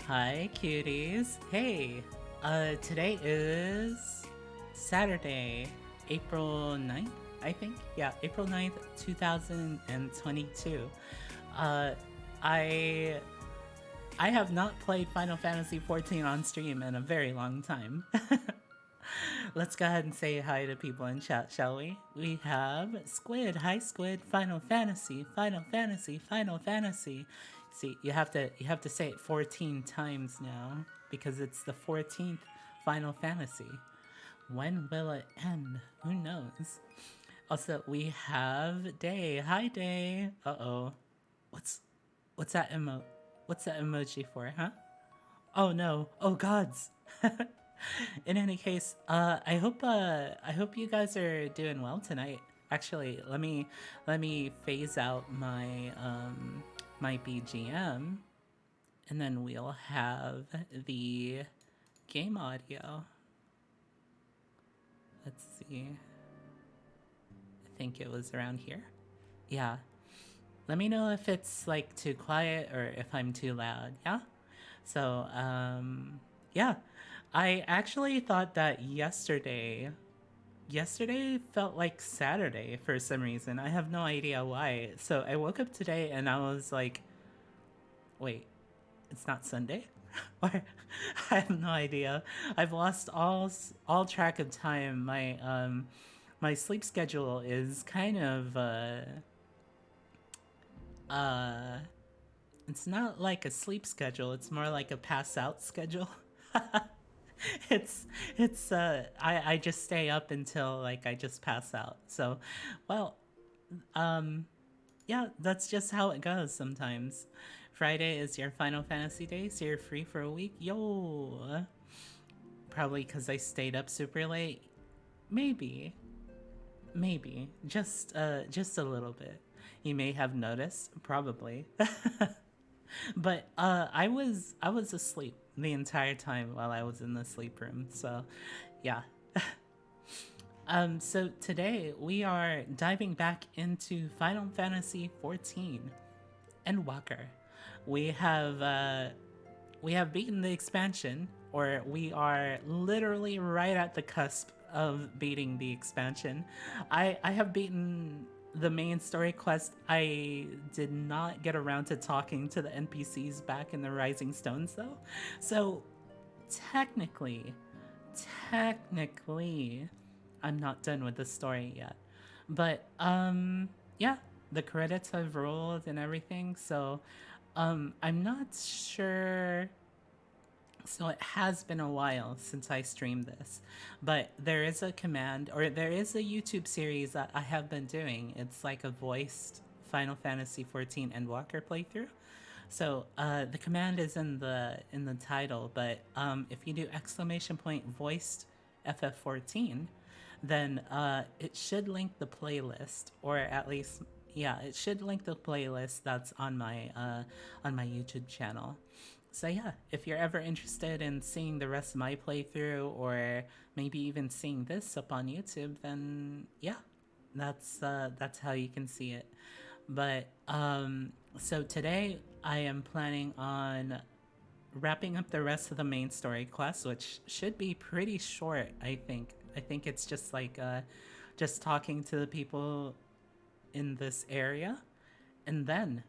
Hi, cuties. Hey, today is Saturday, April 9th, I think. Yeah, April 9th, 2022. Uh, I I have not played Final Fantasy XIV on stream in a very long time. Let's go ahead and say hi to people in chat, shall we? We have Squid. Hi, Squid. Final Fantasy, Final Fantasy, Final Fantasy. See, you have to say it 14 times now because it's the 14th Final Fantasy. When will it end? Who knows? Also, we have Day. Hi, Day. Uh-oh. What's what's that What's that emoji for, huh? Oh no. Oh gods. In any case, I hope you guys are doing well tonight. Actually, let me phase out my BGM, and then we'll have the game audio. Let's see. I think it was around here. Yeah. Let me know if it's like too quiet or if I'm too loud. Yeah. So, yeah. I actually thought that yesterday felt like Saturday for some reason. I have no idea why. So I woke up today and I was like, wait, it's not Sunday? Or I have no idea. I've lost all track of time. My sleep schedule is kind of uh it's not like a sleep schedule, it's more like a pass out schedule. it's I just stay up until like I just pass out. So, well, um yeah, that's just how it goes sometimes. Friday is your Final Fantasy day, so you're free for a week. Yo, probably because I stayed up super late. Maybe, maybe just a little bit. You may have noticed, probably. But I was asleep the entire time while I was in the sleep room. So, yeah. So today we are diving back into Final Fantasy XIV Endwalker. We have uh, we have beaten the expansion, or we are literally right at the cusp of beating the expansion. I have beaten the main story quest. I did not get around to talking to the NPCs back in the Rising Stones though. So technically, technically, I'm not done with the story yet. But yeah, the credits have rolled and everything, so I'm not sure. So it has been a while since I streamed this, but there is a command, or there is a YouTube series that I have been doing. It's like a voiced Final Fantasy XIV Endwalker playthrough. So the command is in the title, but if you do exclamation point voiced FF14, then it should link the playlist, or at least yeah, it should link the playlist that's on my YouTube channel. So yeah, if you're ever interested in seeing the rest of my playthrough, or maybe even seeing this up on YouTube, then yeah, that's how you can see it. But so today I am planning on wrapping up the rest of the main story quest, which should be pretty short. I think it's just like just talking to the people in this area, and then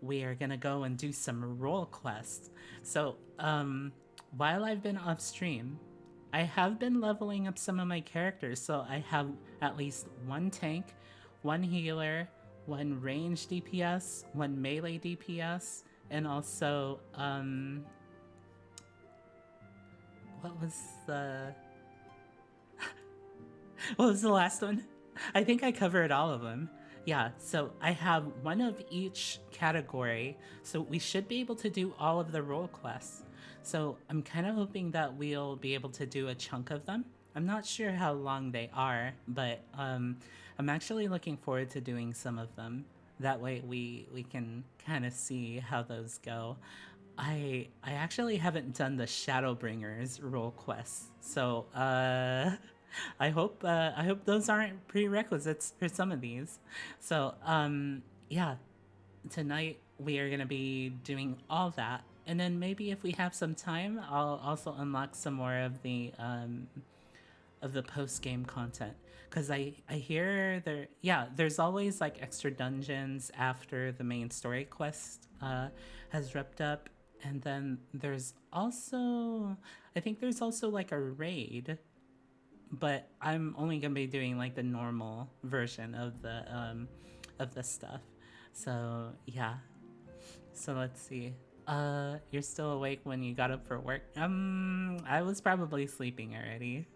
we are gonna go and do some role quests. So, while I've been off stream, I have been leveling up some of my characters. So I have at least one tank, one healer, one range DPS, one melee DPS, and also what was the what was the last one? I think I covered all of them. Yeah, so I have one of each category, so we should be able to do all of the role quests. So I'm kind of hoping that we'll be able to do a chunk of them. I'm not sure how long they are, but I'm actually looking forward to doing some of them. That way we can kind of see how those go. I actually haven't done the Shadowbringers role quests, so I hope those aren't prerequisites for some of these. So yeah, tonight we are gonna be doing all that, And then maybe if we have some time, I'll also unlock some more of the post game content because I hear there's always like extra dungeons after the main story quest has wrapped up, and then there's also I think there's also like a raid, but I'm only gonna be doing like the normal version of the stuff. So yeah. So let's see. You're still awake when you got up for work? I was probably sleeping already.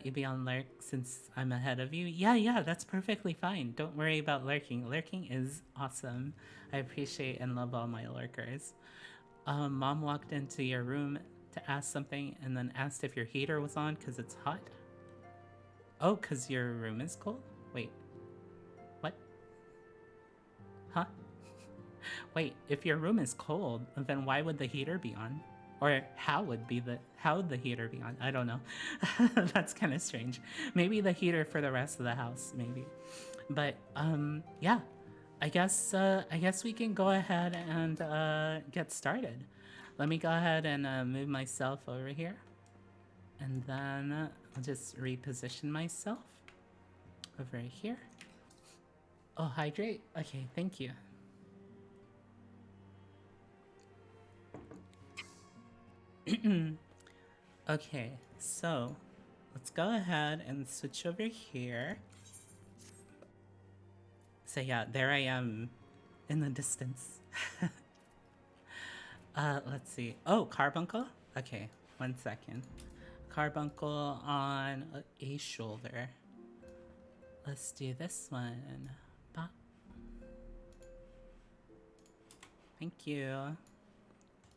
You'd be on lurk since I'm ahead of you. Yeah, yeah, that's perfectly fine. Don't worry about lurking. Lurking is awesome. I appreciate and love all my lurkers. Mom walked into your room to ask something and then asked if your heater was on because it's hot. Oh, because your room is cold? Wait, what? Huh? Wait, if your room is cold, then why would the heater be on? Or how would the heater be on? I don't know. That's kind of strange. Maybe the heater for the rest of the house, maybe. But yeah. I guess we can go ahead and get started. Let me go ahead and move myself over here. And then I'll just reposition myself over here. Oh, hydrate. Okay, thank you. Okay, so let's go ahead and switch over here. So yeah, there I am in the distance. Let's see. Oh, carbuncle? Okay, 1 second. Carbuncle on a shoulder. Let's do this one. Bop. Thank you.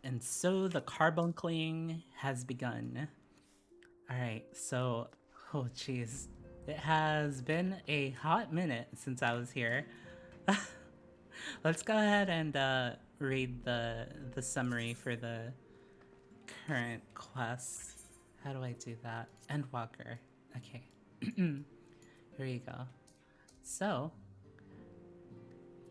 And so the carbuncling has begun. Alright, so, oh jeez. It has been a hot minute since I was here. Let's go ahead and read the summary for the current quest. How do I do that? Endwalker. Okay. Here you go. So,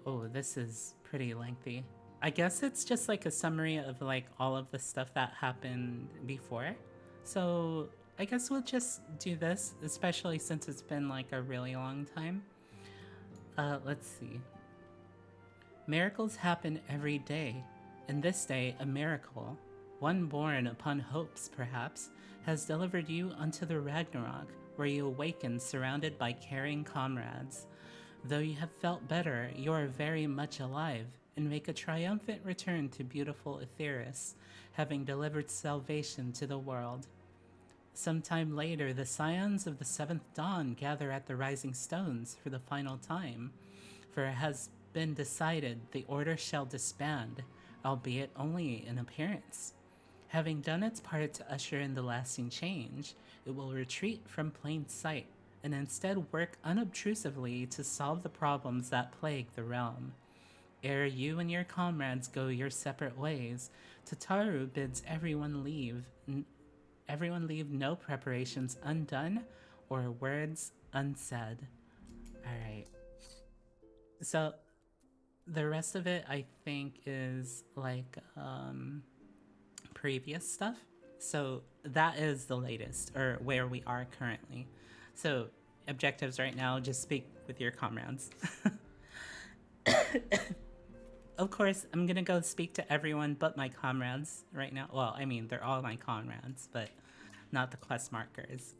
oh, this is pretty lengthy. I guess it's just like a summary of like all of the stuff that happened before. So, I guess we'll just do this, especially since it's been like a really long time. Let's see. Miracles happen every day, and this day a miracle, one born upon hopes perhaps, has delivered you unto the Ragnarok, where you awaken surrounded by caring comrades. Though you have felt better, you are very much alive, and make a triumphant return to beautiful Etheris, having delivered salvation to the world. Some time later, the scions of the seventh dawn gather at the Rising Stones for the final time, for it has been decided the order shall disband, albeit only in appearance. Having done its part to usher in the lasting change, it will retreat from plain sight and instead work unobtrusively to solve the problems that plague the realm. Ere you and your comrades go your separate ways, Tataru bids everyone leave no preparations undone or words unsaid. Alright. So the rest of it I think is like previous stuff. So that is the latest, or where we are currently. So objectives right now, just speak with your comrades. Of course, I'm gonna go speak to everyone but my comrades right now. Well, I mean, they're all my comrades, but not the quest markers.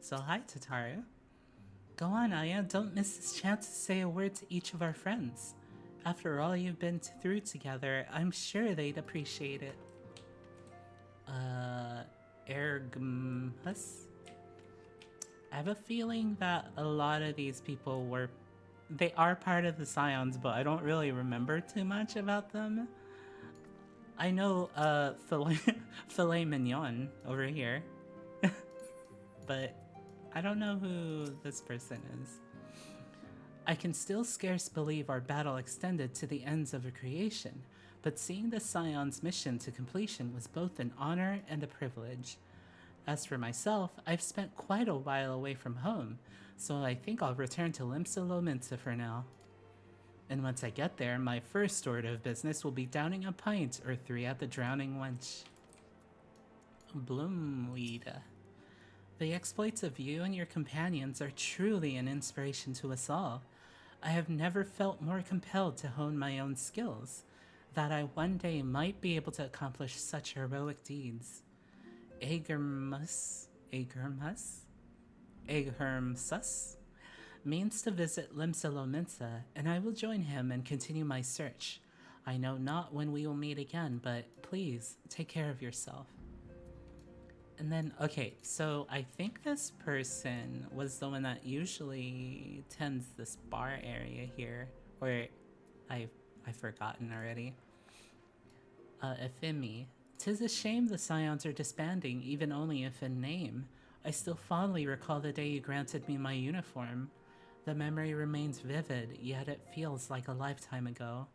So hi, Tataru. Go on, Aya. Don't miss this chance to say a word to each of our friends. After all you've been through together, I'm sure they'd appreciate it. Ergmus? I have a feeling that a lot of these people they are part of the Scions, but I don't really remember too much about them. I know, Filet Mignon over here. But I don't know who this person is. I can still scarce believe our battle extended to the ends of a creation, but seeing the Scion's mission to completion was both an honor and a privilege. As for myself, I've spent quite a while away from home, so I think I'll return to Limsa Lominsa for now. And once I get there, my first order of business will be downing a pint or three at the Drowning Wench. Bloomweed. The exploits of you and your companions are truly an inspiration to us all. I have never felt more compelled to hone my own skills, that I one day might be able to accomplish such heroic deeds. Agermsus means to visit Limsa, and I will join him and continue my search. I know not when we will meet again, but please take care of yourself. And then, okay, so I think this person was the one that usually tends this bar area here, or I've forgotten already. Ephemi. 'Tis a shame the Scions are disbanding, even only if in name. I still fondly recall the day you granted me my uniform. The memory remains vivid, yet it feels like a lifetime ago.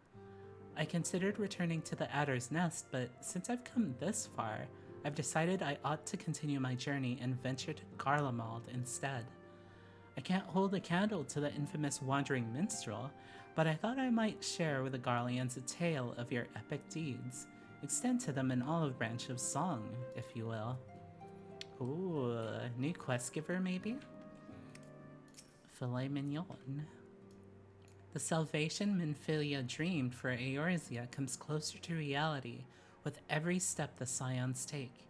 I considered returning to the Adder's Nest, but since I've come this far, I've decided I ought to continue my journey and venture to Garlemald instead. I can't hold a candle to the infamous Wandering Minstrel, but I thought I might share with the Garleans a tale of your epic deeds. Extend to them an olive branch of song, if you will. Ooh, new quest giver maybe? Filet mignon. The salvation Minfilia dreamed for Eorzea comes closer to reality with every step the Scions take.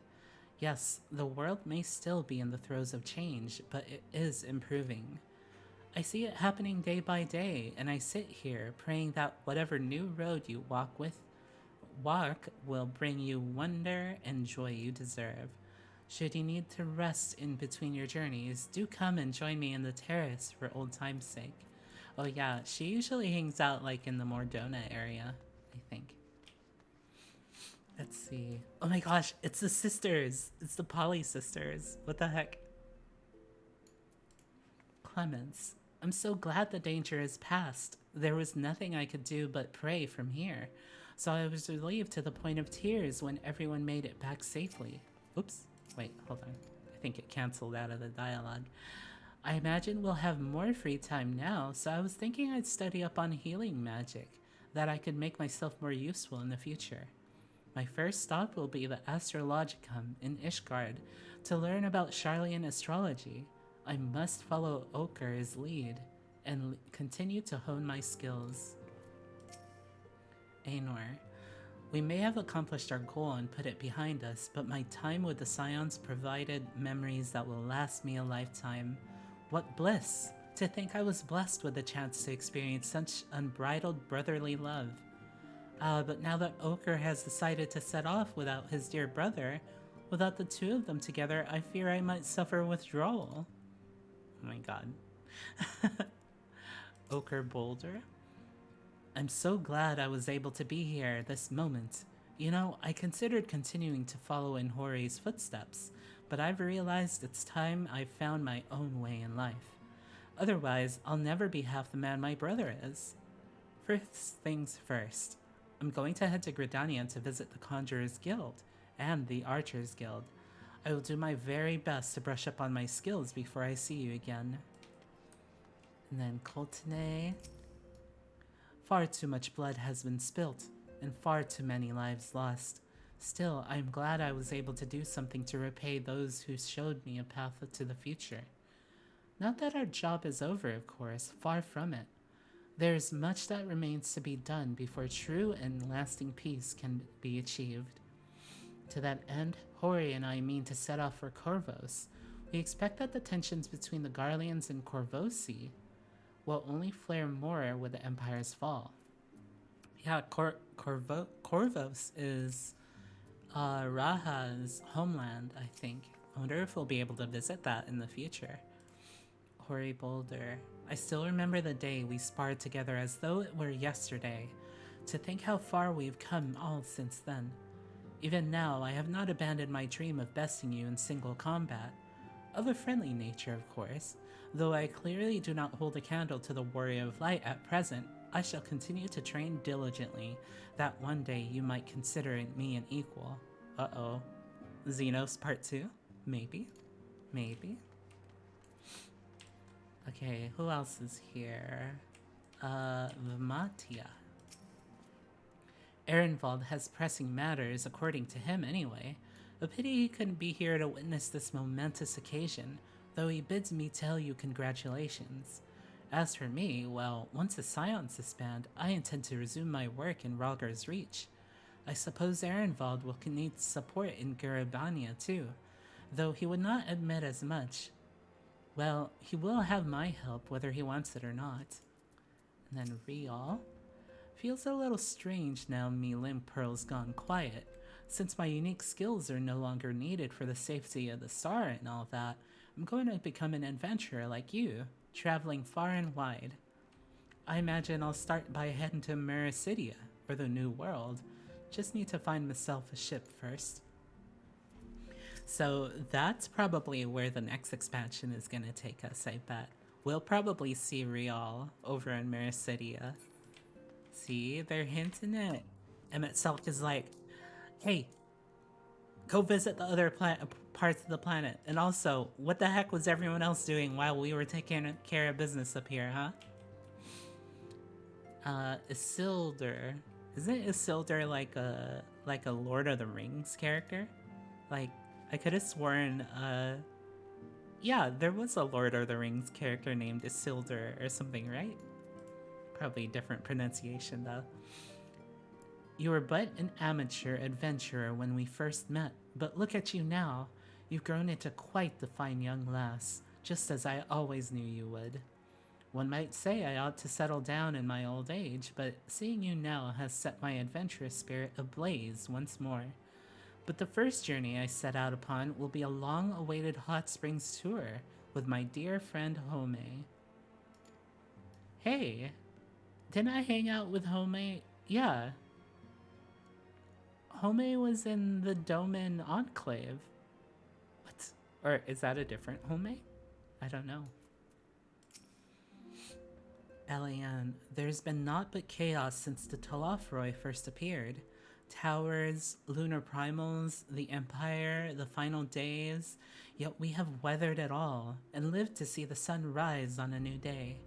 Yes, the world may still be in the throes of change, but it is improving. I see it happening day by day, and I sit here praying that whatever new road you walk will bring you wonder and joy you deserve. Should you need to rest in between your journeys, do come and join me in the terrace for old time's sake. Oh yeah, she usually hangs out like in the Mordona area, I think. Let's see. Oh my gosh, it's the sisters! It's the Polly sisters. What the heck? Clemens. I'm so glad the danger is past. There was nothing I could do but pray from here. So I was relieved to the point of tears when everyone made it back safely. Oops. Wait, hold on. I think it canceled out of the dialogue. I imagine we'll have more free time now, so I was thinking I'd study up on healing magic, that I could make myself more useful in the future. My first stop will be the Astrologicum in Ishgard to learn about Charlian astrology. I must follow Oker's lead and continue to hone my skills. Aenor. We may have accomplished our goal and put it behind us, but my time with the Scions provided memories that will last me a lifetime. What bliss! To think I was blessed with the chance to experience such unbridled brotherly love. But now that Oker has decided to set off without his dear brother, without the two of them together, I fear I might suffer withdrawal. Oh my god. Oker Boulder? I'm so glad I was able to be here this moment. You know, I considered continuing to follow in Hori's footsteps, but I've realized it's time I found my own way in life. Otherwise, I'll never be half the man my brother is. First things first. I'm going to head to Gridania to visit the Conjurer's Guild and the Archer's Guild. I will do my very best to brush up on my skills before I see you again. And then Coltene. Far too much blood has been spilt, and far too many lives lost. Still, I am glad I was able to do something to repay those who showed me a path to the future. Not that our job is over, of course, far from it. There is much that remains to be done before true and lasting peace can be achieved. To that end, Hori and I mean to set off for Corvos. We expect that the tensions between the Garleans and Corvosi will only flare more with the Empire's fall. Yeah, Corvos is Raha's homeland, I think. I wonder if we'll be able to visit that in the future. Hori Boulder. I still remember the day we sparred together as though it were yesterday. To think how far we've come all since then. Even now, I have not abandoned my dream of besting you in single combat. Of a friendly nature, of course. Though I clearly do not hold a candle to the Warrior of Light at present, I shall continue to train diligently, that one day you might consider me an equal. Uh-oh. Xenos Part 2? Maybe? Maybe? Okay, who else is here? Vmatia. Ehrenwald has pressing matters, according to him anyway. A pity he couldn't be here to witness this momentous occasion, though he bids me tell you congratulations. As for me, well, once the Scions disband, I intend to resume my work in Rogger's Reach. I suppose Ehrenwald will need support in Garabania too, though he would not admit as much. Well, he will have my help whether he wants it or not. And then Rial. Feels a little strange now me limb pearl's gone quiet, since my unique skills are no longer needed for the safety of the star and all that. I'm going to become an adventurer like you, traveling far and wide. I imagine I'll start by heading to Mericidia, or the New World. Just need to find myself a ship first. So that's probably where the next expansion is going to take us, I bet. We'll probably see Rial over in Mericidia. See, they're hinting it. Emmett Selk is like, hey, go visit the other parts of the planet. And also, what the heck was everyone else doing while we were taking care of business up here, huh? Isildur. Isn't Isildur like a Lord of the Rings character? Like, I could have sworn, yeah, there was a Lord of the Rings character named Isildur or something, right? Probably different pronunciation though. You were but an amateur adventurer when we first met, but look at you now. You've grown into quite the fine young lass, just as I always knew you would. One might say I ought to settle down in my old age, but seeing you now has set my adventurous spirit ablaze once more. But the first journey I set out upon will be a long-awaited hot springs tour with my dear friend Home. Hey, didn't I hang out with Home? Yeah. Home was in the Doman Enclave. What? Or is that a different Home? I don't know. Eliane, there's been naught but chaos since the Talafroy first appeared. Towers, lunar primals, the Empire, the final days, yet we have weathered it all and lived to see the sun rise on a new day.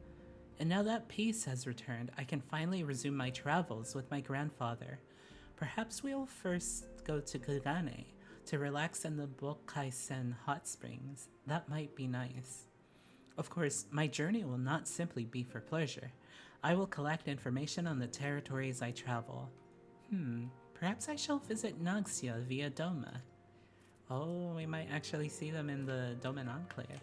And now that peace has returned, I can finally resume my travels with my grandfather. Perhaps we'll first go to Kagane to relax in the Bokaisen hot springs. That might be nice. Of course, my journey will not simply be for pleasure. I will collect information on the territories I travel. Perhaps I shall visit Naxia via Doma. Oh, we might actually see them in the Doman Enclave.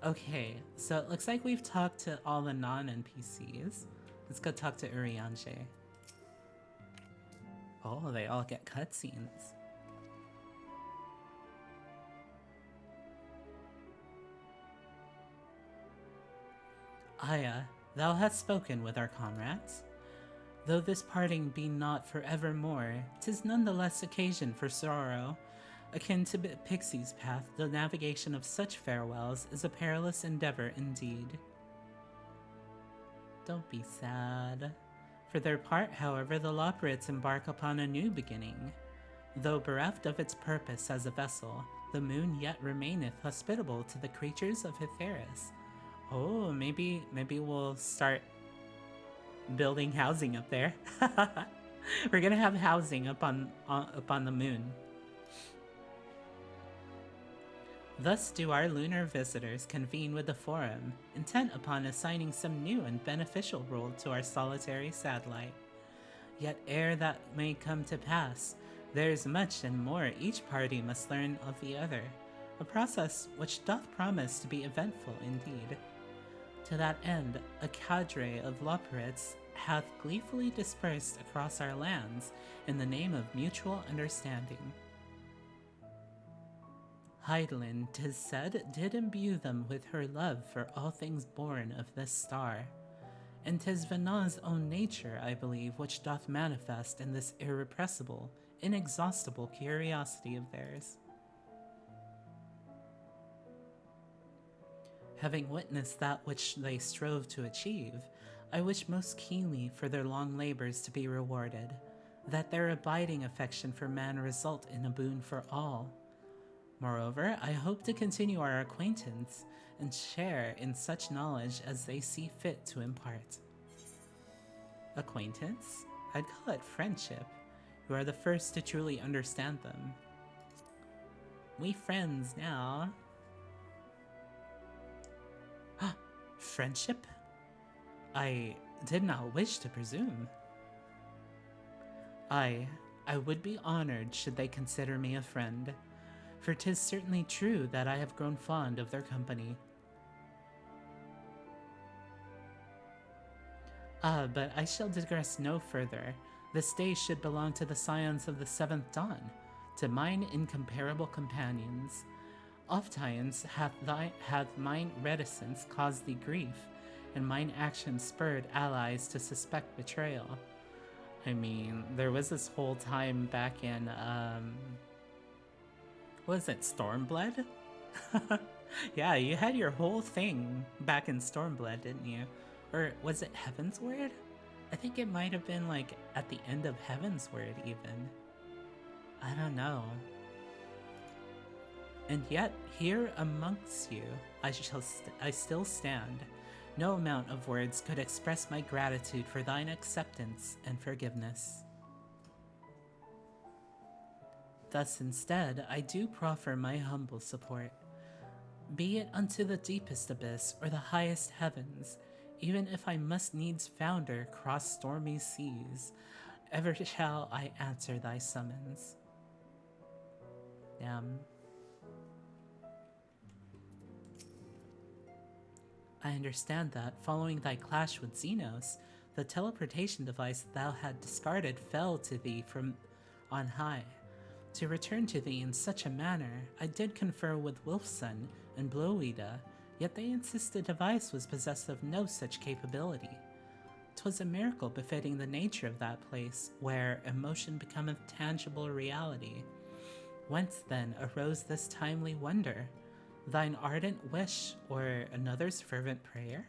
Okay, so it looks like we've talked to all the non-NPCs. Let's go talk to Urianger. Oh, they all get cutscenes. Aya, thou hast spoken with our comrades. Though this parting be not for evermore, 'tis none the less occasion for sorrow. Akin to Pixie's path, the navigation of such farewells is a perilous endeavor indeed. Don't be sad. For their part, however, the Loporrits embark upon a new beginning. Though bereft of its purpose as a vessel, the moon yet remaineth hospitable to the creatures of Hytheris. Oh, maybe we'll start building housing up there. We're gonna have housing up on the moon. Thus do our lunar visitors convene with the Forum, intent upon assigning some new and beneficial role to our solitary satellite. Yet ere that may come to pass, there is much and more each party must learn of the other, a process which doth promise to be eventful indeed. To that end, a cadre of Loporrits hath gleefully dispersed across our lands in the name of mutual understanding. Heidelin, 'tis said, did imbue them with her love for all things born of this star. And 'tis Venon's own nature, I believe, which doth manifest in this irrepressible, inexhaustible curiosity of theirs. Having witnessed that which they strove to achieve, I wish most keenly for their long labors to be rewarded, that their abiding affection for man result in a boon for all. Moreover, I hope to continue our acquaintance and share in such knowledge as they see fit to impart. Acquaintance? I'd call it friendship. You are the first to truly understand them. We friends now. Friendship? I did not wish to presume. I would be honored should they consider me a friend, for 'tis certainly true that I have grown fond of their company. But I shall digress no further. This day should belong to the scions of the seventh dawn, to mine incomparable companions. Ofttimes hath mine reticence caused thee grief, and mine action spurred allies to suspect betrayal. I mean, there was this whole time back in, what was it, Stormblood? Yeah, you had your whole thing back in Stormblood, didn't you? Or was it Heavensward? I think it might have been like at the end of Heavensward even. I don't know. And yet, here amongst you, I still stand. No amount of words could express my gratitude for thine acceptance and forgiveness. Thus instead, I do proffer my humble support. Be it unto the deepest abyss or the highest heavens, even if I must needs founder cross stormy seas, ever shall I answer thy summons. Damn. I understand that, following thy clash with Xenos, the teleportation device thou had discarded fell to thee from on high. To return to thee in such a manner, I did confer with Wolfson and Blowida, yet they insist the device was possessed of no such capability. 'Twas a miracle befitting the nature of that place, where emotion becometh tangible reality. Whence then arose this timely wonder? Thine ardent wish, or another's fervent prayer?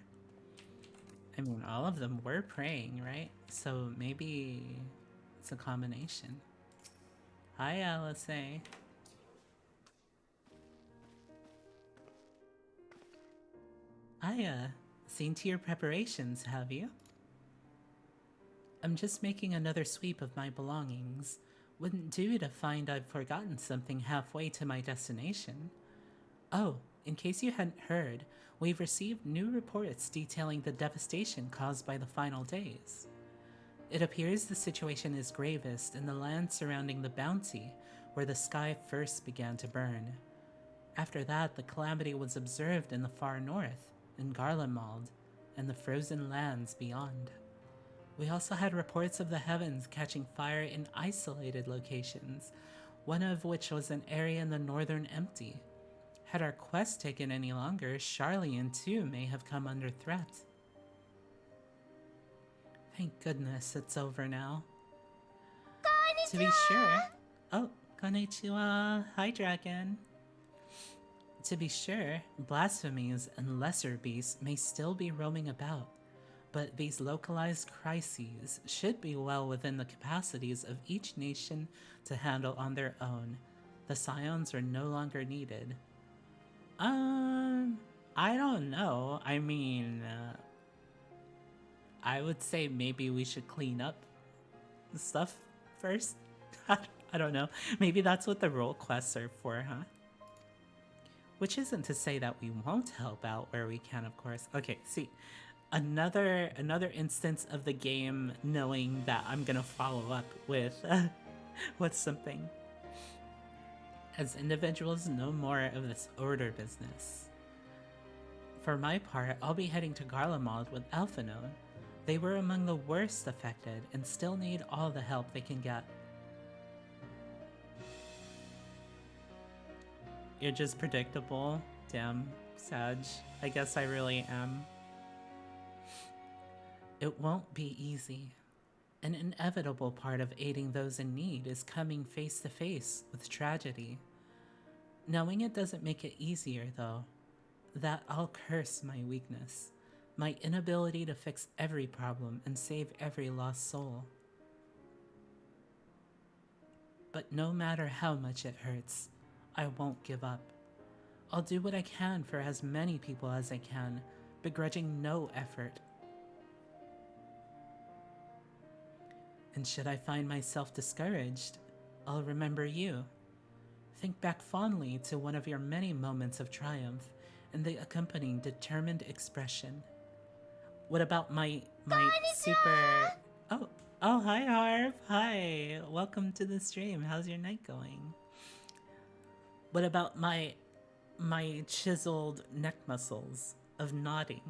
I mean, all of them were praying, right? So maybe it's a combination. Hi, Alice. Seen to your preparations, have you? I'm just making another sweep of my belongings. Wouldn't do to find I've forgotten something halfway to my destination. Oh, in case you hadn't heard, we've received new reports detailing the devastation caused by the final days. It appears the situation is gravest in the land surrounding the Bounty, where the sky first began to burn. After that, the calamity was observed in the far north, in Garlemald, and the frozen lands beyond. We also had reports of the heavens catching fire in isolated locations, one of which was an area in the northern Empty. Had our quest taken any longer, Charlian too may have come under threat. Thank goodness it's over now. Konnichiwa! To be sure. Oh, konnichiwa. Hi, dragon. To be sure, blasphemies and lesser beasts may still be roaming about, but these localized crises should be well within the capacities of each nation to handle on their own. The scions are no longer needed. I don't know. I mean, I would say maybe we should clean up stuff first. I don't know. Maybe that's what the role quests are for, huh? Which isn't to say that we won't help out where we can, of course. Okay, see, another instance of the game knowing that I'm gonna follow up with with something. As individuals, no more of this order business. For my part, I'll be heading to Garlemald with Alphinaud. They were among the worst affected and still need all the help they can get. You're just predictable. Damn, Sag. I guess I really am. It won't be easy. An inevitable part of aiding those in need is coming face to face with tragedy. Knowing it doesn't make it easier, though. That I'll curse my weakness, my inability to fix every problem and save every lost soul. But no matter how much it hurts, I won't give up. I'll do what I can for as many people as I can, begrudging no effort. And should I find myself discouraged, I'll remember you. Think back fondly to one of your many moments of triumph and the accompanying determined expression. What about my super? Oh, oh, hi Harv. Hi. Welcome to the stream. How's your night going? What about my chiseled neck muscles of nodding?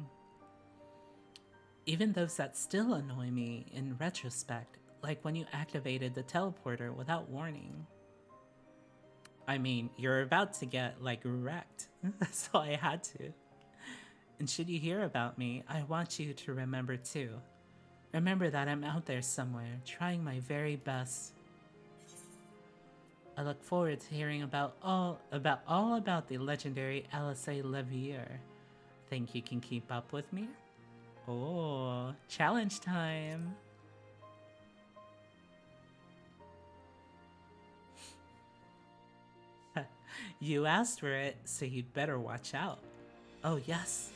Even those that still annoy me in retrospect, like when you activated the teleporter without warning. I mean, you're about to get, like, wrecked, so I had to. And should you hear about me, I want you to remember too. Remember that I'm out there somewhere, trying my very best. I look forward to hearing all about the legendary Alice Levier. Think you can keep up with me? Oh, challenge time! You asked for it, so you'd better watch out. Oh, yes.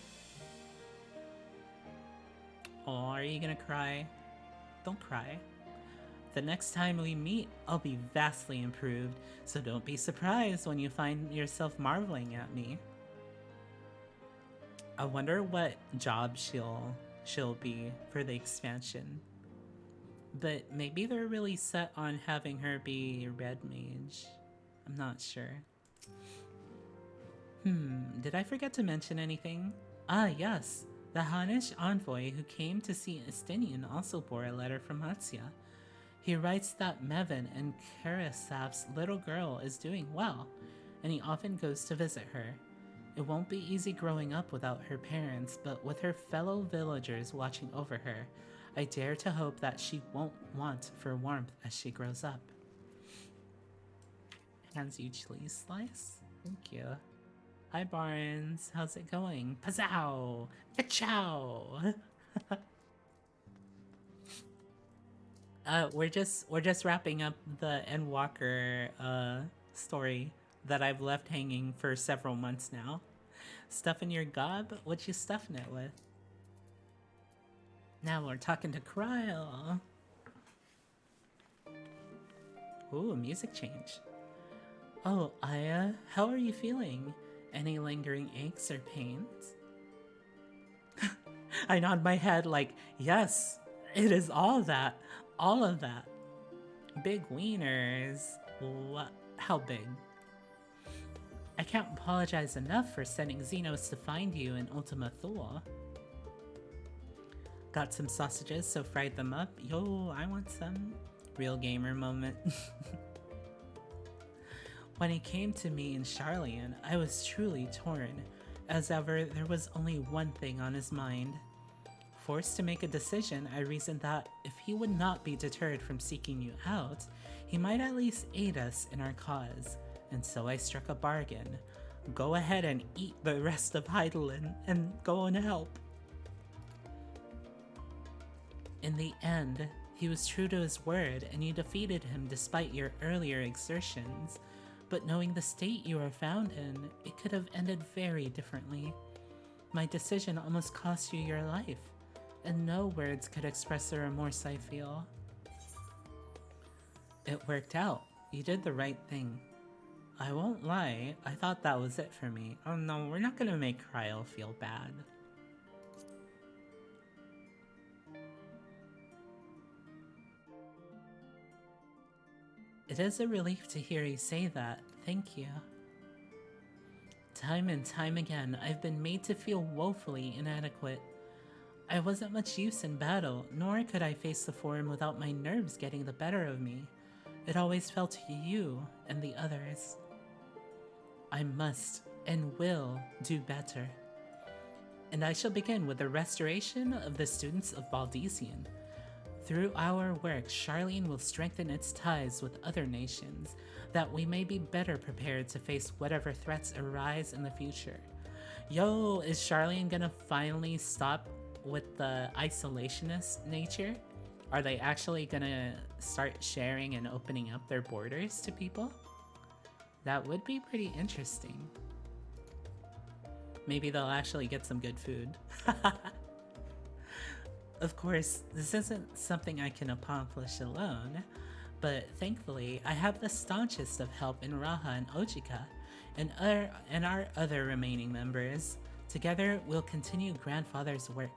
Oh, are you gonna cry? Don't cry. The next time we meet, I'll be vastly improved, so don't be surprised when you find yourself marveling at me. I wonder what job she'll be for the expansion. But maybe they're really set on having her be Red Mage. I'm not sure. Did I forget to mention anything? Ah, yes. The Hanish envoy who came to see Estinian also bore a letter from Hatsya. He writes that Mevin and Karasaf's little girl is doing well, and he often goes to visit her. It won't be easy growing up without her parents, but with her fellow villagers watching over her, I dare to hope that she won't want for warmth as she grows up. Hands you cheese slice? Thank you. Hi Barnes, how's it going? Pazow! Ka-chow! We're just wrapping up the Endwalker story that I've left hanging for several months now. Stuffing your gob? What you stuffing it with? Now we're talking to Kryle. Ooh, music change. Oh, Aya, how are you feeling? Any lingering aches or pains? I nod my head like, yes, it is all that. All of that. Big wieners. What? How big? I can't apologize enough for sending Xenos to find you in Ultima Thule. Got some sausages, so fried them up. Yo, I want some. Real gamer moment. When he came to me in Charlian, I was truly torn. As ever, there was only one thing on his mind. Forced to make a decision, I reasoned that if he would not be deterred from seeking you out, he might at least aid us in our cause. And so I struck a bargain. Go ahead and eat the rest of Heidelin and go and help. In the end, he was true to his word and you defeated him despite your earlier exertions. But knowing the state you were found in, it could have ended very differently. My decision almost cost you your life, and no words could express the remorse I feel. It worked out. You did the right thing. I won't lie, I thought that was it for me. Oh no, we're not gonna make Kryle feel bad. It is a relief to hear you say that. Thank you. Time and time again, I've been made to feel woefully inadequate. I wasn't much use in battle, nor could I face the Forum without my nerves getting the better of me. It always fell to you and the others. I must and will do better. And I shall begin with the restoration of the students of Baldesian. Through our work, Charlene will strengthen its ties with other nations, that we may be better prepared to face whatever threats arise in the future. Yo, is Charlene gonna finally stop with the isolationist nature? Are they actually gonna start sharing and opening up their borders to people? That would be pretty interesting. Maybe they'll actually get some good food. Of course, this isn't something I can accomplish alone, but thankfully I have the staunchest of help in Raha and Ojika, and our other remaining members. Together, we'll continue Grandfather's work.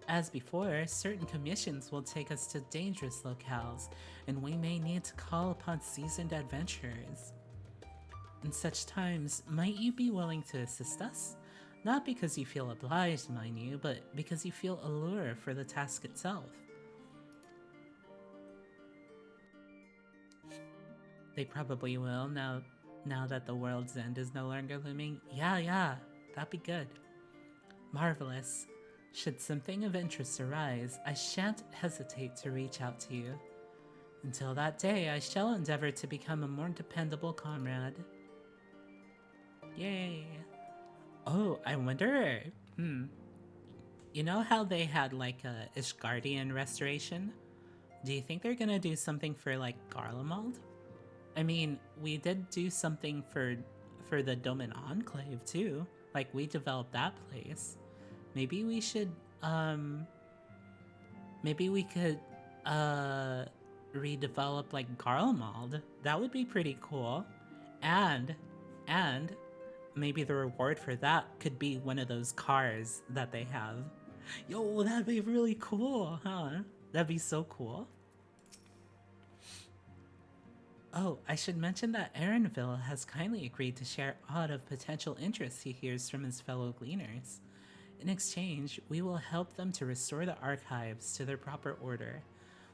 As before, certain commissions will take us to dangerous locales, and we may need to call upon seasoned adventurers. In such times, might you be willing to assist us? Not because you feel obliged, mind you, but because you feel allure for the task itself. They probably will now that the world's end is no longer looming. Yeah, that'd be good. Marvelous. Should something of interest arise, I shan't hesitate to reach out to you. Until that day, I shall endeavor to become a more dependable comrade. Yay. Oh, I wonder. You know how they had like a Ishgardian restoration? Do you think they're gonna do something for like Garlemald? I mean, we did do something for the Doman Enclave too. Like we developed that place. Maybe we should maybe we could redevelop like Garlemald. That would be pretty cool. And maybe the reward for that could be one of those cars that they have. Yo, that'd be really cool, huh? That'd be so cool. Oh, I should mention that Aaronville has kindly agreed to share odd of potential interests he hears from his fellow gleaners. In exchange, we will help them to restore the archives to their proper order.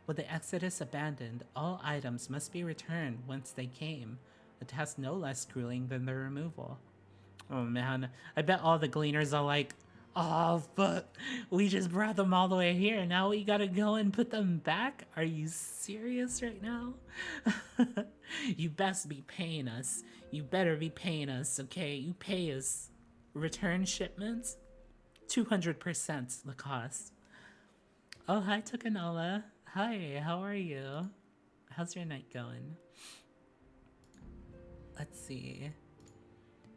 With the Exodus abandoned, all items must be returned whence they came, a task no less grueling than their removal. Oh man, I bet all the gleaners are like, oh, but we just brought them all the way here. Now we gotta go and put them back? Are you serious right now? You best be paying us. You better be paying us, okay? You pay us. Return shipments? 200% the cost. Oh, hi, Tukanola. Hi, how are you? How's your night going? Let's see.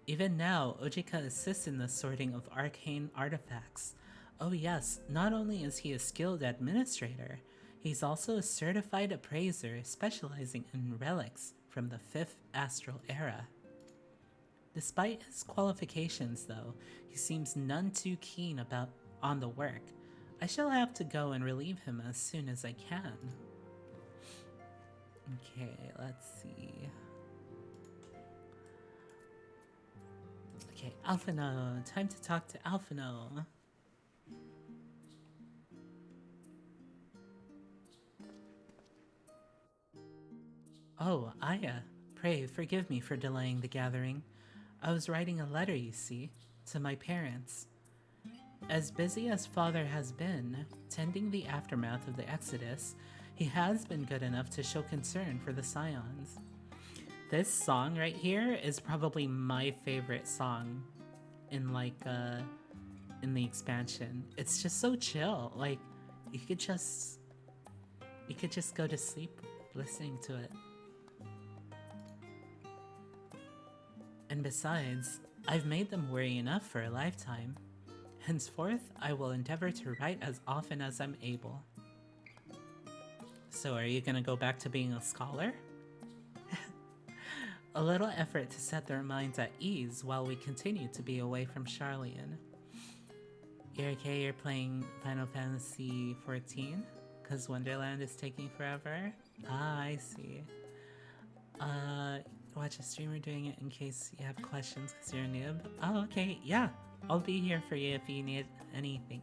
Even now, Ojika assists in the sorting of arcane artifacts. Oh yes, not only is he a skilled administrator, he's also a certified appraiser specializing in relics from the 5th Astral Era. Despite his qualifications, though, he seems none too keen on the work. I shall have to go and relieve him as soon as I can. Okay, let's see. Okay, Alphino. Time to talk to Alphino. Oh, Aya. Pray forgive me for delaying the gathering. I was writing a letter, you see, to my parents. As busy as Father has been, tending the aftermath of the Exodus, he has been good enough to show concern for the Scions. This song right here is probably my favorite song in in the expansion. It's just so chill. Like you could just go to sleep listening to it. And besides, I've made them worry enough for a lifetime. Henceforth, I will endeavor to write as often as I'm able. So are you gonna go back to being a scholar? A little effort to set their minds at ease while we continue to be away from Charlian. You're okay, you're playing Final Fantasy XIV? Cause Wonderland is taking forever? Ah, I see. Watch a streamer doing it in case you have questions because you're a noob. Oh, okay, yeah. I'll be here for you if you need anything.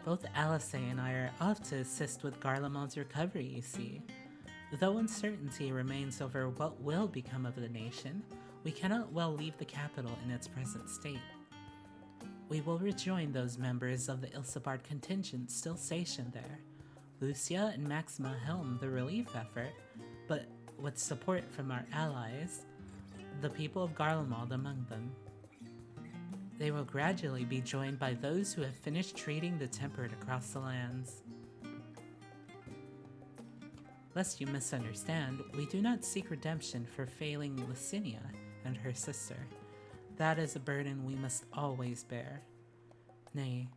Both Alice and I are off to assist with Garlemald's recovery, you see. Though uncertainty remains over what will become of the nation, we cannot well leave the capital in its present state. We will rejoin those members of the Ilsabard contingent still stationed there. Lucia and Maxima helm the relief effort, but with support from our allies, the people of Garlemald among them. They will gradually be joined by those who have finished treating the tempered across the lands. Lest you misunderstand, we do not seek redemption for failing Licinia and her sister. That is a burden we must always bear. Nay,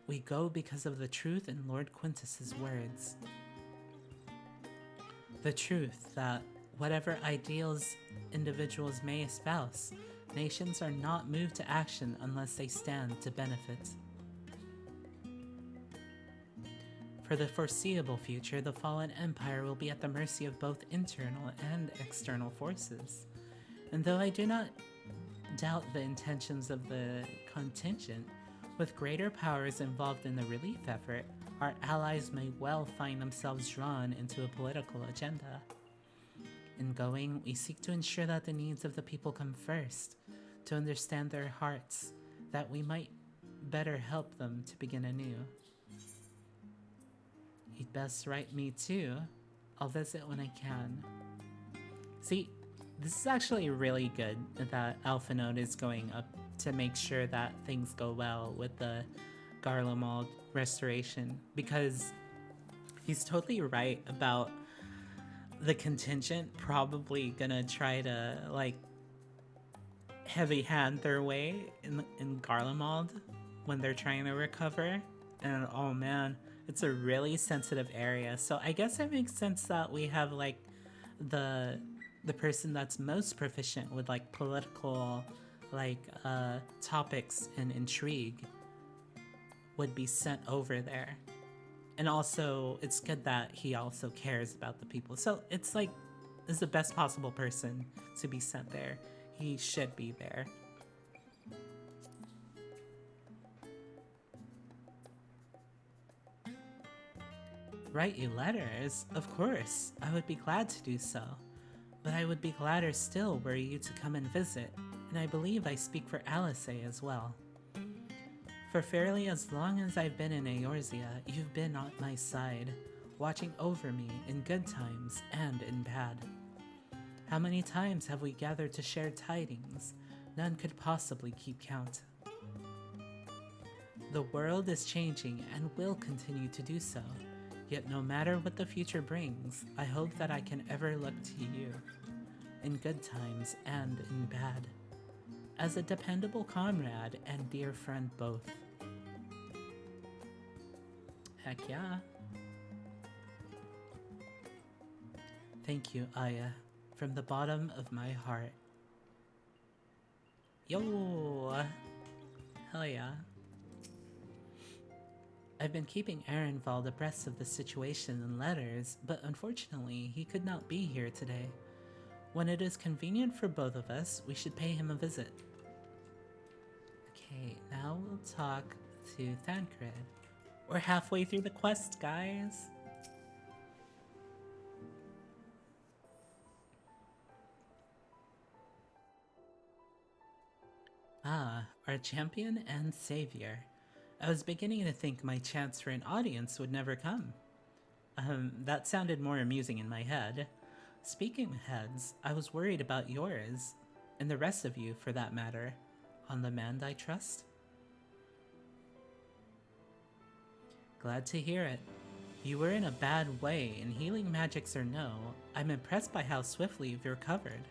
we go because of the truth in Lord Quintus's words. The truth that whatever ideals individuals may espouse, nations are not moved to action unless they stand to benefit. For the foreseeable future, the fallen empire will be at the mercy of both internal and external forces. And though I do not doubt the intentions of the contingent, with greater powers involved in the relief effort, our allies may well find themselves drawn into a political agenda. In going, we seek to ensure that the needs of the people come first, to understand their hearts, that we might better help them to begin anew. You'd best write me too. I'll visit when I can. See, this is actually really good that Alphinaud is going up to make sure that things go well with the Garlemald restoration, because he's totally right about the contingent probably gonna try to like heavy hand their way in Garlemald when they're trying to recover. And oh man, it's a really sensitive area, so I guess it makes sense that we have like the person that's most proficient with like political like topics and intrigue would be sent over there. And also it's good that he also cares about the people, so it's like this is the best possible person to be sent there. He should be there. Write you letters? Of course, I would be glad to do so. But I would be gladder still were you to come and visit, and I believe I speak for Alice as well. For fairly as long as I've been in Eorzea, you've been on my side, watching over me in good times and in bad. How many times have we gathered to share tidings? None could possibly keep count. The world is changing and will continue to do so. Yet no matter what the future brings, I hope that I can ever look to you, in good times and in bad, as a dependable comrade and dear friend both. Heck yeah. Thank you, Aya, from the bottom of my heart. Yo! Hell yeah. I've been keeping Ehrenwald abreast of the situation in letters, but unfortunately he could not be here today. When it is convenient for both of us, we should pay him a visit. Okay, now we'll talk to Thancred. We're halfway through the quest, guys. Ah, our champion and savior. I was beginning to think my chance for an audience would never come. That sounded more amusing in my head. Speaking of heads, I was worried about yours, and the rest of you for that matter, on the Mand I trust. Glad to hear it. You were in a bad way, and healing magics or no, I'm impressed by how swiftly you've recovered.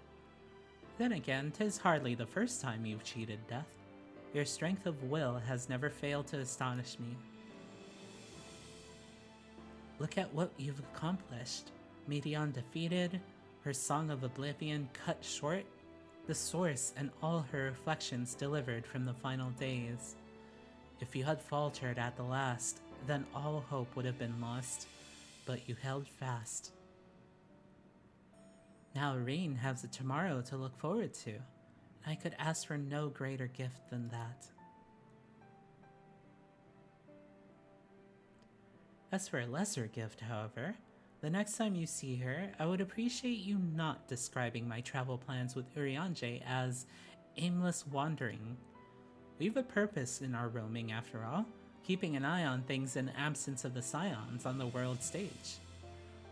Then again, 'tis hardly the first time you've cheated death. Your strength of will has never failed to astonish me. Look at what you've accomplished. Medion defeated, her Song of Oblivion cut short, the source and all her reflections delivered from the final days. If you had faltered at the last, then all hope would have been lost, but you held fast. Now Rain has a tomorrow to look forward to. I could ask for no greater gift than that. As for a lesser gift, however, the next time you see her, I would appreciate you not describing my travel plans with Urianger as aimless wandering. We've a purpose in our roaming after all, keeping an eye on things in absence of the scions on the world stage.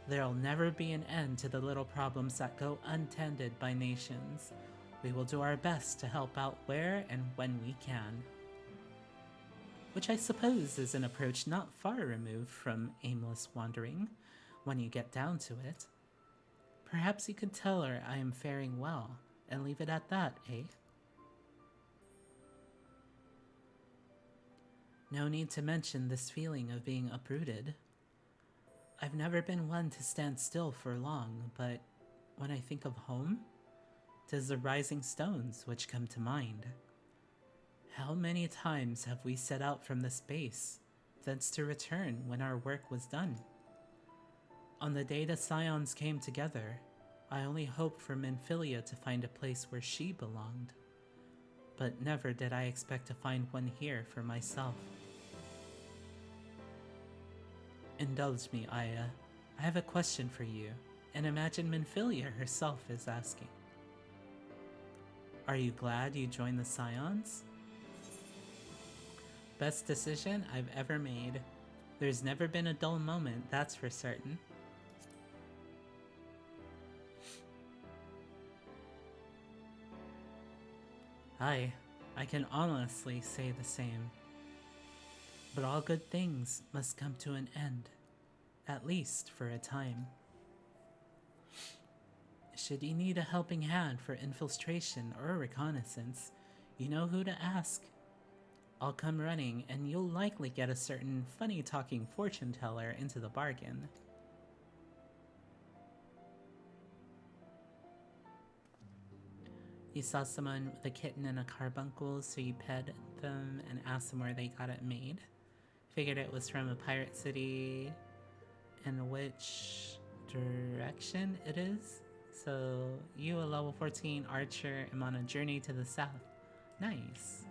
There'll never be an end to the little problems that go untended by nations. We will do our best to help out where and when we can. Which I suppose is an approach not far removed from aimless wandering. when you get down to it. Perhaps you could tell her I am faring well, and leave it at that, eh? No need to mention this feeling of being uprooted. I've never been one to stand still for long, but when I think of home, 'tis the rising stones which come to mind. How many times have we set out from this base, thence to return when our work was done? On the day the Scions came together, I only hoped for Minfilia to find a place where she belonged. But never did I expect to find one here for myself. Indulge me, Aya. I have a question for you, and imagine Minfilia herself is asking. Are you glad you joined the Scions? Best decision I've ever made. There's never been a dull moment, that's for certain. Aye, I can honestly say the same. But all good things must come to an end, at least for a time. Should you need a helping hand for infiltration or reconnaissance, you know who to ask. I'll come running, and you'll likely get a certain funny-talking fortune teller into the bargain. You saw someone with a kitten and a carbuncle, so you pet them and asked them where they got it made. Figured it was from a pirate city and which direction it is. So you, a level 14 archer, am on a journey to the south. Nice.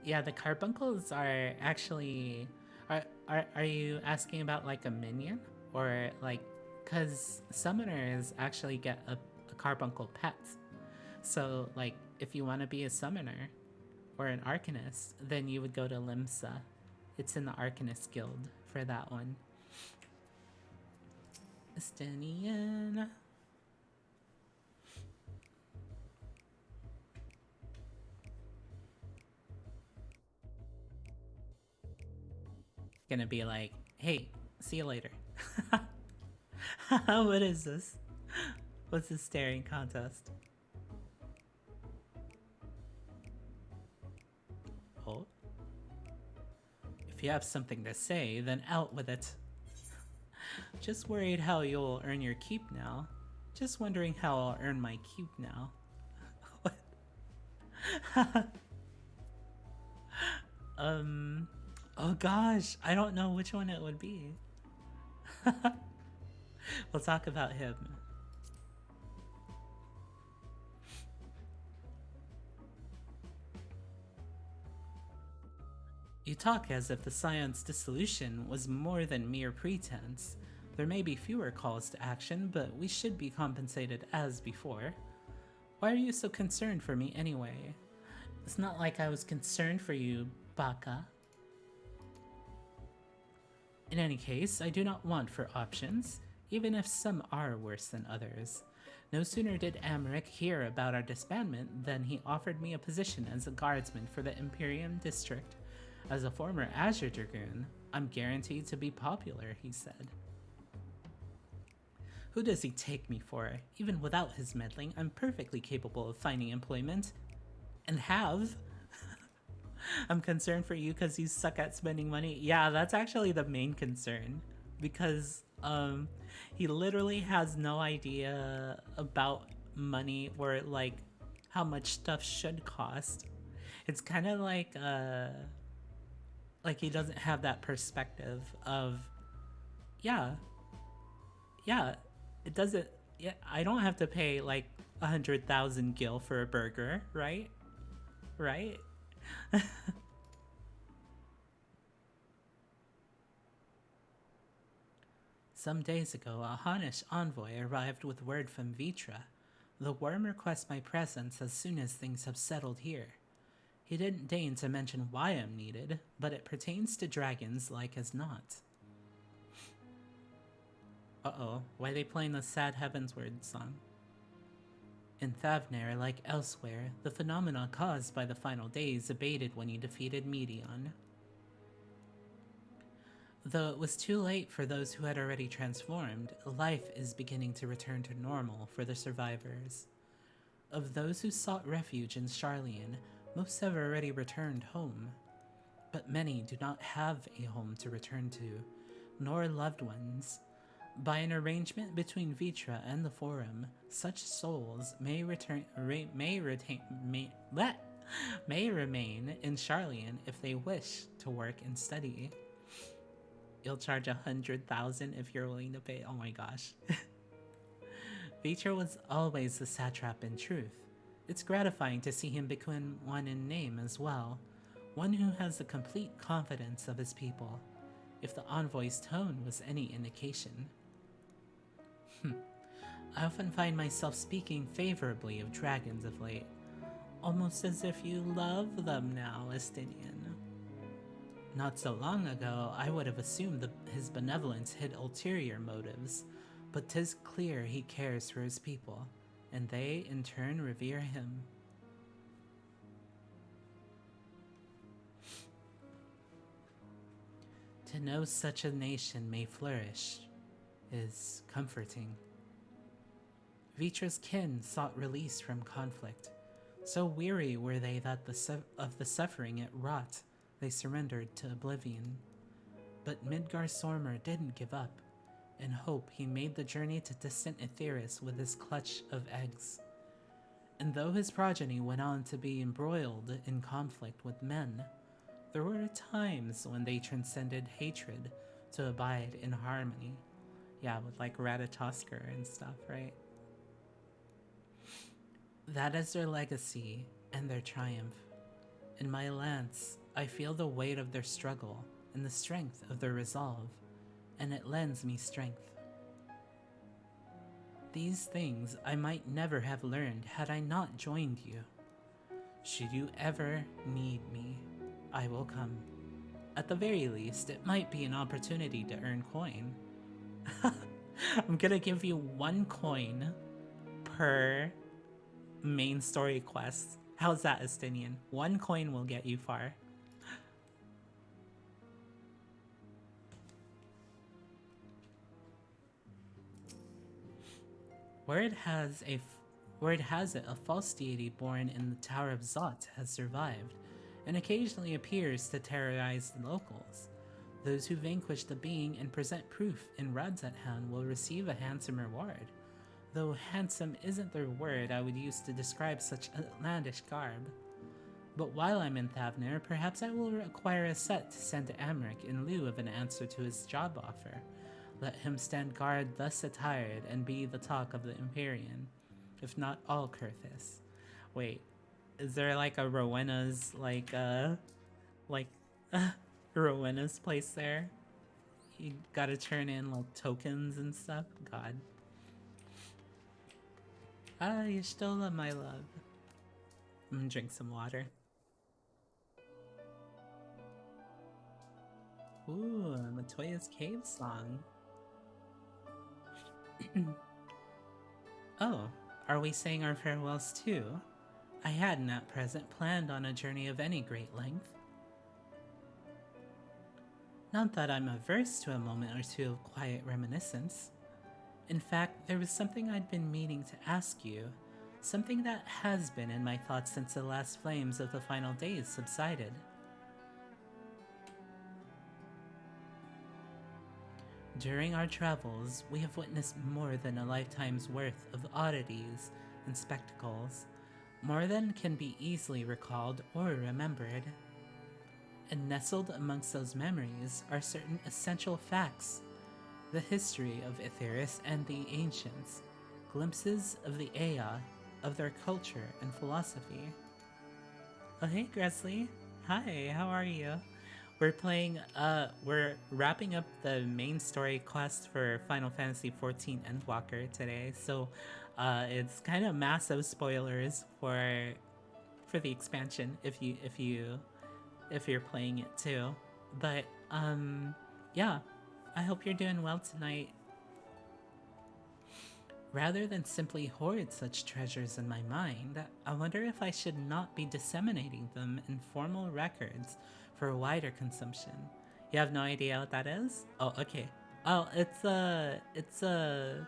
Yeah, the carbuncles are actually... Are you asking about like a minion? Or like... Because summoners actually get a carbuncle pet. So like if you want to be a summoner or an arcanist, then you would go to Limsa. It's in the Arcanist Guild for that one. Estinian. Gonna be like, hey, see you later. What is this? What's this staring contest? Oh. If you have something to say, then out with it. Just worried how you'll earn your keep now. Just wondering how I'll earn my keep now. What? Oh gosh, I don't know which one it would be. We'll talk about him. You talk as if the Scion's dissolution was more than mere pretense. There may be fewer calls to action, but we should be compensated as before. Why are you so concerned for me anyway? It's not like I was concerned for you, Baka. In any case, I do not want for options, even if some are worse than others. No sooner did Amric hear about our disbandment than he offered me a position as a guardsman for the Imperium District. As a former Azure Dragoon, I'm guaranteed to be popular, he said. Who does he take me for? Even without his meddling, I'm perfectly capable of finding employment. And have. I'm concerned for you because you suck at spending money. Yeah, that's actually the main concern. Because he literally has no idea about money or like how much stuff should cost. It's kind of like he doesn't have that perspective of yeah, it doesn't. Yeah, I don't have to pay like 100,000 gil for a burger, right? Right? Some days ago, a Hanish envoy arrived with word from Vitra. The worm requests my presence as soon as things have settled here. He didn't deign to mention why I'm needed, but it pertains to dragons like as not. Uh-oh, why are they playing the Sad Heavensward song? In Thavner, like elsewhere, the phenomena caused by the final days abated when you defeated Medion. Though it was too late for those who had already transformed, life is beginning to return to normal for the survivors. Of those who sought refuge in Charlian, most have already returned home, but many do not have a home to return to, nor loved ones. By an arrangement between Vitra and the Forum, such souls may return may retain bleh, may remain in Charlian if they wish to work and study. You'll charge 100,000 if you're willing to pay. Oh my gosh. Vitra was always the satrap in truth. It's gratifying to see him become one in name as well, one who has the complete confidence of his people, if the envoy's tone was any indication. I often find myself speaking favorably of dragons of late, almost as if you love them now, Estinian. Not so long ago, I would have assumed his benevolence hid ulterior motives, but 'tis clear he cares for his people, and they in turn revere him. To know such a nation may flourish is comforting. Vitra's kin sought release from conflict. So weary were they that of the suffering it wrought, they surrendered to oblivion. But Midgar Sormer didn't give up. In hope, he made the journey to distant Aetheris with his clutch of eggs. And though his progeny went on to be embroiled in conflict with men, there were times when they transcended hatred to abide in harmony. Yeah, with like Ratatoskr and stuff, right? That is their legacy and their triumph. In my lance, I feel the weight of their struggle and the strength of their resolve, and it lends me strength. These things I might never have learned had I not joined you. Should you ever need me, I will come. At the very least, it might be an opportunity to earn coin. I'm gonna give you 1 coin per main story quest. How's that, Estinian? 1 coin will get you far. Word has it, a false deity born in the Tower of Zot has survived, and occasionally appears to terrorize the locals. Those who vanquish the being and present proof in Radzathan will receive a handsome reward, though handsome isn't the word I would use to describe such outlandish garb. But while I'm in Thavner, perhaps I will acquire a set to send to Amric in lieu of an answer to his job offer. Let him stand guard thus attired and be the talk of the Empyrean, if not all Kurthis. Wait, is there like a Rowena's like Rowena's place there? You gotta turn in like tokens and stuff? God. Ah, you still love my love. I'm gonna drink some water. Ooh, Matoya's cave song. Oh, are we saying our farewells too? I hadn't at present planned on a journey of any great length. Not that I'm averse to a moment or two of quiet reminiscence. In fact, there was something I'd been meaning to ask you, something that has been in my thoughts since the last flames of the final days subsided. During our travels, we have witnessed more than a lifetime's worth of oddities and spectacles, more than can be easily recalled or remembered. And nestled amongst those memories are certain essential facts: the history of Aetheris and the ancients, glimpses of the Heya, of their culture and philosophy. Oh hey Gresley, hi, how are you? We're wrapping up the main story quest for Final Fantasy XIV Endwalker today, so it's kind of massive spoilers for the expansion if you're playing it too. But yeah, I hope you're doing well tonight. Rather than simply hoard such treasures in my mind, I wonder if I should not be disseminating them in formal records for wider consumption. You have no idea what that is? Oh, okay. Oh, it's a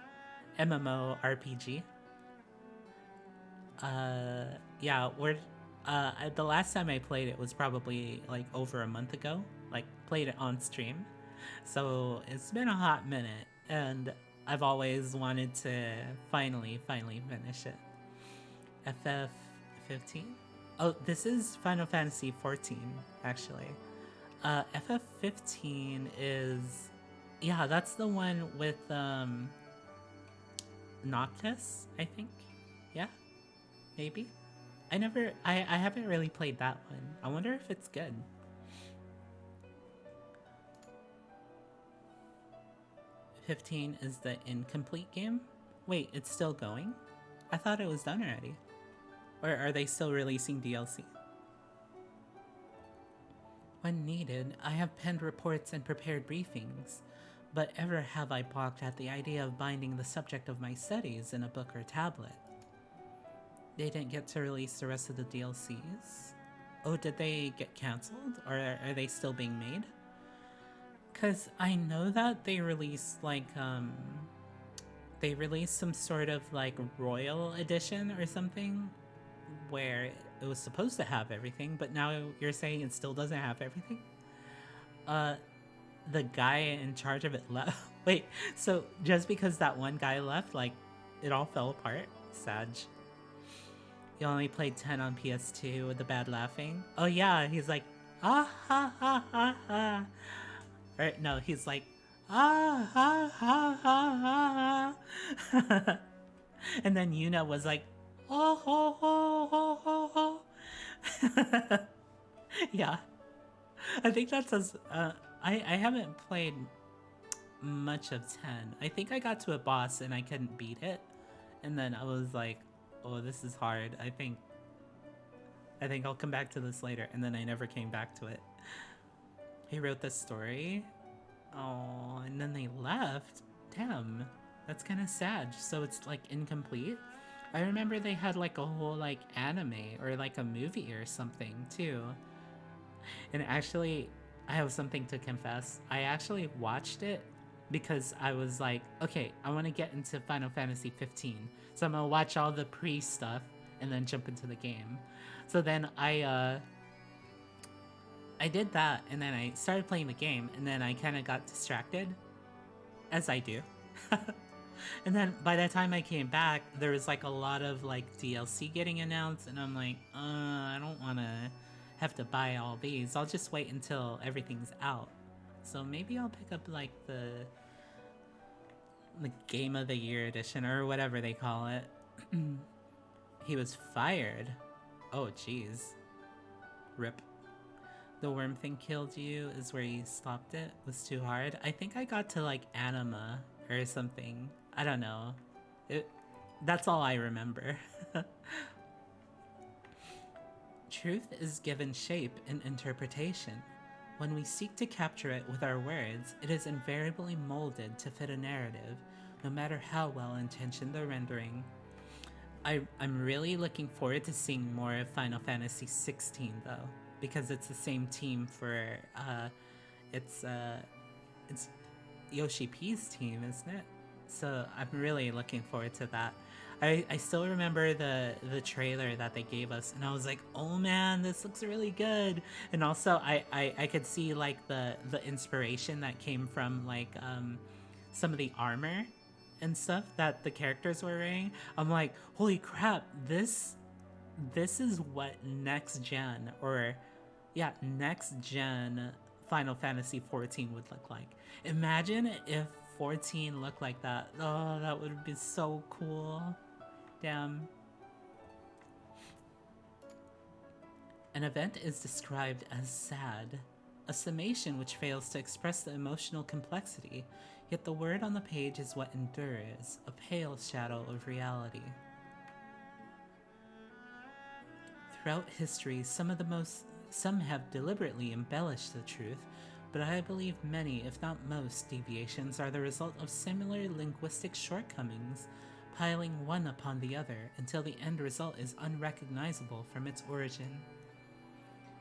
MMO RPG. Uh, yeah, the last time I played it was probably like over a month ago. Like played it on stream, so it's been a hot minute, and I've always wanted to finally finish it. FF 15. Oh, this is Final Fantasy 14 actually. FF 15 is, yeah, that's the one with Noctis, I think. Yeah, maybe. I haven't really played that one. I wonder if it's good. 15 is the incomplete game? Wait, it's still going? I thought it was done already. Or are they still releasing DLC? When needed, I have penned reports and prepared briefings, but ever have I balked at the idea of binding the subject of my studies in a book or tablet. They didn't get to release the rest of the DLCs? Oh, did they get cancelled? Or are they still being made? Because I know that they released, like, they released some sort of, like, Royal Edition or something where it was supposed to have everything, but now you're saying it still doesn't have everything? Uh, the guy in charge of it left. Wait, so just because that one guy left, like, it all fell apart? Sag. You only played 10 on PS2 with the bad laughing? Oh yeah, he's like, ah ha ha ha ha. Or no, he's like, ah ha ha ha ha. And then Yuna was like, oh ho ho ho ho ho. Yeah, I think that's as, I haven't played much of 10. I think I got to a boss and I couldn't beat it. And then I was like, oh, this is hard. I think I'll come back to this later. And then I never came back to it. He wrote this story. Oh, and then they left. Damn, that's kind of sad. So it's like incomplete. I remember they had like a whole like anime or like a movie or something too. And actually, I have something to confess. I actually watched it because I was like, okay, I want to get into Final Fantasy 15. So I'm going to watch all the pre-stuff and then jump into the game. So then I did that, and then I started playing the game, and then I kind of got distracted, as I do. And then by the time I came back, there was like a lot of like DLC getting announced, and I'm like, I don't want to have to buy all these. I'll just wait until everything's out. So maybe I'll pick up like the Game of the Year edition or whatever they call it. He was fired. Oh, jeez. Rip. The worm thing killed you is where you stopped it. Was too hard. I think I got to like Anima or something. I don't know. That's all I remember. Truth is given shape in interpretation. When we seek to capture it with our words, it is invariably molded to fit a narrative, no matter how well intentioned the rendering. I'm really looking forward to seeing more of Final Fantasy XVI though, because it's the same team for it's Yoshi P's team, isn't it? So I'm really looking forward to that. I still remember the trailer that they gave us, and I was like, oh man, this looks really good. And also I could see like the inspiration that came from like some of the armor and stuff that the characters were wearing. I'm like, holy crap, this is what next gen, or yeah, next gen Final Fantasy XIV would look like. Imagine if 14 looked like that. Oh, that would be so cool. Damn. An event is described as sad, a summation which fails to express the emotional complexity, yet the word on the page is what endures, a pale shadow of reality. Throughout history, some have deliberately embellished the truth, but I believe many, if not most, deviations are the result of similar linguistic shortcomings, piling one upon the other until the end result is unrecognizable from its origin.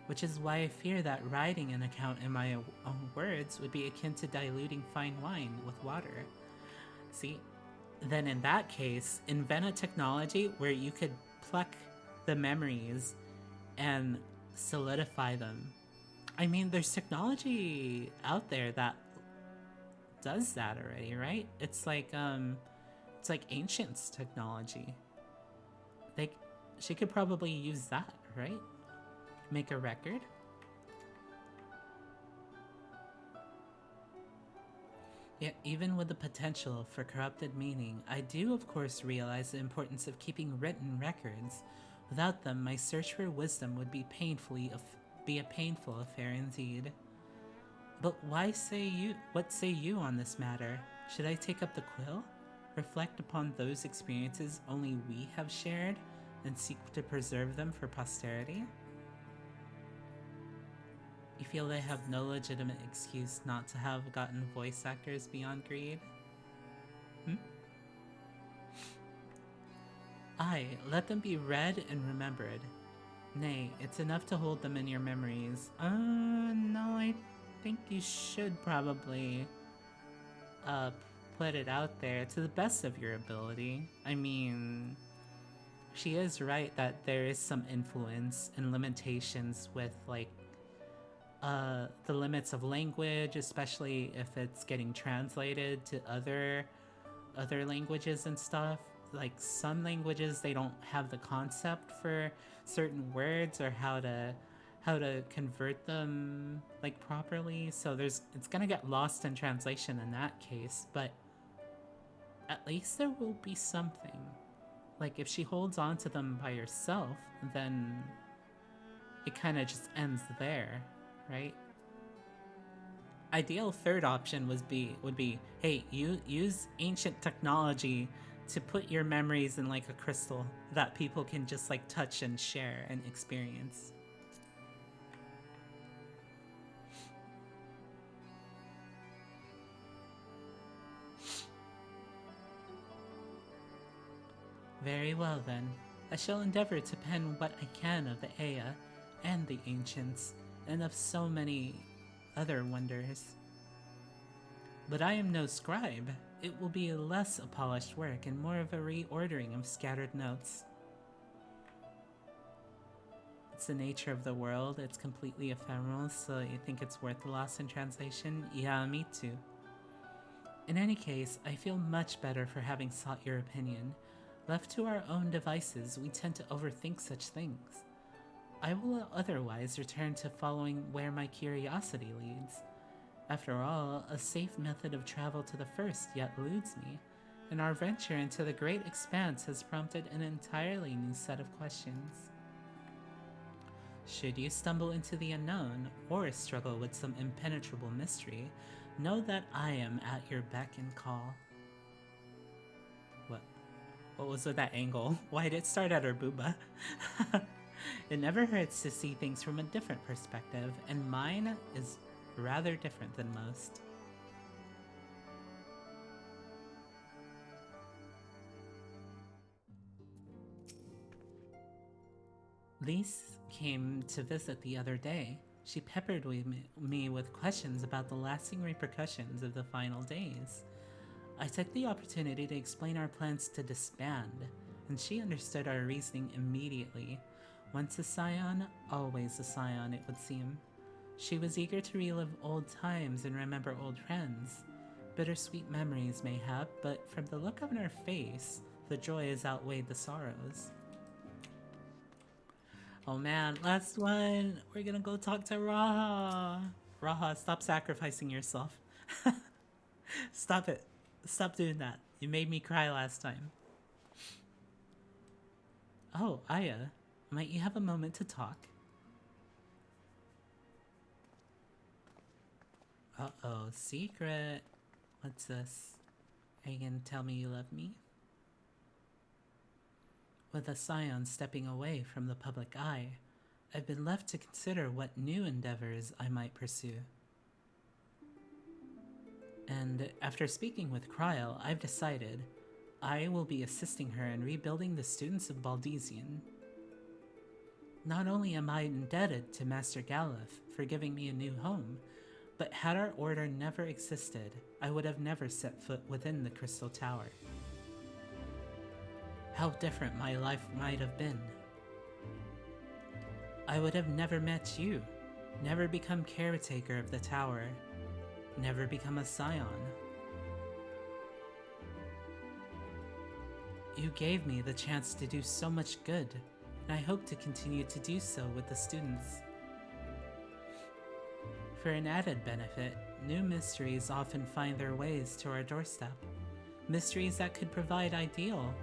which is why I fear that writing an account in my own words would be akin to diluting fine wine with water. See, then in that case, invent a technology where you could pluck the memories and solidify them. I mean, there's technology out there that does that already, right? It's like ancients technology. They she could probably use that, right? Make a record. Yet, even with the potential for corrupted meaning, I do of course realize the importance of keeping written records. Without them, my search for wisdom would be a painful affair indeed. But what say you on this matter? Should I take up the quill? Reflect upon those experiences only we have shared and seek to preserve them for posterity? You feel they have no legitimate excuse not to have gotten voice actors beyond greed? Hmm? Aye, let them be read and remembered. Nay, it's enough to hold them in your memories. No, I think you should probably, uh, put it out there to the best of your ability. I mean, she is right that there is some influence and limitations with, like, the limits of language, especially if it's getting translated to other languages and stuff. Like some languages, they don't have the concept for certain words or how to convert them like properly. So it's gonna get lost in translation in that case. But at least there will be something. Like if she holds on to them by herself, then it kind of just ends there, right? Ideal third option would be hey, you use ancient technology to put your memories in like a crystal that people can just like touch and share and experience. Very well then. I shall endeavor to pen what I can of the Heya and the ancients and of so many other wonders. But I am no scribe. It will be less a polished work and more of a reordering of scattered notes. It's the nature of the world, it's completely ephemeral, so you think it's worth the loss in translation? Yeah, me too. In any case, I feel much better for having sought your opinion. Left to our own devices, we tend to overthink such things. I will otherwise return to following where my curiosity leads. After all, a safe method of travel to the first yet eludes me, and our venture into the great expanse has prompted an entirely new set of questions. Should you stumble into the unknown, or struggle with some impenetrable mystery, know that I am at your beck and call. What was with that angle? Why did it start at her booba? It never hurts to see things from a different perspective, and mine is rather different than most. Lise came to visit the other day. She peppered me with questions about the lasting repercussions of the final days. I took the opportunity to explain our plans to disband, and she understood our reasoning immediately. Once a scion, always a scion, it would seem. She was eager to relive old times and remember old friends. Bittersweet memories, mayhap, but from the look on her face, the joy has outweighed the sorrows. Oh man, last one! We're gonna go talk to Raha! Raha, stop sacrificing yourself. Stop it. Stop doing that. You made me cry last time. Oh, Aya, might you have a moment to talk? Uh-oh, secret. What's this? Are you gonna tell me you love me? With a scion stepping away from the public eye, I've been left to consider what new endeavors I might pursue. And after speaking with Kryl, I've decided I will be assisting her in rebuilding the students of Baldesion. Not only am I indebted to Master Galuf for giving me a new home, but had our order never existed, I would have never set foot within the Crystal Tower. How different my life might have been. I would have never met you, never become caretaker of the tower, never become a scion. You gave me the chance to do so much good, and I hope to continue to do so with the students. For an added benefit, new mysteries often find their ways to our doorstep. Mysteries that could prove ideal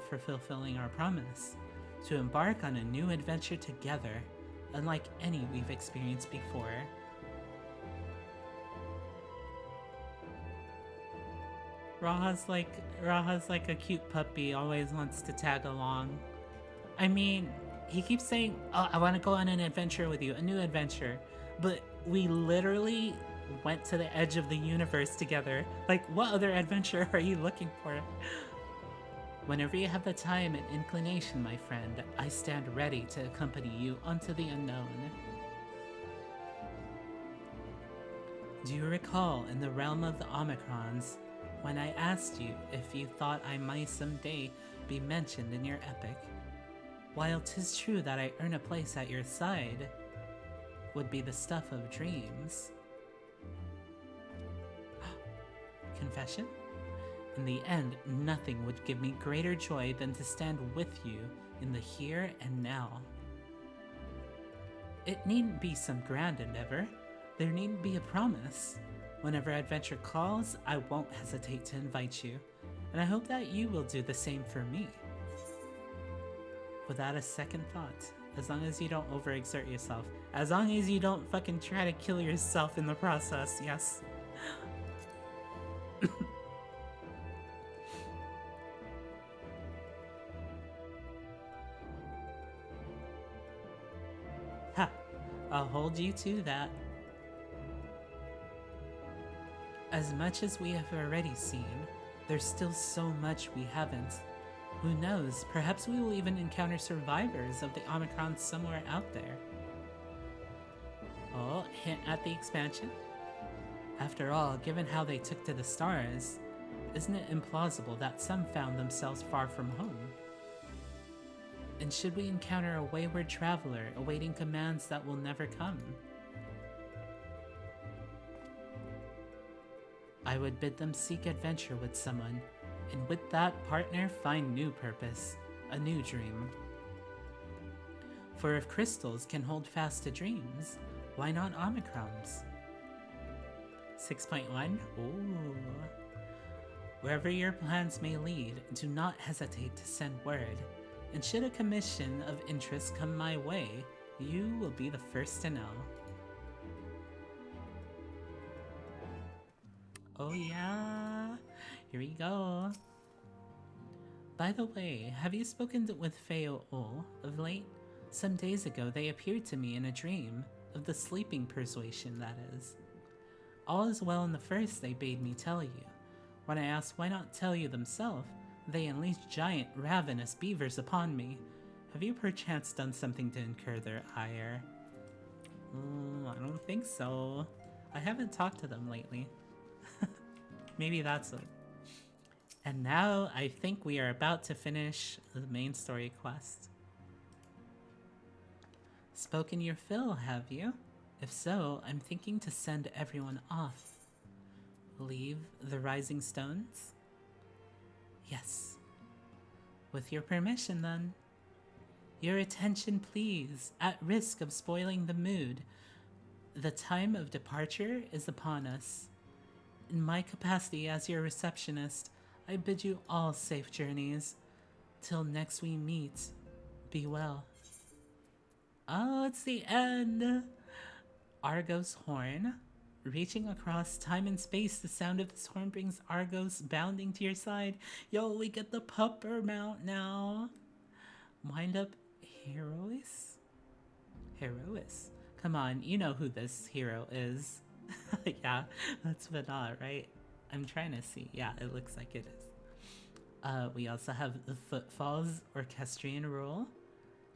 for fulfilling our promise, to embark on a new adventure together, unlike any we've experienced before. Raha's like a cute puppy, always wants to tag along. I mean, he keeps saying, "Oh, I want to go on an adventure with you, a new adventure." But we literally went to the edge of the universe together. Like, what other adventure are you looking for? Whenever you have the time and inclination, my friend, I stand ready to accompany you onto the unknown. Do you recall in the realm of the Omicrons, when I asked you if you thought I might someday be mentioned in your epic? While 'tis true that I earn a place at your side, would be the stuff of dreams. Confession? In the end, nothing would give me greater joy than to stand with you in the here and now. It needn't be some grand endeavor. There needn't be a promise. Whenever adventure calls, I won't hesitate to invite you, and I hope that you will do the same for me. Without a second thought, as long as you don't overexert yourself, as long as you don't fucking try to kill yourself in the process, yes. Ha! I'll hold you to that. As much as we have already seen, there's still so much we haven't. Who knows, perhaps we will even encounter survivors of the Omicron somewhere out there. Oh, hint at the expansion? After all, given how they took to the stars, isn't it implausible that some found themselves far from home? And should we encounter a wayward traveler awaiting commands that will never come? I would bid them seek adventure with someone, and with that partner find new purpose, a new dream. For if crystals can hold fast to dreams, why not Omicrons? 6.1? Ooh. Wherever your plans may lead, do not hesitate to send word, and should a commission of interest come my way, you will be the first to know. Oh yeah, here we go. By the way, have you spoken with Heya Lovelies of late? Some days ago they appeared to me in a dream, of the sleeping persuasion, that is. All is well in the first, they bade me tell you. When I asked why not tell you themselves, they unleashed giant ravenous beavers upon me. Have you perchance done something to incur their ire? I don't think so. I haven't talked to them lately. Maybe that's it. And now I think we are about to finish the main story quest. Spoken your fill, have you? If so, I'm thinking to send everyone off. Leave the Rising Stones? Yes. With your permission, then. Your attention, please, at risk of spoiling the mood. The time of departure is upon us. In my capacity as your receptionist, I bid you all safe journeys. Till next we meet, be well. Oh, it's the end! Argo's horn. Reaching across time and space, the sound of this horn brings Argos bounding to your side. Yo, we get the pupper mount now. Wind up Herois? Herois. Come on, you know who this hero is. Yeah, that's Vana, right? I'm trying to see. Yeah, it looks like it is. We also have the Footfalls Orchestrion rule.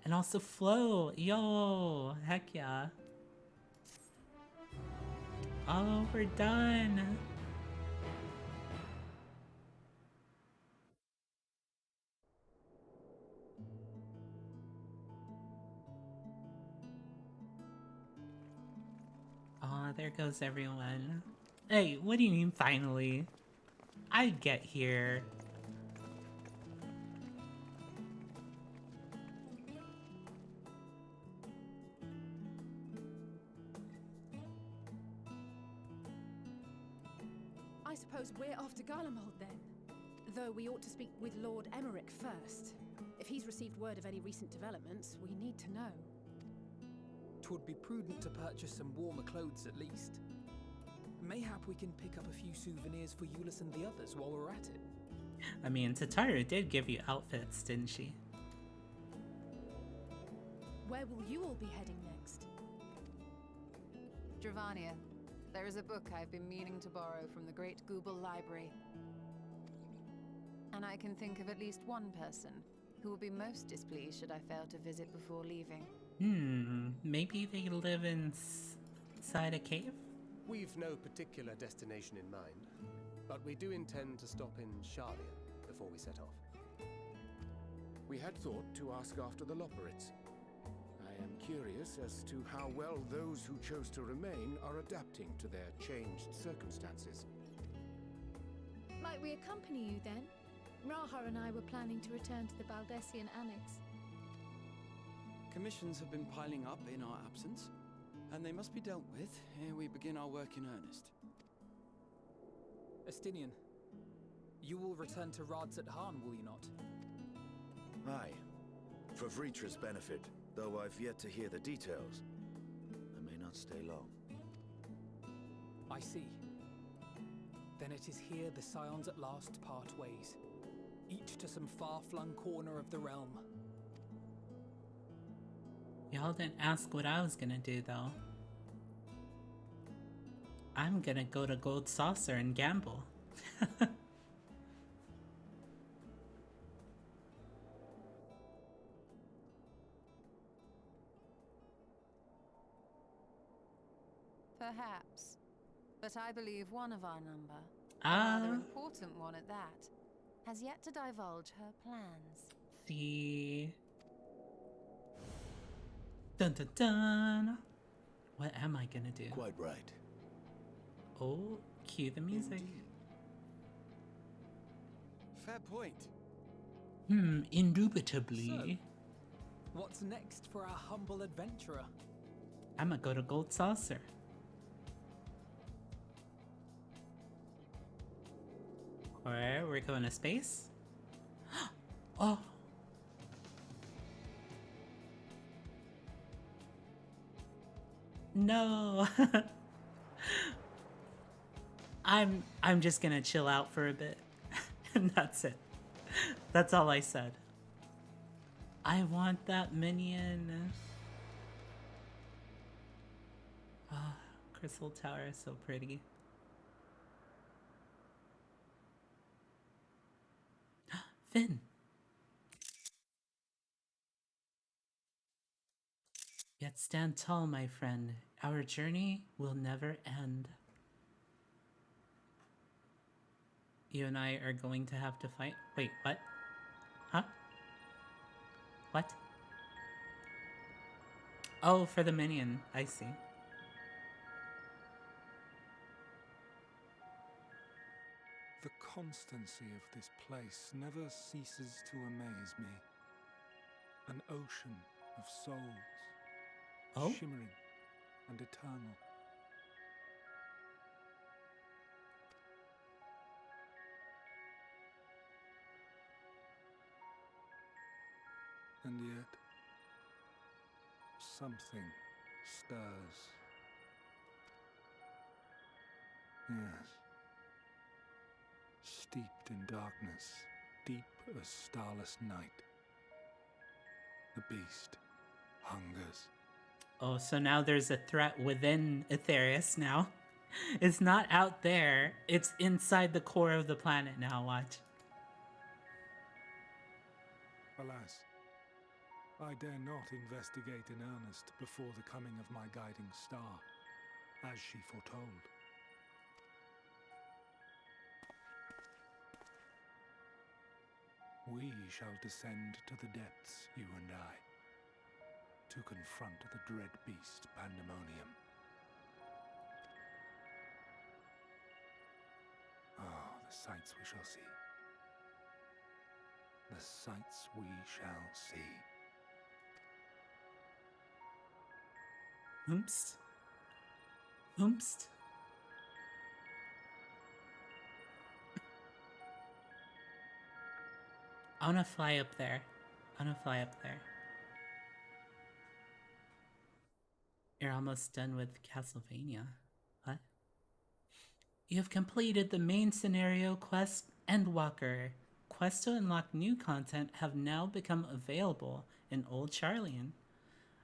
And also Flo. Yo, heck yeah. Oh, we're done. Oh, there goes everyone. Hey, what do you mean finally? I'd get here. I suppose we're off to Garlemald then. Though we ought to speak with Lord Emmerich first. If he's received word of any recent developments, we need to know. 'Twould be prudent to purchase some warmer clothes at least. Mayhap we can pick up a few souvenirs for Euless and the others while we're at it. I mean, Tataru did give you outfits, didn't she? Where will you all be heading next? Dravania, there is a book I've been meaning to borrow from the Great Google Library. And I can think of at least one person who will be most displeased should I fail to visit before leaving. Maybe they live inside a cave? We've no particular destination in mind, but we do intend to stop in Sharlayan before we set off. We had thought to ask after the Loporrits. I am curious as to how well those who chose to remain are adapting to their changed circumstances. Might we accompany you then? Raha and I were planning to return to the Baldessian Annex. Commissions have been piling up in our absence, and they must be dealt with ere we begin our work in earnest. Estinian, you will return to Radz at Han, will you not? Aye. For Vritra's benefit, though I've yet to hear the details. I may not stay long. I see. Then it is here the Scions at last part ways, each to some far-flung corner of the realm. Y'all didn't ask what I was gonna do, though. I'm gonna go to Gold Saucer and gamble. Perhaps. But I believe one of our number, a rather important one at that, has yet to divulge her plans. See. Dun dun dun. What am I gonna do? Quite right. Oh, cue the music. Indeed. Fair point. Indubitably. What's next for our humble adventurer? I'ma go to Gold Saucer. Alright, we're going to space. Oh. No. I'm just gonna chill out for a bit. And that's it. That's all I said. I want that minion. Ah, Crystal Tower is so pretty. Finn. Yet stand tall, my friend. Our journey will never end. You and I are going to have to fight. Wait, what? Huh? What? Oh, for the minion. I see. The constancy of this place never ceases to amaze me. An ocean of souls, shimmering and eternal. And yet, something stirs. Yes. Steeped in darkness, deep as starless night. The beast hungers. Oh, so now there's a threat within Aetherius now. It's not out there, it's inside the core of the planet now, watch. Alas, I dare not investigate in earnest before the coming of my guiding star, as she foretold. We shall descend to the depths, you and I, to confront the dread beast Pandemonium. Ah, the sights we shall see. The sights we shall see. Oomst. Oomst. I wanna fly up there. You're almost done with Castlevania. What? You have completed the main scenario quest Endwalker. Quests to unlock new content have now become available in Old Charlian.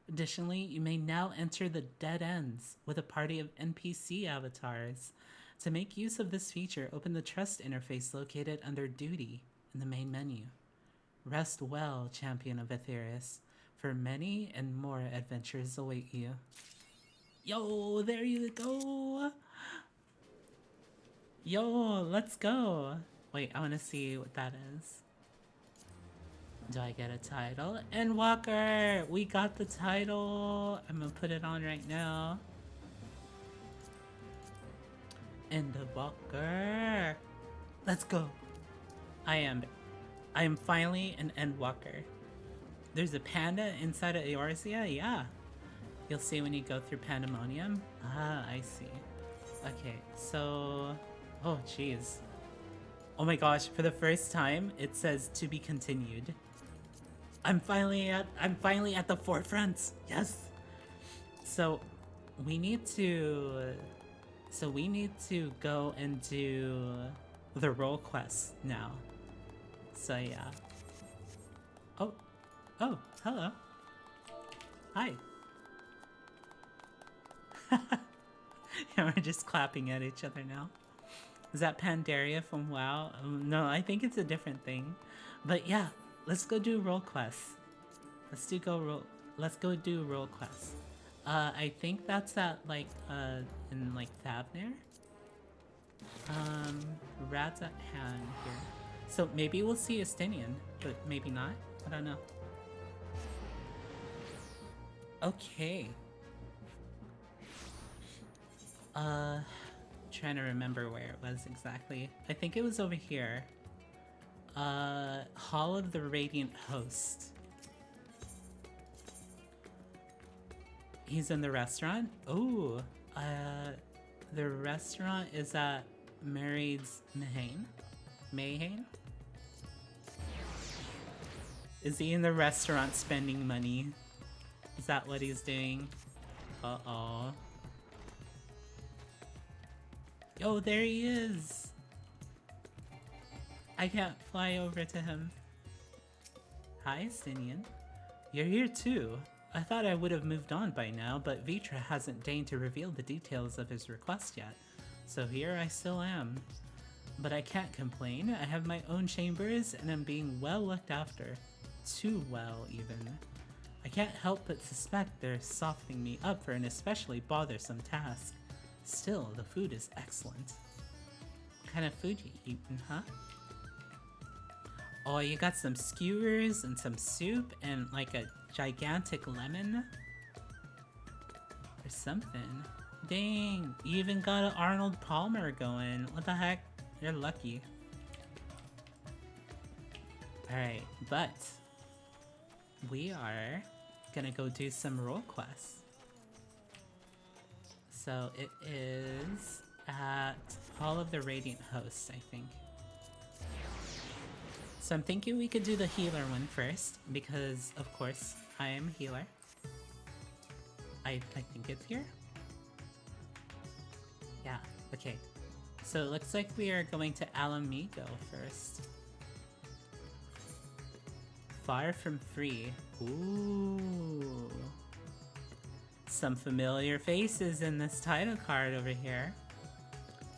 Additionally, you may now enter the Dead Ends with a party of NPC avatars. To make use of this feature, open the Trust interface located under Duty in the main menu. Rest well, Champion of Aetherius, for many and more adventures await you. Yo, there you go! Yo, let's go! Wait, I want to see what that is. Do I get a title? Endwalker! We got the title! I'm gonna put it on right now. Endwalker! Let's go! I am finally an Endwalker. There's a panda inside of Eorzea? Yeah. You'll see when you go through Pandemonium. Ah, I see. Okay, so... Oh, jeez. Oh my gosh, for the first time, it says to be continued. I'm finally at the forefront. Yes. So we need to go and do the role quests now. So yeah. Oh, hello. Hi. Yeah, we're just clapping at each other now. Is that Pandaria from WoW? No, I think it's a different thing. But yeah, let's go do role quests. Let's go do role quests. I think that's at like in like Thavnir. Rad's at hand here. So maybe we'll see Estinian, but maybe not. I don't know. Okay. Trying to remember where it was exactly. I think it was over here. Hall of the Radiant Host. He's in the restaurant? Oh, the restaurant is at Mary's Mayhane? Is he in the restaurant spending money? Is that what he's doing? Uh-oh. Yo, there he is! I can't fly over to him. Hi, Stinian. You're here too. I thought I would have moved on by now, but Vitra hasn't deigned to reveal the details of his request yet. So here I still am. But I can't complain. I have my own chambers and am being well looked after. Too well, even. I can't help but suspect they're softening me up for an especially bothersome task. Still, the food is excellent. What kind of food you eating, huh? Oh, you got some skewers and some soup and like a gigantic lemon? Or something. Dang, you even got an Arnold Palmer going. What the heck? You're lucky. Alright, but we are gonna go do some role quests. So it is at Hall of the Radiant Host, I think. So I'm thinking we could do the healer one first, because of course I am a healer. I think it's here. Yeah, okay. So it looks like we are going to Alamigo first. Far from free. Ooh. Some familiar faces in this title card over here.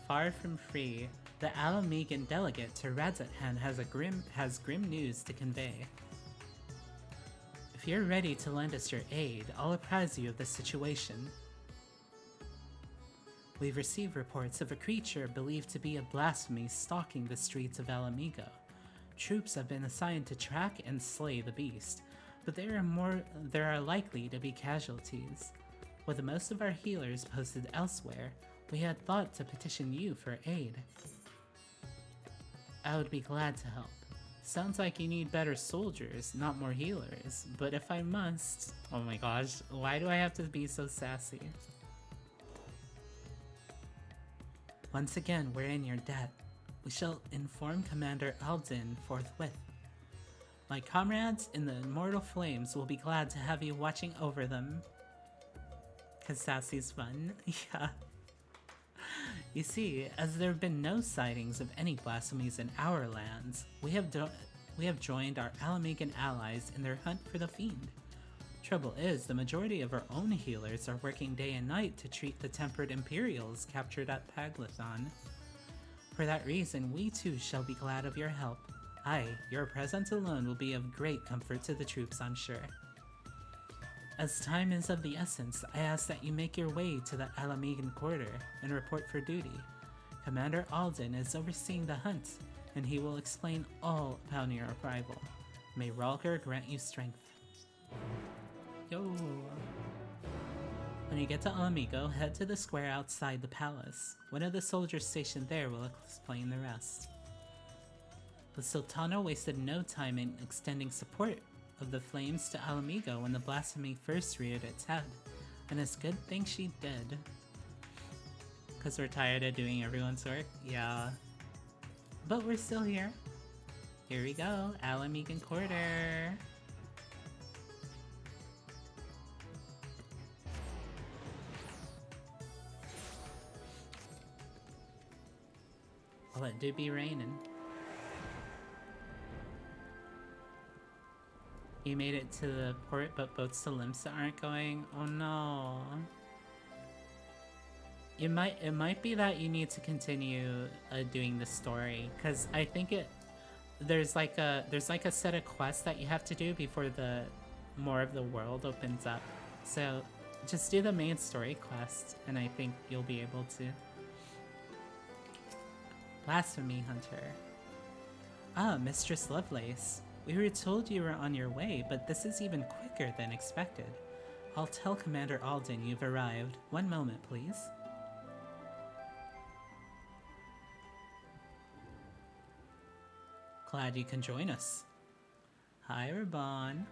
Far from free. The Alamigan delegate to Radzathan has grim news to convey. If If you're ready to lend us your aid, I'll apprise you of the situation. We've received reports of a creature believed to be a blasphemy stalking the streets of Alamigo. Troops have been assigned to track and slay the beast, but there are likely to be casualties. With most of our healers posted elsewhere, we had thought to petition you for aid. I would be glad to help. Sounds like you need better soldiers, not more healers, but if I must... Oh my gosh, why do I have to be so sassy? Once again, we're in your debt. We shall inform Commander Aldin forthwith. My comrades in the Immortal Flames will be glad to have you watching over them. Cause sassy's fun, yeah. You see, as there have been no sightings of any blasphemies in our lands, we have joined our Alamigan allies in their hunt for the fiend. Trouble is, the majority of our own healers are working day and night to treat the tempered Imperials captured at Paglathon. For that reason, we too shall be glad of your help. Aye, your presence alone will be of great comfort to the troops, I'm sure. As time is of the essence, I ask that you make your way to the Alamigan quarter and report for duty. Commander Alden is overseeing the hunt, and he will explain all upon your arrival. May Ralker grant you strength. Yo! When you get to Alamigo, head to the square outside the palace. One of the soldiers stationed there will explain the rest. The Sultana wasted no time in extending support of the flames to Alamigo when the blasphemy first reared its head, and it's good thing she did. Cause we're tired of doing everyone's work? Yeah. But we're still here. Here we go, Alamigan Quarter. Well, it do be raining. You made it to the port, but boats to Limsa aren't going? Oh no. It might be that you need to continue doing the story, because I think there's like a set of quests that you have to do before the more of the world opens up. So just do the main story quest, and I think you'll be able to. Blasphemy Hunter. Ah, Mistress Lovelace. We were told you were on your way, but this is even quicker than expected. I'll tell Commander Alden you've arrived. One moment, please. Glad you can join us. Hi, Raban.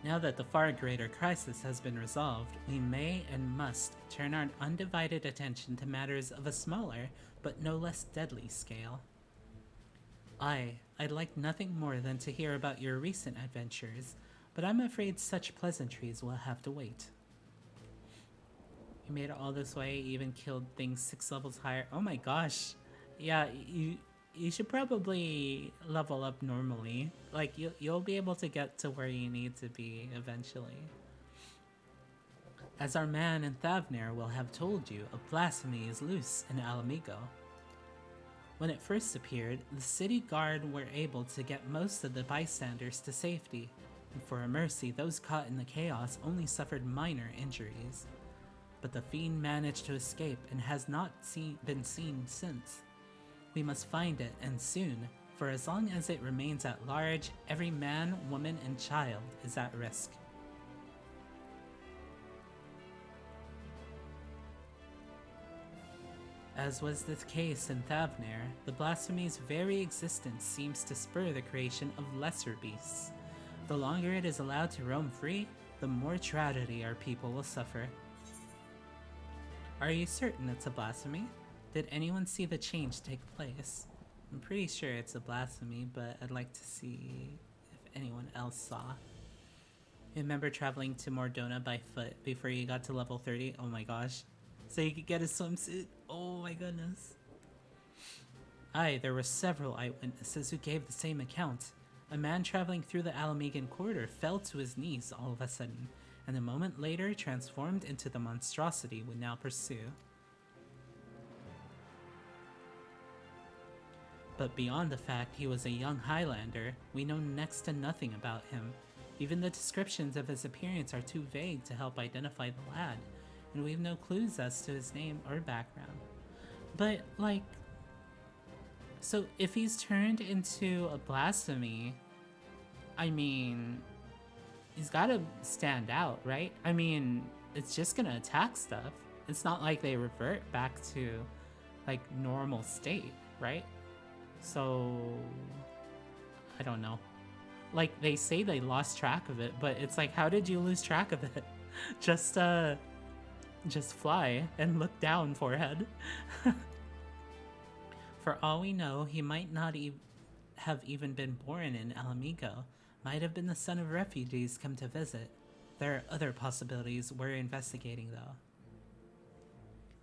Now that the far greater crisis has been resolved, we may and must turn our undivided attention to matters of a smaller, but no less deadly scale. I'd like nothing more than to hear about your recent adventures, but I'm afraid such pleasantries will have to wait. You made it all this way, even killed things 6 levels higher. Oh my gosh. Yeah, you should probably level up normally. Like, you'll be able to get to where you need to be eventually. As our man in Thavnir will have told you, a blasphemy is loose in Alamigo. When it first appeared, the city guard were able to get most of the bystanders to safety, and for a mercy, those caught in the chaos only suffered minor injuries. But the fiend managed to escape and has not been seen since. We must find it, and soon, for as long as it remains at large, every man, woman, and child is at risk. As was the case in Thavnir, the blasphemy's very existence seems to spur the creation of lesser beasts. The longer it is allowed to roam free, the more tragedy our people will suffer. Are you certain it's a blasphemy? Did anyone see the change take place? I'm pretty sure it's a blasphemy, but I'd like to see if anyone else saw. Remember traveling to Mordona by foot before you got to level 30? Oh my gosh. So you could get a swimsuit? Oh my goodness. Aye, there were several eyewitnesses who gave the same account. A man traveling through the Alamegan corridor fell to his knees all of a sudden, and a moment later transformed into the monstrosity we now pursue. But beyond the fact he was a young Highlander, we know next to nothing about him. Even the descriptions of his appearance are too vague to help identify the lad, and we have no clues as to his name or background. But, like, so if he's turned into a blasphemy, I mean, he's gotta stand out, right? I mean, it's just gonna attack stuff. It's not like they revert back to, like, normal state, right? So, I don't know. Like, they say they lost track of it, but it's like, how did you lose track of it? Just fly and look down, forehead. For all we know, he might not have even been born in Alamigo. Might have been the son of refugees come to visit. There are other possibilities we're investigating, though.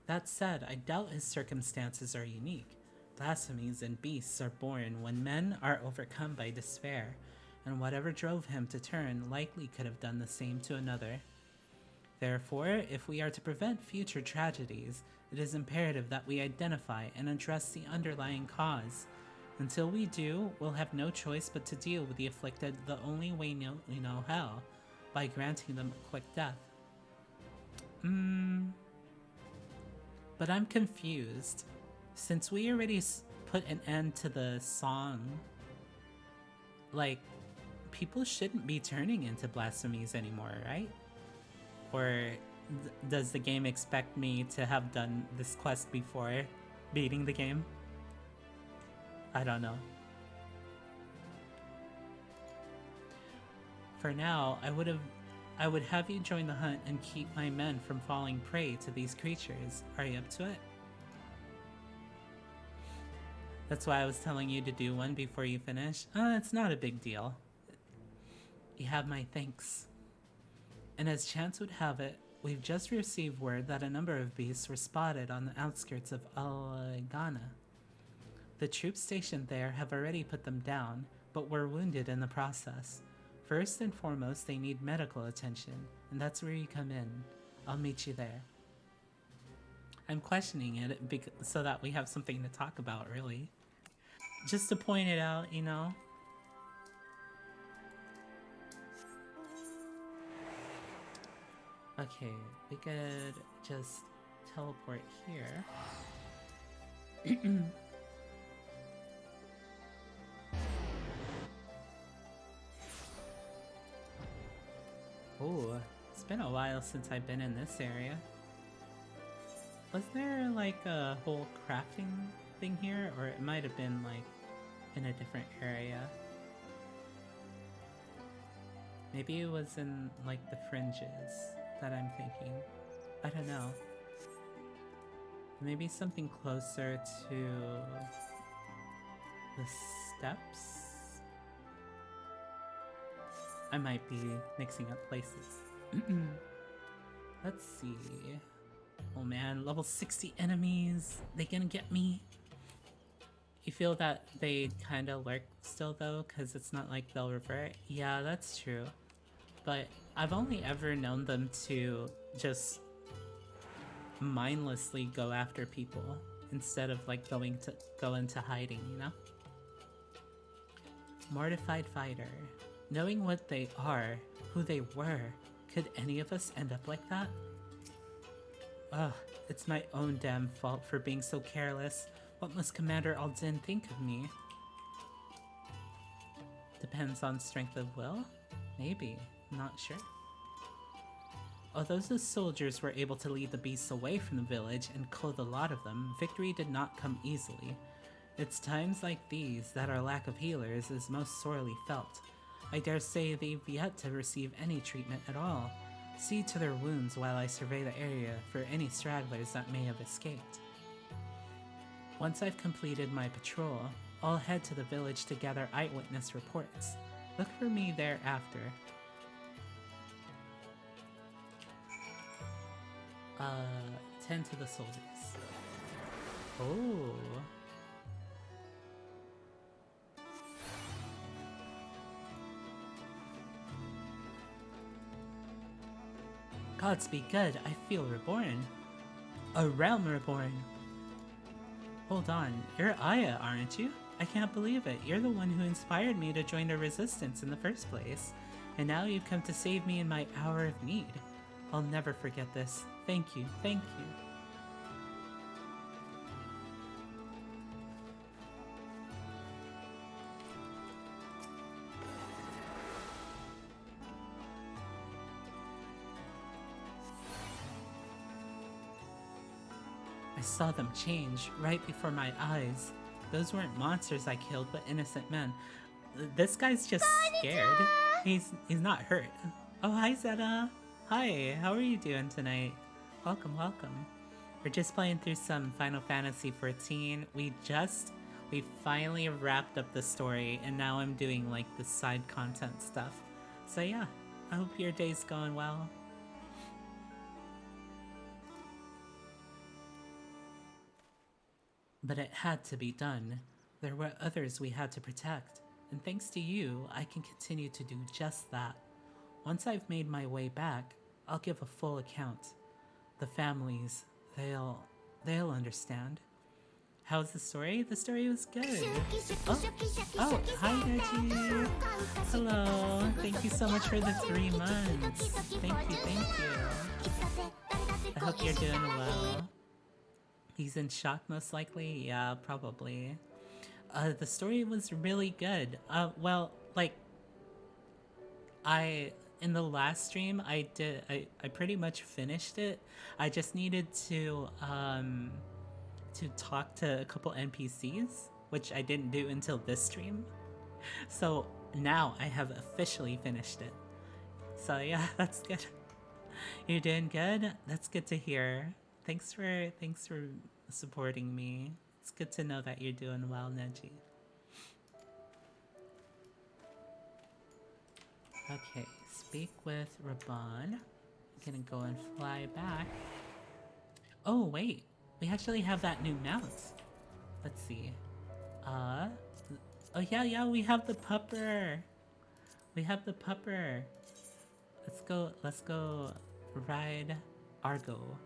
That said, I doubt his circumstances are unique. Blasphemies and beasts are born when men are overcome by despair, and whatever drove him to turn likely could have done the same to another. Therefore, if we are to prevent future tragedies, it is imperative that we identify and address the underlying cause. Until we do, we'll have no choice but to deal with the afflicted the only way we know how, by granting them a quick death. But I'm confused. Since we already put an end to the song, like, people shouldn't be turning into blasphemies anymore, right? Or does the game expect me to have done this quest before beating the game? I don't know. For now, I would have you join the hunt and keep my men from falling prey to these creatures. Are you up to it? That's why I was telling you to do one before you finish. It's not a big deal. You have my thanks. And as chance would have it, we've just received word that a number of beasts were spotted on the outskirts of Aligana. The troops stationed there have already put them down, but were wounded in the process. First and foremost, they need medical attention, and that's where you come in. I'll meet you there. I'm questioning it so that we have something to talk about, really. Just to point it out, you know? Okay, we could just teleport here. Oh, it's been a while since I've been in this area. Was there like a whole crafting thing here? Or it might have been like in a different area. Maybe it was in like the fringes that I'm thinking. I don't know. Maybe something closer to the steps? I might be mixing up places. Let's see. Oh man, level 60 enemies. They gonna get me? You feel that they kinda lurk still though, because it's not like they'll revert? Yeah, that's true. But I've only ever known them to just mindlessly go after people instead of like go into hiding, you know? Mortified fighter. Knowing what they are, who they were, could any of us end up like that? Ugh, it's my own damn fault for being so careless. What must Commander Aldin think of me? Depends on strength of will? Maybe. Not sure. Although the soldiers were able to lead the beasts away from the village and clothe a lot of them, victory did not come easily. It's times like these that our lack of healers is most sorely felt. I dare say they've yet to receive any treatment at all. See to their wounds while I survey the area for any stragglers that may have escaped. Once I've completed my patrol, I'll head to the village to gather eyewitness reports. Look for me thereafter. Tend to the soldiers. Oh. Gods be good, I feel reborn. A realm reborn. Hold on, you're Aya, aren't you? I can't believe it. You're the one who inspired me to join the Resistance in the first place. And now you've come to save me in my hour of need. I'll never forget this. Thank you, thank you. I saw them change right before my eyes. Those weren't monsters I killed, but innocent men. This guy's just scared. He's not hurt. Oh, hi Zeta. Hi, how are you doing tonight? Welcome, welcome. We're just playing through some Final Fantasy XIV. We finally wrapped up the story, and now I'm doing like the side content stuff. So yeah, I hope your day's going well. But it had to be done. There were others we had to protect, and thanks to you, I can continue to do just that. Once I've made my way back, I'll give a full account. The families, they'll understand. How's the story? The story was good. Oh, hi Reggie. Hello. Thank you so much for the 3 months. Thank you, thank you. I hope you're doing well. He's in shock most likely? Yeah, probably. The story was really good. Well, like, in the last stream, I pretty much finished it. I just needed to talk to a couple NPCs, which I didn't do until this stream. So now I have officially finished it. So yeah, that's good. You're doing good? That's good to hear. Thanks for supporting me. It's good to know that you're doing well, Neji. Okay, speak with Raban. I'm gonna go and fly back. Oh wait, we actually have that new mount. Let's see. Oh yeah, we have the pupper. We have the pupper. Let's go ride Argo.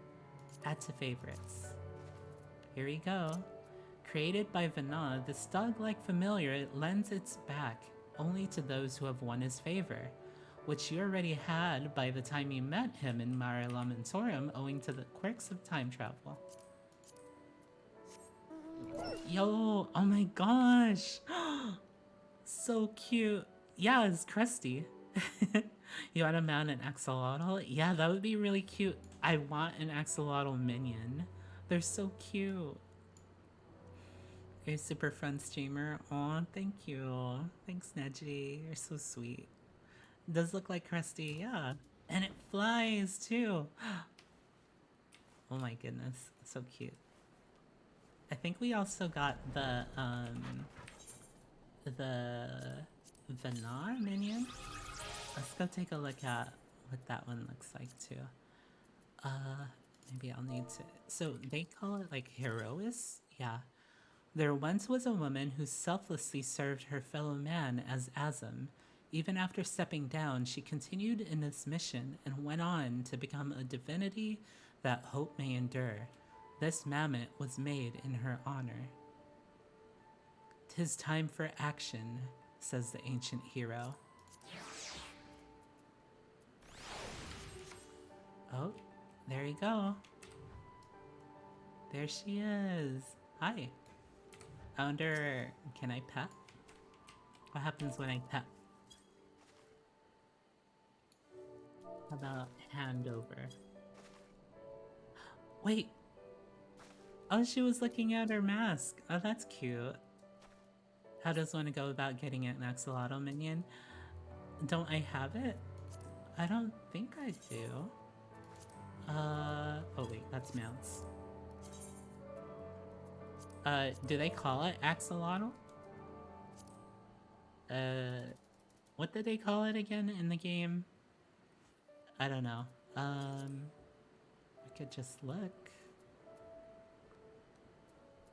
Add to favorites. Here we go. Created by Vanna, this dog-like familiar lends its back only to those who have won his favor, which you already had by the time you met him in Mare Lamentorum owing to the quirks of time travel. Yo, oh my gosh! So cute! Yeah, it's Krusty. You want to mount an axolotl? Yeah, that would be really cute. I want an axolotl minion. They're so cute. You're a super fun streamer. Aw, thank you. Thanks, Neji. You're so sweet. It does look like Krusty, yeah. And it flies, too. Oh my goodness. So cute. I think we also got the Venar minion. Let's go take a look at what that one looks like, too. Maybe I'll need to... So, they call it, like, Herois? Yeah. There once was a woman who selflessly served her fellow man as Azam. Even after stepping down, she continued in this mission and went on to become a divinity that hope may endure. This mammoth was made in her honor. "'Tis time for action," says the ancient hero. Oh, there you go. There she is. Hi. I wonder, can I pet? What happens when I pet? How about hand over? Wait. Oh, she was looking at her mask. Oh, that's cute. How does one go about getting an axolotl minion? Don't I have it? I don't think I do. Oh wait, that's mounts. Do they call it axolotl? What did they call it again in the game? I don't know. I could just look.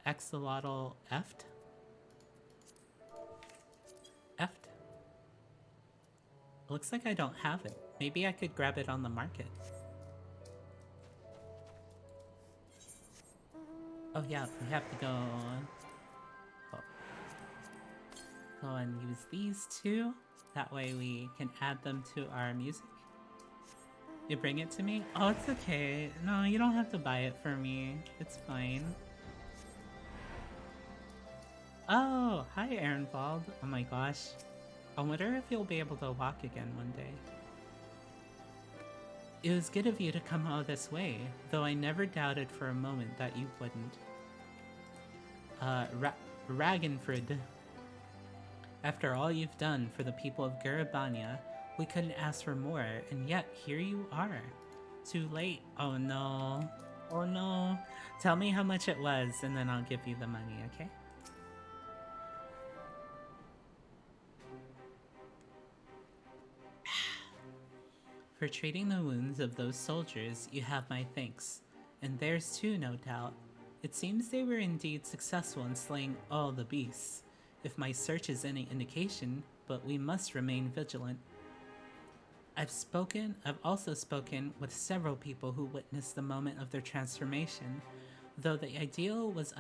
Axolotl eft? Eft? Looks like I don't have it. Maybe I could grab it on the market. Oh yeah, we have to go... Oh. Go and use these two. That way we can add them to our music. You bring it to me? Oh, it's okay. No, you don't have to buy it for me. It's fine. Oh, hi Ehrenwald. Oh my gosh. I wonder if you'll be able to walk again one day. It was good of you to come all this way, though I never doubted for a moment that you wouldn't. Ragenfrid. After all you've done for the people of Garabania, we couldn't ask for more, and yet here you are. Too late. Oh no. Oh no. Tell me how much it was, and then I'll give you the money, okay? For treating the wounds of those soldiers, you have my thanks. And theirs too, no doubt. It seems they were indeed successful in slaying all the beasts, if my search is any indication, but we must remain vigilant. I've also spoken with several people who witnessed the moment of their transformation, though the ideal was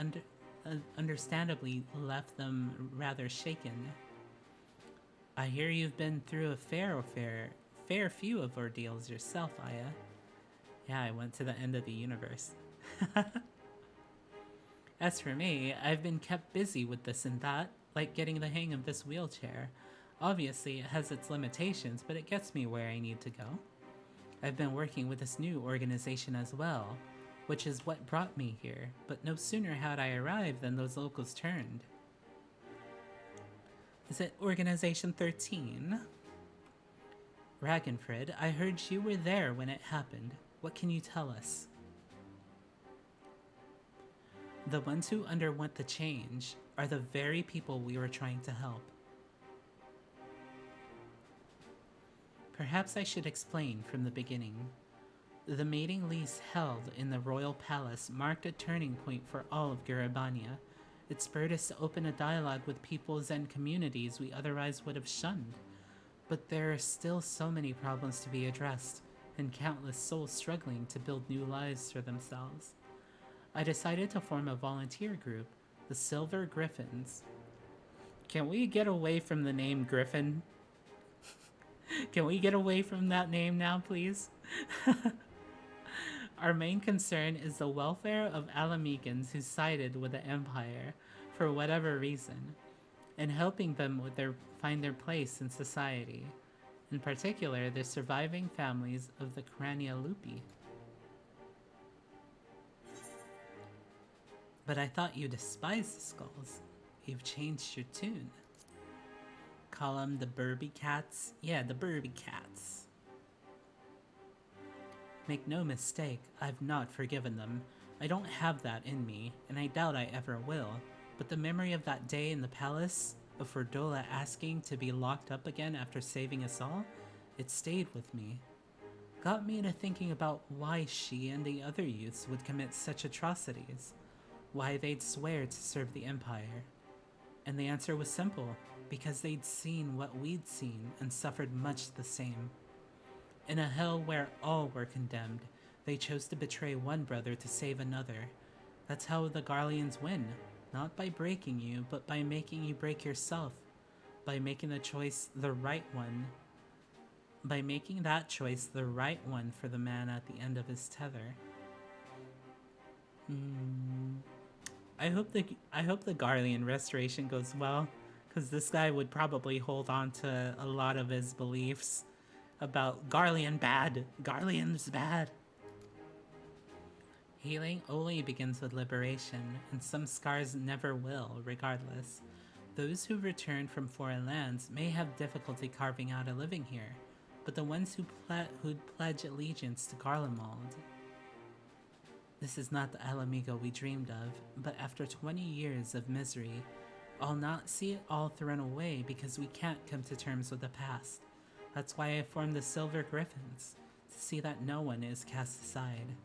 understandably left them rather shaken. I hear you've been through a fair few of ordeals yourself, Aya. Yeah, I went to the end of the universe. As for me, I've been kept busy with this and that, like getting the hang of this wheelchair. Obviously, it has its limitations, but it gets me where I need to go. I've been working with this new organization as well, which is what brought me here, but no sooner had I arrived than those locals turned. Is it Organization 13? Ragenfrid, I heard you were there when it happened. What can you tell us? The ones who underwent the change are the very people we were trying to help. Perhaps I should explain from the beginning. The mating lease held in the royal palace marked a turning point for all of Garabania. It spurred us to open a dialogue with peoples and communities we otherwise would have shunned. But there are still so many problems to be addressed, and countless souls struggling to build new lives for themselves. I decided to form a volunteer group, the Silver Griffins. Can we get away from the name Griffin? Can we get away from that name now, please? Our main concern is the welfare of Alamegans who sided with the Empire for whatever reason, and helping them with find their place in society, in particular the surviving families of the Crania Lupi. But I thought you despised the skulls. You've changed your tune. Call them the Burby Cats? Yeah, the Burby Cats. Make no mistake, I've not forgiven them. I don't have that in me, and I doubt I ever will. But the memory of that day in the palace, of Ferdola asking to be locked up again after saving us all, it stayed with me. Got me to thinking about why she and the other youths would commit such atrocities. Why they'd swear to serve the Empire. And the answer was simple, because they'd seen what we'd seen and suffered much the same. In a hell where all were condemned, they chose to betray one brother to save another. That's how the Garleans win, not by breaking you, but by making you break yourself, by making the choice the right one. By making that choice the right one for the man at the end of his tether. I hope the Garlean restoration goes well, because this guy would probably hold on to a lot of his beliefs about Garlean bad. Garlean's bad. Healing only begins with liberation, and some scars never will, regardless. Those who return from foreign lands may have difficulty carving out a living here, but the ones who'd pledge allegiance to Garlemald. This is not the Alamigo we dreamed of, but after 20 years of misery, I'll not see it all thrown away because we can't come to terms with the past. That's why I formed the Silver Griffins, to see that no one is cast aside.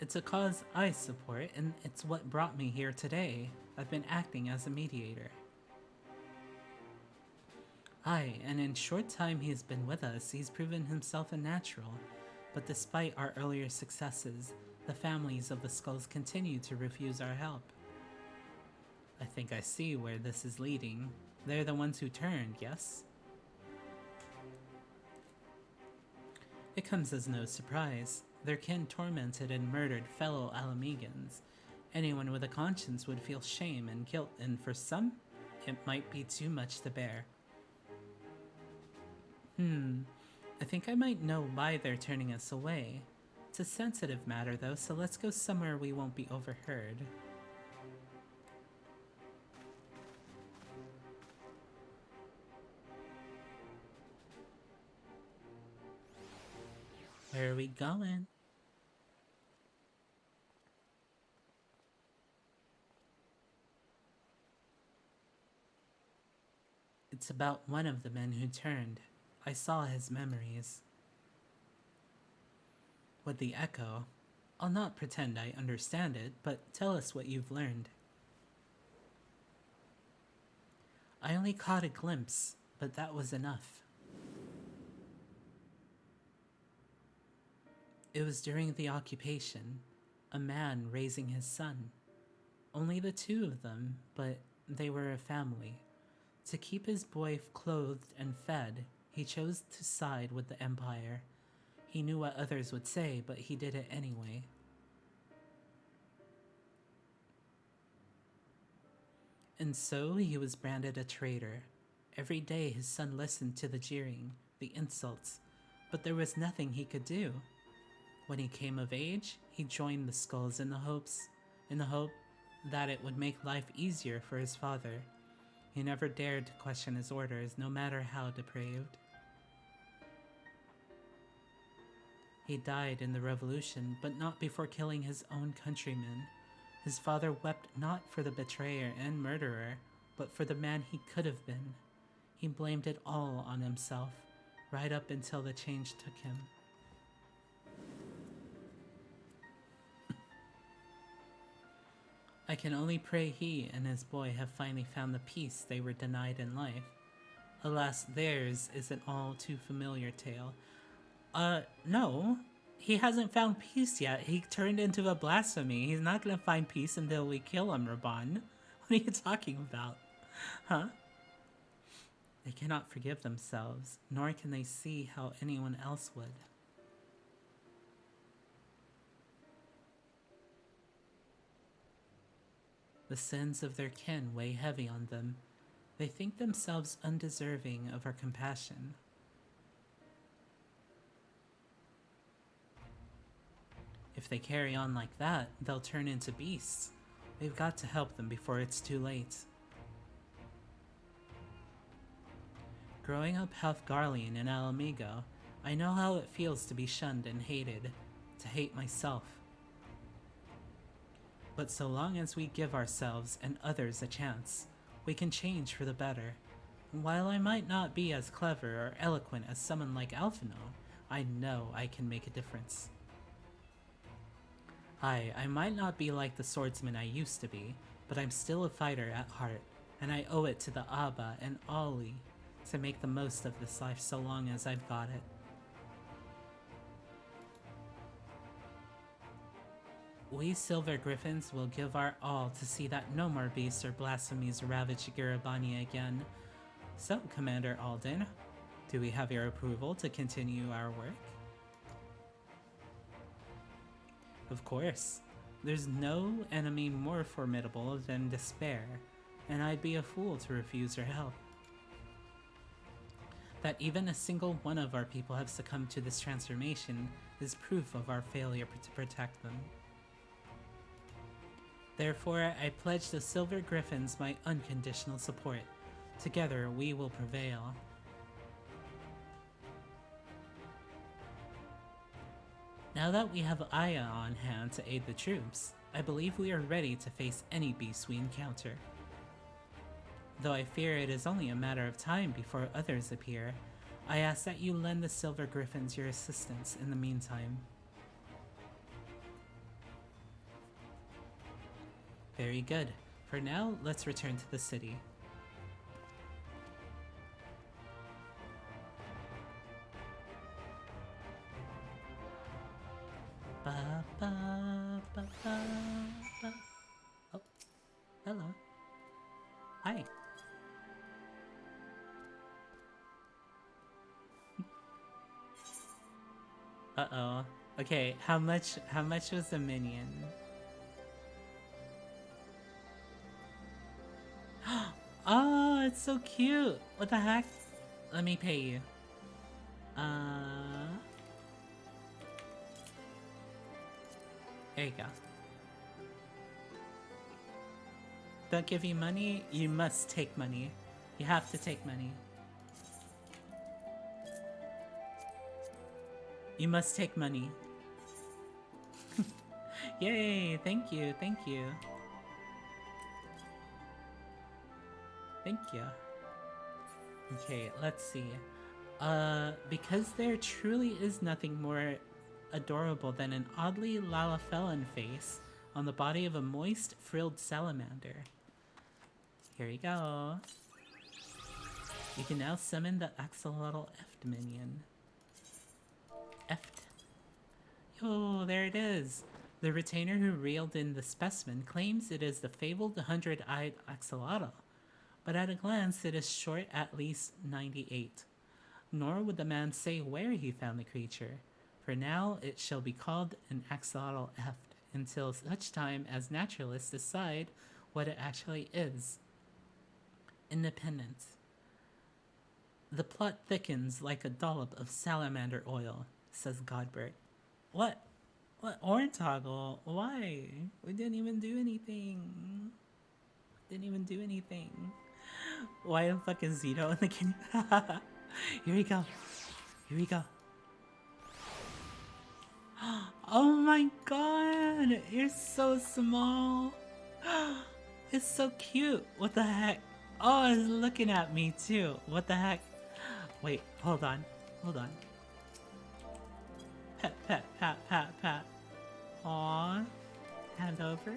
It's a cause I support, and it's what brought me here today. I've been acting as a mediator. Aye, and in short time he's been with us, he's proven himself a natural. But despite our earlier successes, the families of the skulls continue to refuse our help. I think I see where this is leading. They're the ones who turned, yes? It comes as no surprise. Their kin tormented and murdered fellow Alamegans. Anyone with a conscience would feel shame and guilt, and for some, it might be too much to bear. I think I might know why they're turning us away. It's a sensitive matter though, so let's go somewhere we won't be overheard. Where are we going? It's about one of the men who turned. I saw his memories. With the echo, I'll not pretend I understand it, but tell us what you've learned. I only caught a glimpse, but that was enough. It was during the occupation, a man raising his son. Only the two of them, but they were a family. To keep his boy clothed and fed, he chose to side with the Empire. He knew what others would say, but he did it anyway. And so he was branded a traitor. Every day his son listened to the jeering, the insults, but there was nothing he could do. When he came of age, he joined the Skulls in the hope that it would make life easier for his father. He never dared to question his orders, no matter how depraved. He died in the revolution, but not before killing his own countrymen. His father wept not for the betrayer and murderer, but for the man he could have been. He blamed it all on himself, right up until the change took him. I can only pray he and his boy have finally found the peace they were denied in life. Alas, theirs is an all too familiar tale. No. He hasn't found peace yet. He turned into a blasphemy. He's not gonna find peace until we kill him, Raban. What are you talking about? Huh? They cannot forgive themselves, nor can they see how anyone else would. The sins of their kin weigh heavy on them. They think themselves undeserving of our compassion. If they carry on like that, they'll turn into beasts. We've got to help them before it's too late. Growing up half Garlean in Alamigo, I know how it feels to be shunned and hated, to hate myself. But so long as we give ourselves and others a chance, we can change for the better. And while I might not be as clever or eloquent as someone like Alphino, I know I can make a difference. I might not be like the swordsman I used to be, but I'm still a fighter at heart, and I owe it to the Abba and Ollie to make the most of this life so long as I've got it. We Silver Griffins will give our all to see that no more beasts or blasphemies ravage Garabania again. So, Commander Alden, do we have your approval to continue our work? Of course. There's no enemy more formidable than despair, and I'd be a fool to refuse your help. That even a single one of our people have succumbed to this transformation is proof of our failure to protect them. Therefore, I pledge the Silver Griffins my unconditional support. Together, we will prevail. Now that we have Aya on hand to aid the troops, I believe we are ready to face any beast we encounter. Though I fear it is only a matter of time before others appear, I ask that you lend the Silver Griffins your assistance in the meantime. Very good. For now, let's return to the city. Ba-ba. Hello. Hi. Uh-oh. Okay, how much was the minion? Oh, it's so cute. What the heck? Let me pay you. There you go. Don't give you money, you must take money. You have to take money. You must take money. Yay, thank you, thank you. Thank you. Okay, let's see. Because there truly is nothing more adorable than an oddly Lalafellan face on the body of a moist, frilled salamander. Here you go. You can now summon the axolotl Eft minion. Eft. Yo, there it is. The retainer who reeled in the specimen claims it is the fabled 100-eyed axolotl, but at a glance it is short at least 98. Nor would the man say where he found the creature. For now, it shall be called an axolotl Eft until such time as naturalists decide what it actually is. Independent. The plot thickens like a dollop of salamander oil, says Godbert. What? What? Orntoggle? Why? We didn't even do anything. Didn't even do anything. Why the fuck is Zito in the can? Here we go. Here we go. Oh my god! You're so small. It's so cute. What the heck? Oh, it's looking at me too. What the heck? Wait, hold on. Hold on. Pat, pat, pat, pat, pat. Aww. Hand over.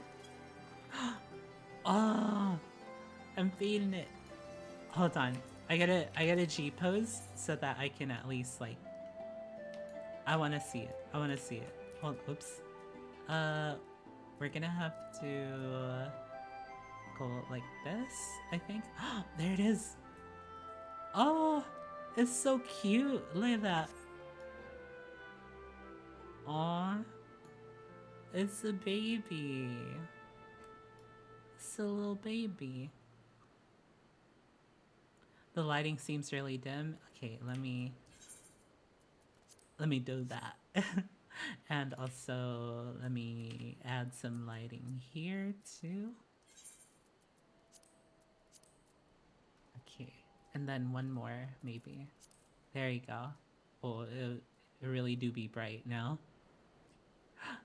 Oh, I'm feeding it. Hold on. I gotta G pose so that I can at least like. I wanna see it. I wanna see it. Hold. Oops. We're gonna have to go like this, I think. There it is. Oh, it's so cute. Look at that. Aw. It's a baby. It's a little baby. The lighting seems really dim. Okay, let me do that. And also, let me add some lighting here too. Okay, and then one more maybe. There you go. Oh, it really do be bright now.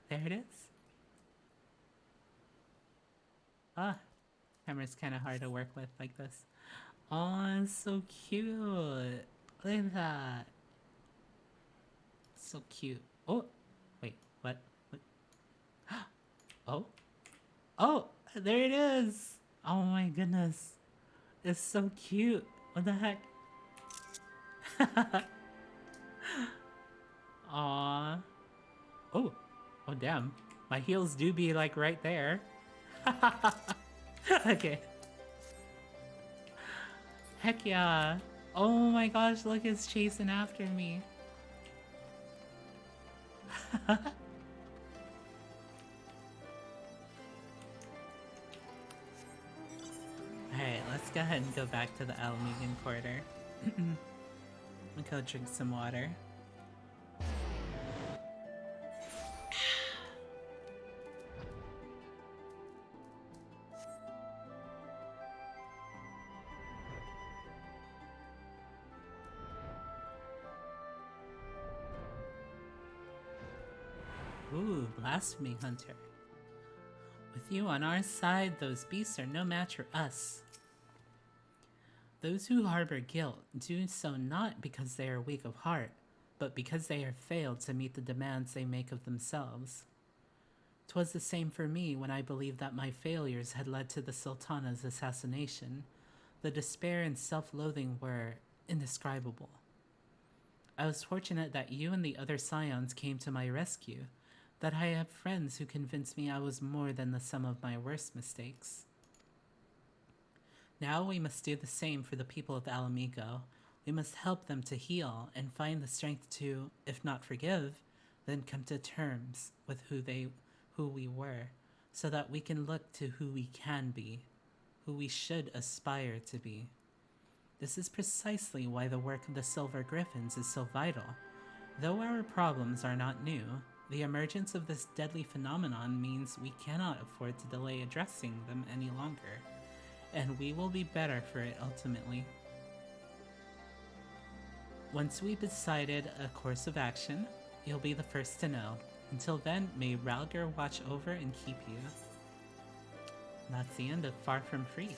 There it is. Ah, camera's kind of hard to work with like this. Oh, it's so cute. Look at that. So cute. Oh, wait, what? Oh, oh, there it is. Oh my goodness. It's so cute. What the heck? Aww. Oh, oh damn. My heels do be like right there. Okay. Heck yeah. Oh my gosh, look, it's chasing after me. Alright, let's go ahead and go back to the Almegan Quarter. I'll go drink some water. Ooh, Blasphemy Hunter. With you on our side, those beasts are no match for us. Those who harbor guilt do so not because they are weak of heart, but because they have failed to meet the demands they make of themselves. 'Twas the same for me when I believed that my failures had led to the Sultana's assassination. The despair and self-loathing were indescribable. I was fortunate that you and the other scions came to my rescue, that I have friends who convinced me I was more than the sum of my worst mistakes. Now we must do the same for the people of Alamigo. We must help them to heal and find the strength to, if not forgive, then come to terms with who we were, so that we can look to who we can be, who we should aspire to be. This is precisely why the work of the Silver Griffins is so vital. Though our problems are not new, the emergence of this deadly phenomenon means we cannot afford to delay addressing them any longer, and we will be better for it ultimately. Once we've decided a course of action, you'll be the first to know. Until then, may Ralger watch over and keep you. That's the end of Far From Free.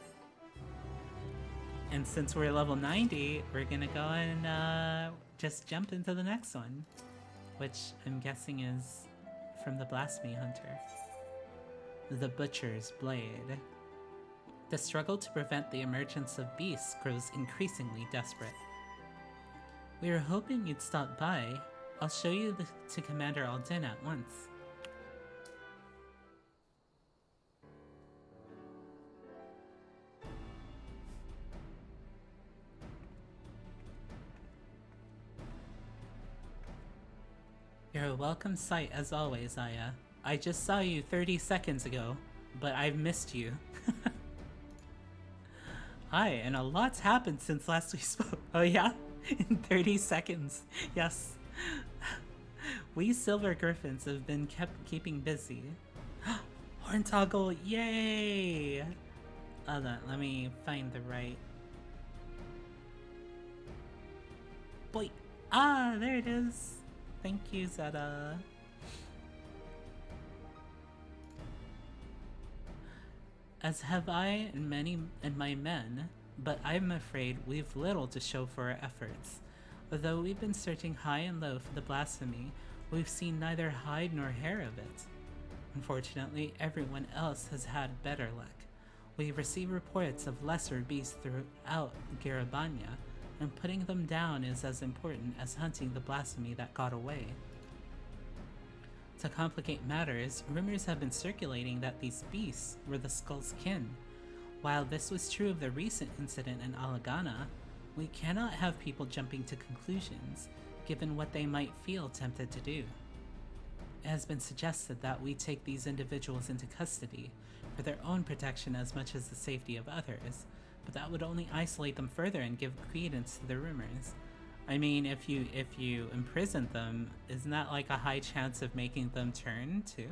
And since we're level 90, we're gonna go and just jump into the next one, which I'm guessing is from the Blasphemy Hunter. The Butcher's Blade. The struggle to prevent the emergence of beasts grows increasingly desperate. We were hoping you'd stop by. I'll show you to Commander Aldin at once. You're a welcome sight as always, Aya. I just saw you 30 seconds ago, but I've missed you. Hi, and a lot's happened since last we spoke. Oh yeah? In 30 seconds. Yes. We Silver Griffins have been keeping busy. Horntoggle, yay! Hold on, let me find the right... Boy! Ah, there it is! Thank you, Zeta. As have I and my men, but I'm afraid we've little to show for our efforts. Although we've been searching high and low for the blasphemy, we've seen neither hide nor hair of it. Unfortunately, everyone else has had better luck. We've received reports of lesser beasts throughout Garabanya, and putting them down is as important as hunting the blasphemy that got away. To complicate matters, rumors have been circulating that these beasts were the Skull's kin. While this was true of the recent incident in Alagana, we cannot have people jumping to conclusions, given what they might feel tempted to do. It has been suggested that we take these individuals into custody, for their own protection as much as the safety of others, but that would only isolate them further and give credence to the rumors. I mean, if you imprison them, isn't that like a high chance of making them turn too?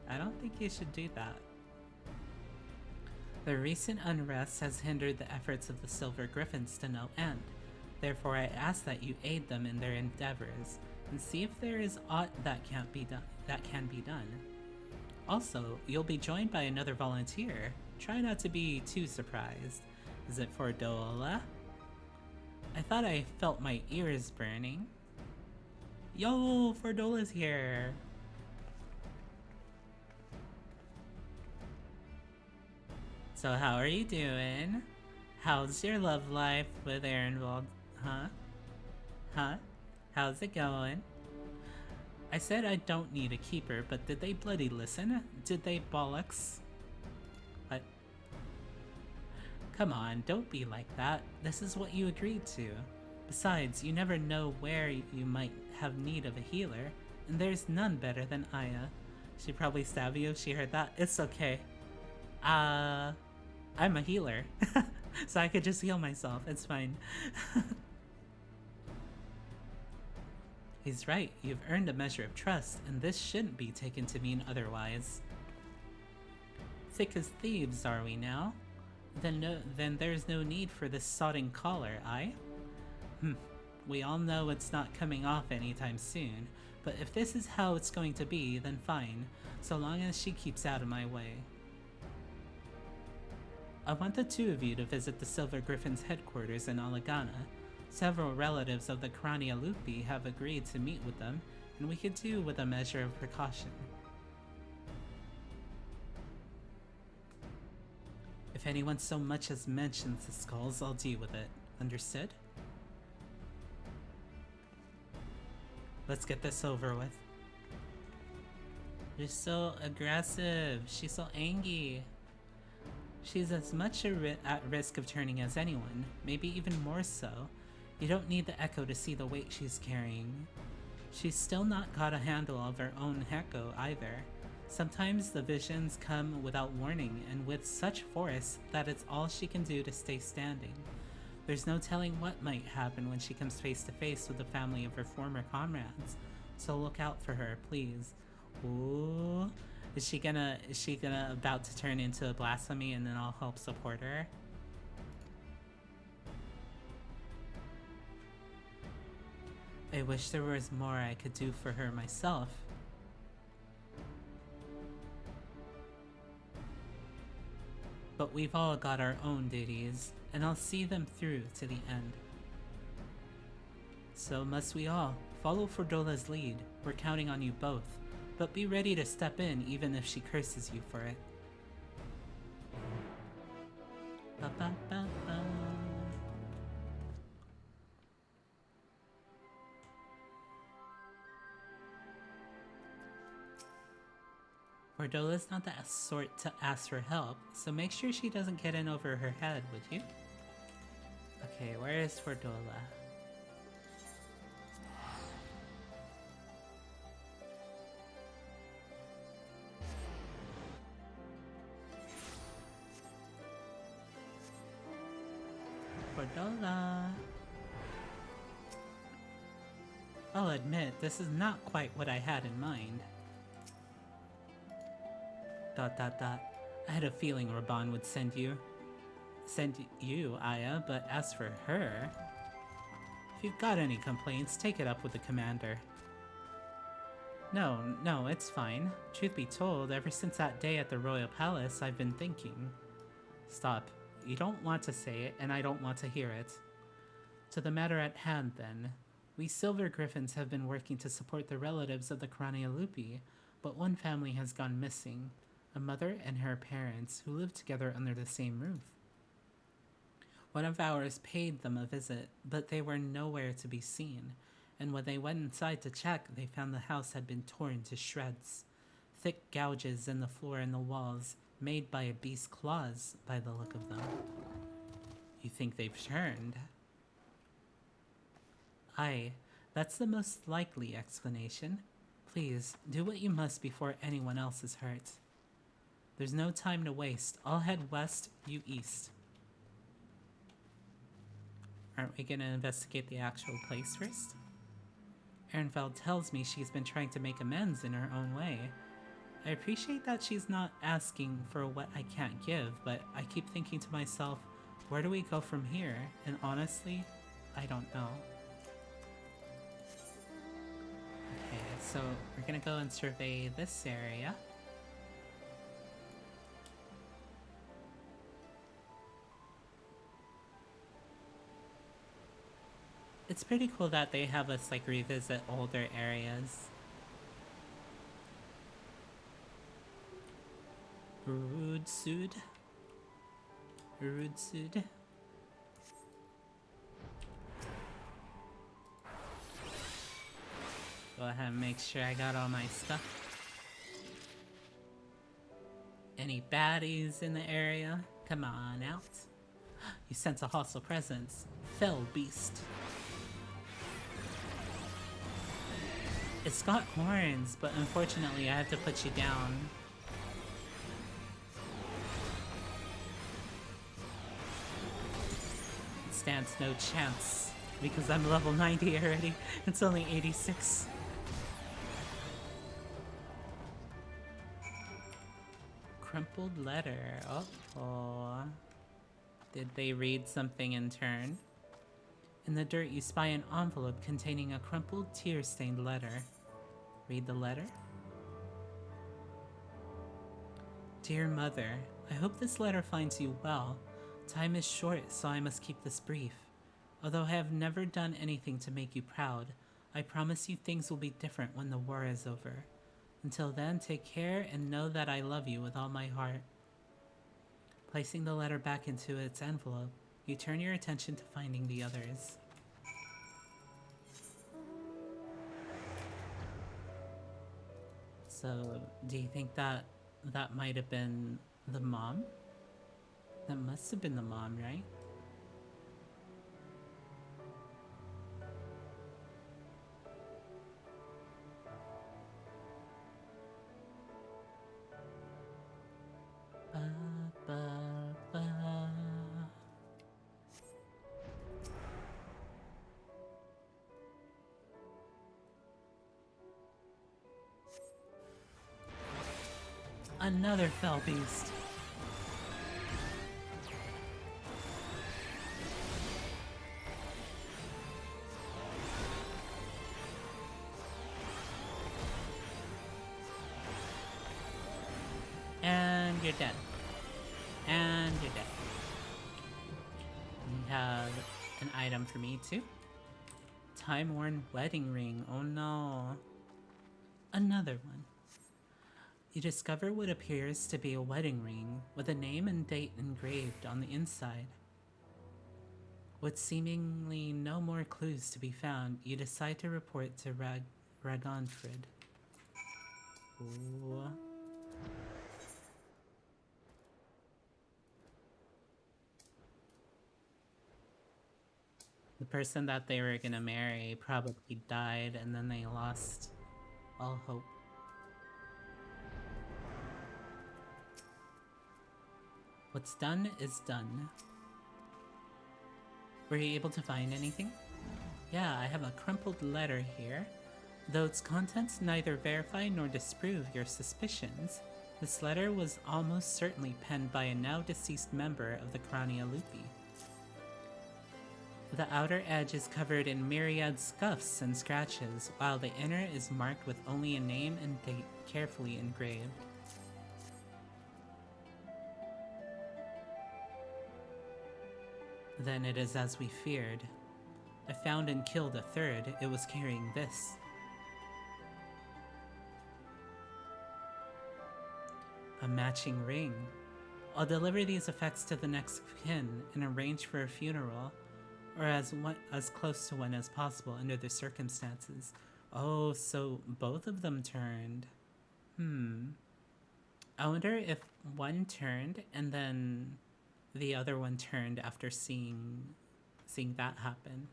I don't think you should do that. The recent unrest has hindered the efforts of the Silver Griffins to no end. Therefore, I ask that you aid them in their endeavors and see if there is aught that can be done. Also, you'll be joined by another volunteer. Try not to be too surprised. Is it for Dola? I thought I felt my ears burning. Yo, Fordola's here! So how are you doing? How's your love life with Ehrenwald? Huh? How's it going? I said I don't need a keeper, but did they bloody listen? Did they bollocks? What? Come on, don't be like that. This is what you agreed to. Besides, you never know where you might have need of a healer, and there's none better than Aya. She'd probably stab you if she heard that. It's okay. I'm a healer, so I could just heal myself. It's fine. He's right. You've earned a measure of trust, and this shouldn't be taken to mean otherwise. Thick as thieves, are we now? Then there's no need for this sodding collar, aye? We all know it's not coming off anytime soon, but if this is how it's going to be, then fine, so long as she keeps out of my way. I want the two of you to visit the Silver Griffin's headquarters in Alagana. Several relatives of the Krania Lupi have agreed to meet with them, and we could do with a measure of precaution. If anyone so much as mentions the skulls, I'll deal with it. Understood? Let's get this over with. You're so aggressive. She's so angry. She's as much at risk of turning as anyone, maybe even more so. You don't need the Echo to see the weight she's carrying. She's still not got a handle of her own Echo either. Sometimes the visions come without warning and with such force that it's all she can do to stay standing. There's no telling what might happen when she comes face to face with the family of her former comrades. So look out for her, please. Ooh. Is she gonna about to turn into a blasphemy and then I'll help support her? I wish there was more I could do for her myself. But we've all got our own duties, and I'll see them through to the end. So must we all. Follow Fordola's lead. We're counting on you both. But be ready to step in even if she curses you for it. Ba-ba-ba-ba. Fordola's not the sort to ask for help, so make sure she doesn't get in over her head, would you? Okay, where is Fordola? Fordola. I'll admit, this is not quite what I had in mind. ... I had a feeling Raban would send you, Aya, but as for her... If you've got any complaints, take it up with the commander. No, it's fine. Truth be told, ever since that day at the Royal Palace, I've been thinking... Stop. You don't want to say it, and I don't want to hear it. To the matter at hand, then. We Silver Griffins have been working to support the relatives of the Cranialupi, but one family has gone missing. A mother and her parents who lived together under the same roof. One of ours paid them a visit, but they were nowhere to be seen, and when they went inside to check, they found the house had been torn to shreds. Thick gouges in the floor and the walls, made by a beast's claws, by the look of them. You think they've turned? Aye, that's the most likely explanation. Please, do what you must before anyone else is hurt. There's no time to waste. I'll head west, you east. Aren't we gonna investigate the actual place first? Ehrenfeld tells me she's been trying to make amends in her own way. I appreciate that she's not asking for what I can't give, but I keep thinking to myself, where do we go from here? And honestly, I don't know. Okay, so we're gonna go and survey this area. It's pretty cool that they have us like revisit older areas. Rudsud. Go ahead and make sure I got all my stuff. Any baddies in the area? Come on out. You sense a hostile presence. Fell beast. It's got horns, but unfortunately I have to put you down. It stands no chance, because I'm level 90 already. It's only 86. Crumpled letter. Uh-oh. Did they read something in turn? In the dirt, you spy an envelope containing a crumpled, tear-stained letter. Read the letter. Dear Mother, I hope this letter finds you well. Time is short, so I must keep this brief. Although I have never done anything to make you proud, I promise you things will be different when the war is over. Until then, take care and know that I love you with all my heart. Placing the letter back into its envelope, you turn your attention to finding the others. So, do you think that might have been the mom? That must have been the mom, right? Ba, ba, ba. Another fell beast. And you're dead. And you're dead. We have an item for me too. Time-worn wedding ring. Oh no. Another one. You discover what appears to be a wedding ring with a name and date engraved on the inside. With seemingly no more clues to be found, you decide to report to Ragonfrid. Ooh. The person that they were gonna marry probably died and then they lost all hope. What's done is done. Were you able to find anything? Yeah, I have a crumpled letter here. Though its contents neither verify nor disprove your suspicions, this letter was almost certainly penned by a now deceased member of the Crania Lupi. The outer edge is covered in myriad scuffs and scratches, while the inner is marked with only a name and date carefully engraved. Then it is as we feared. I found and killed a third. It was carrying this. A matching ring. I'll deliver these effects to the next of kin and arrange for a funeral, or as close to one as possible under the circumstances. Oh, so both of them turned. I wonder if one turned and then the other one turned after seeing that happen.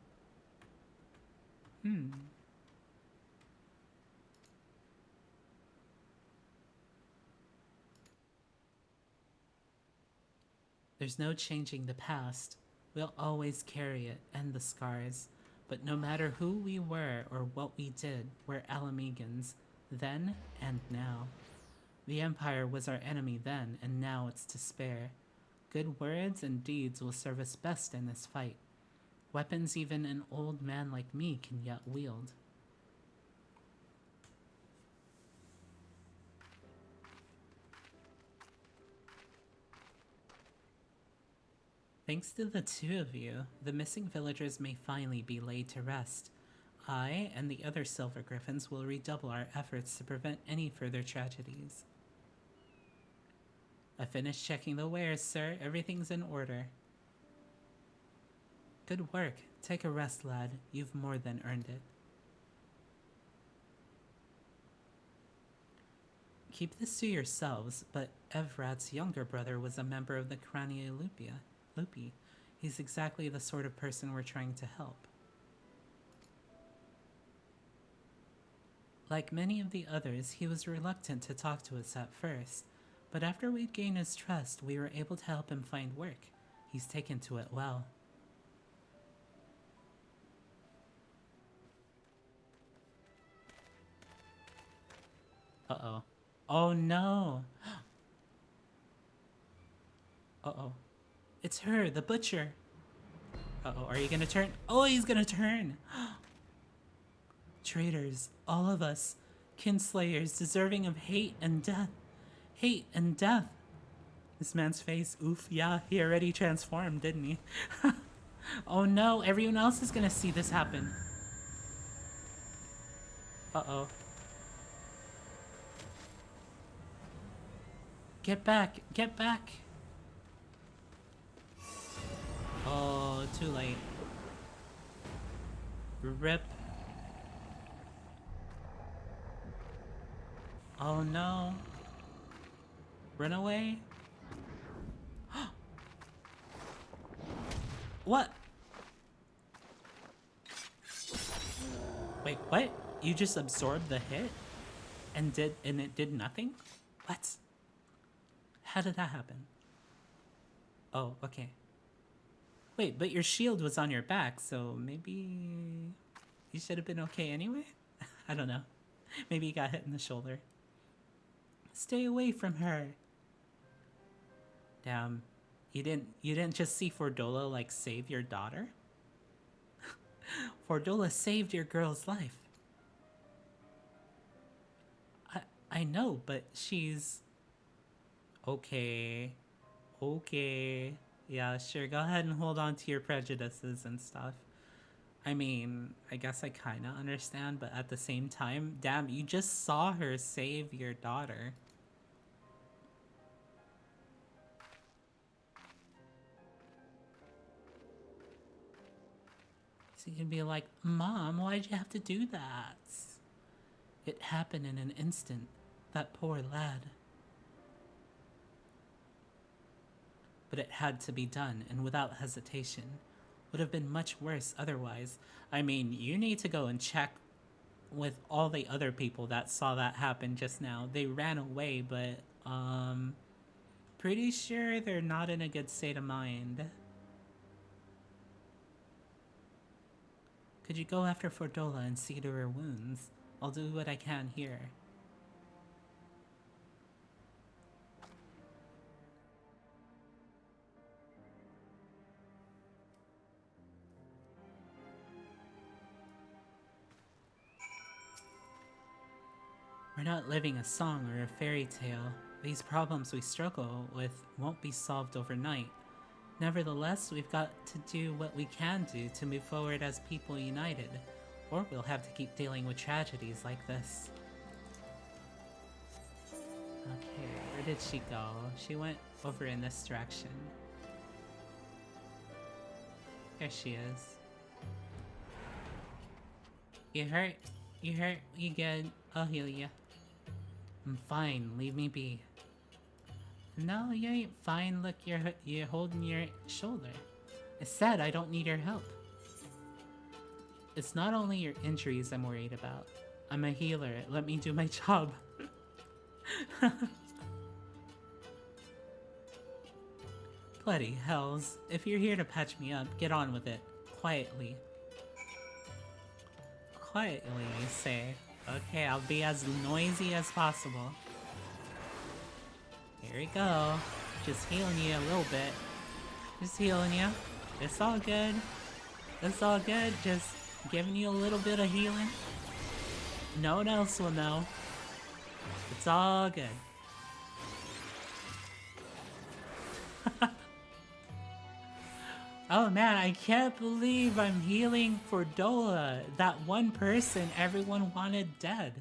There's no changing the past. We'll always carry it and the scars. But no matter who we were or what we did, we're Alamegans, then and now. The Empire was our enemy then, and now it's to spare. Good words and deeds will serve us best in this fight. Weapons even an old man like me can yet wield. Thanks to the two of you, the missing villagers may finally be laid to rest. I and the other Silver Griffins will redouble our efforts to prevent any further tragedies. I finished checking the wares, sir. Everything's in order. Good work. Take a rest, lad. You've more than earned it. Keep this to yourselves, but Evrat's younger brother was a member of the Crania Lupi. He's exactly the sort of person we're trying to help. Like many of the others, he was reluctant to talk to us at first, but after we'd gained his trust, we were able to help him find work. He's taken to it well. Uh-oh. Oh no! Uh-oh. It's her, the butcher! Uh-oh, are you gonna turn? Oh, he's gonna turn! Traitors, all of us, kinslayers, deserving of hate and death. Hate and death! This man's face, oof, yeah, he already transformed, didn't he? Oh no, everyone else is gonna see this happen. Uh-oh. Get back! Get back! Oh, too late. Rip. Oh no. Run away? What? Wait, what? You just absorbed the hit? And it did nothing? What? How did that happen? Oh, okay. Wait, but your shield was on your back, so maybe you should have been okay anyway? I don't know. Maybe you got hit in the shoulder. Stay away from her. Damn. You didn't just see Fordola like save your daughter? Fordola saved your girl's life. I know, but she's okay. Okay. Yeah, sure. Go ahead and hold on to your prejudices and stuff. I mean, I guess I kind of understand, but at the same time, damn, you just saw her save your daughter. So you can be like, Mom, why'd you have to do that? It happened in an instant. That poor lad. But it had to be done, and without hesitation. Would have been much worse otherwise. I mean, you need to go and check with all the other people that saw that happen just now. They ran away, but, pretty sure they're not in a good state of mind. Could you go after Fordola and see to her wounds? I'll do what I can here. We're not living a song or a fairy tale. These problems we struggle with won't be solved overnight. Nevertheless, we've got to do what we can do to move forward as people united, or we'll have to keep dealing with tragedies like this. Okay, where did she go? She went over in this direction. There she is. You hurt? You hurt? You good? I'll heal you. I'm fine, leave me be. No, you ain't fine. Look, you're holding your shoulder. I said I don't need your help. It's not only your injuries I'm worried about. I'm a healer. Let me do my job. Bloody hells. If you're here to patch me up, get on with it. Quietly. Quietly, you say. Okay, I'll be as noisy as possible. Here we go. Just healing you a little bit. Just healing you. It's all good. It's all good. Just giving you a little bit of healing. No one else will know. It's all good. Oh man, I can't believe I'm healing Fordola. That one person everyone wanted dead.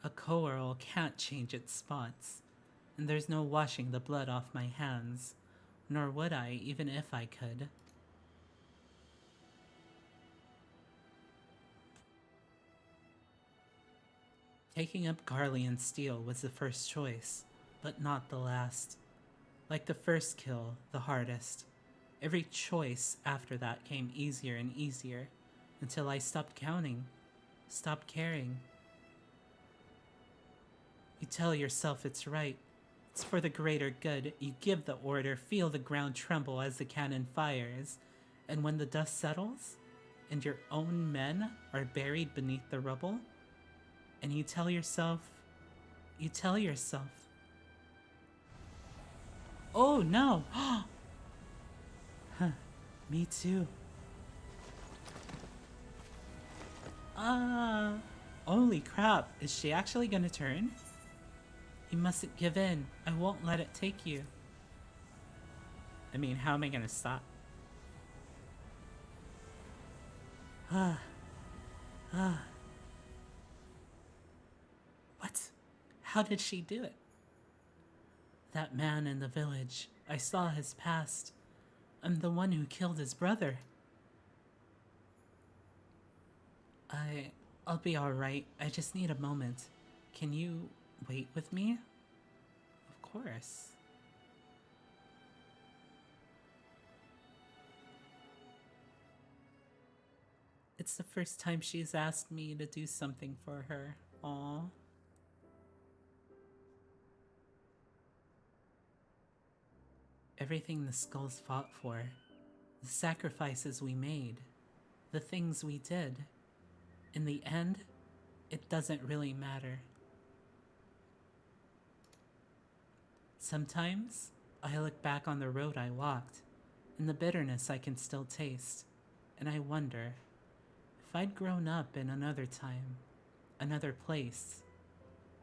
A coral can't change its spots, and there's no washing the blood off my hands, nor would I even if I could. Taking up Garlean steel was the first choice, but not the last. Like the first kill, the hardest. Every choice after that came easier and easier, until I stopped counting, stopped caring. You tell yourself it's right. It's for the greater good. You give the order, feel the ground tremble as the cannon fires. And when the dust settles, and your own men are buried beneath the rubble, and you tell yourself, oh no! Huh, me too. Holy crap, is she actually gonna turn? You mustn't give in. I won't let it take you. I mean, how am I gonna stop? What? How did she do it? That man in the village. I saw his past. I'm the one who killed his brother. I'll be alright. I just need a moment. Can you wait with me? course. It's the first time she's asked me to do something for her. Aww. Everything the Skulls fought for, the sacrifices we made, the things we did, in the end, it doesn't really matter. Sometimes, I look back on the road I walked, and the bitterness I can still taste, and I wonder, if I'd grown up in another time, another place,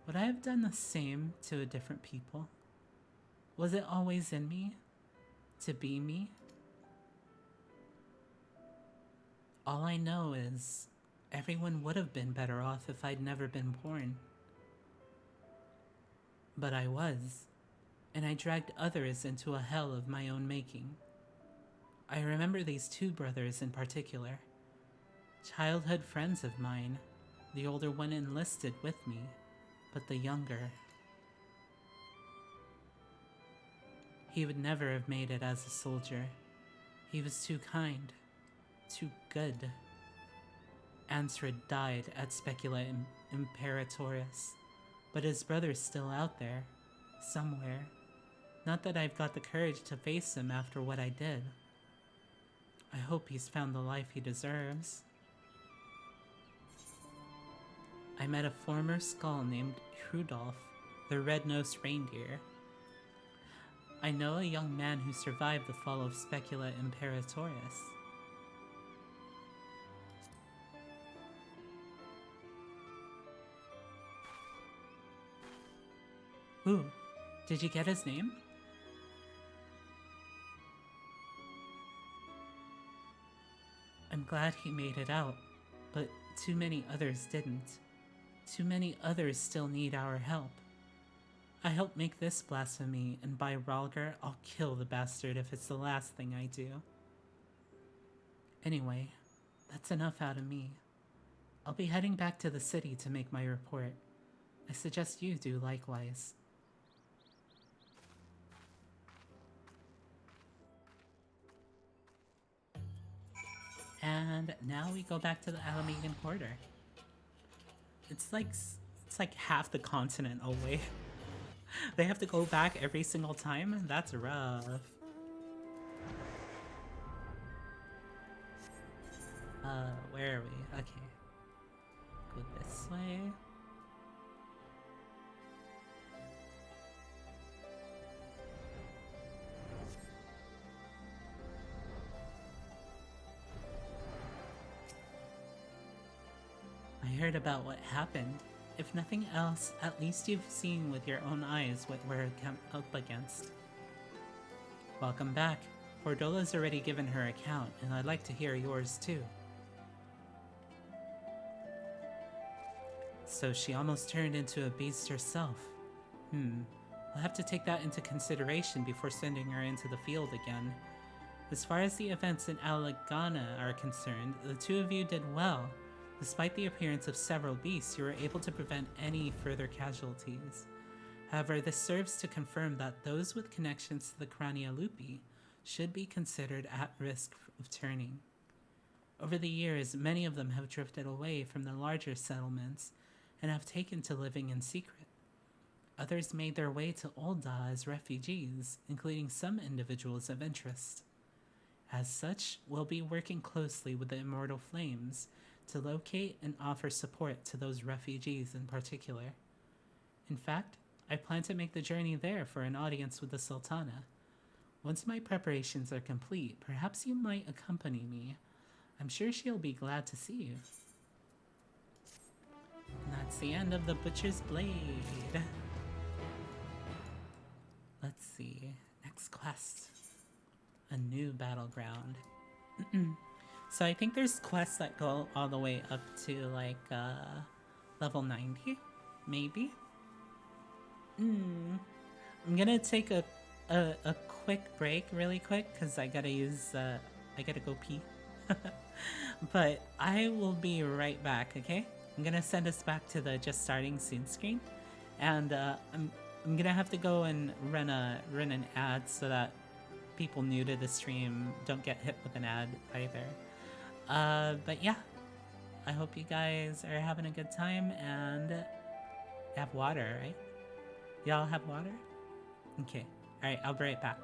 would I have done the same to a different people? Was it always in me? To be me? All I know is everyone would have been better off if I'd never been born. But I was, and I dragged others into a hell of my own making. I remember these two brothers in particular. Childhood friends of mine. The older one enlisted with me, but the younger... He would never have made it as a soldier. He was too kind, too good. Ansred died at Specula Imperatoris, but his brother's still out there, somewhere. Not that I've got the courage to face him after what I did. I hope he's found the life he deserves. I met a former Skull named Rudolph, the red-nosed reindeer. I know a young man who survived the fall of Specula Imperatoris. Ooh, did you get his name? I'm glad he made it out, but too many others didn't. Too many others still need our help. I helped make this blasphemy, and by Ralgar, I'll kill the bastard if it's the last thing I do. Anyway, that's enough out of me. I'll be heading back to the city to make my report. I suggest you do likewise. And now we go back to the Alamegan Quarter. It's like half the continent away. They have to go back every single time? That's rough. Where are we? Okay. Go this way. I heard about what happened. If nothing else, at least you've seen with your own eyes what we're up against. Welcome back. Fordola's already given her account, and I'd like to hear yours too. So she almost turned into a beast herself. I'll have to take that into consideration before sending her into the field again. As far as the events in Alagana are concerned, the two of you did well. Despite the appearance of several beasts, you were able to prevent any further casualties. However, this serves to confirm that those with connections to the Crania Lupi should be considered at risk of turning. Over the years, many of them have drifted away from the larger settlements and have taken to living in secret. Others made their way to Ul'dah as refugees, including some individuals of interest. As such, we'll be working closely with the Immortal Flames to locate and offer support to those refugees in particular. In fact, I plan to make the journey there for an audience with the Sultana. Once my preparations are complete, perhaps you might accompany me. I'm sure she'll be glad to see you. And that's the end of the Butcher's Blade. Let's see. Next quest. A new battleground. So I think there's quests that go all the way up to like level 90, maybe. I'm gonna take a quick break really quick because I gotta go pee. But I will be right back, okay? I'm gonna send us back to the just starting soon screen, and I'm I'm gonna have to go and run an ad so that people new to the stream don't get hit with an ad either. But yeah, I hope you guys are having a good time and have water, right? Y'all have water? Okay. Alright, I'll be right back.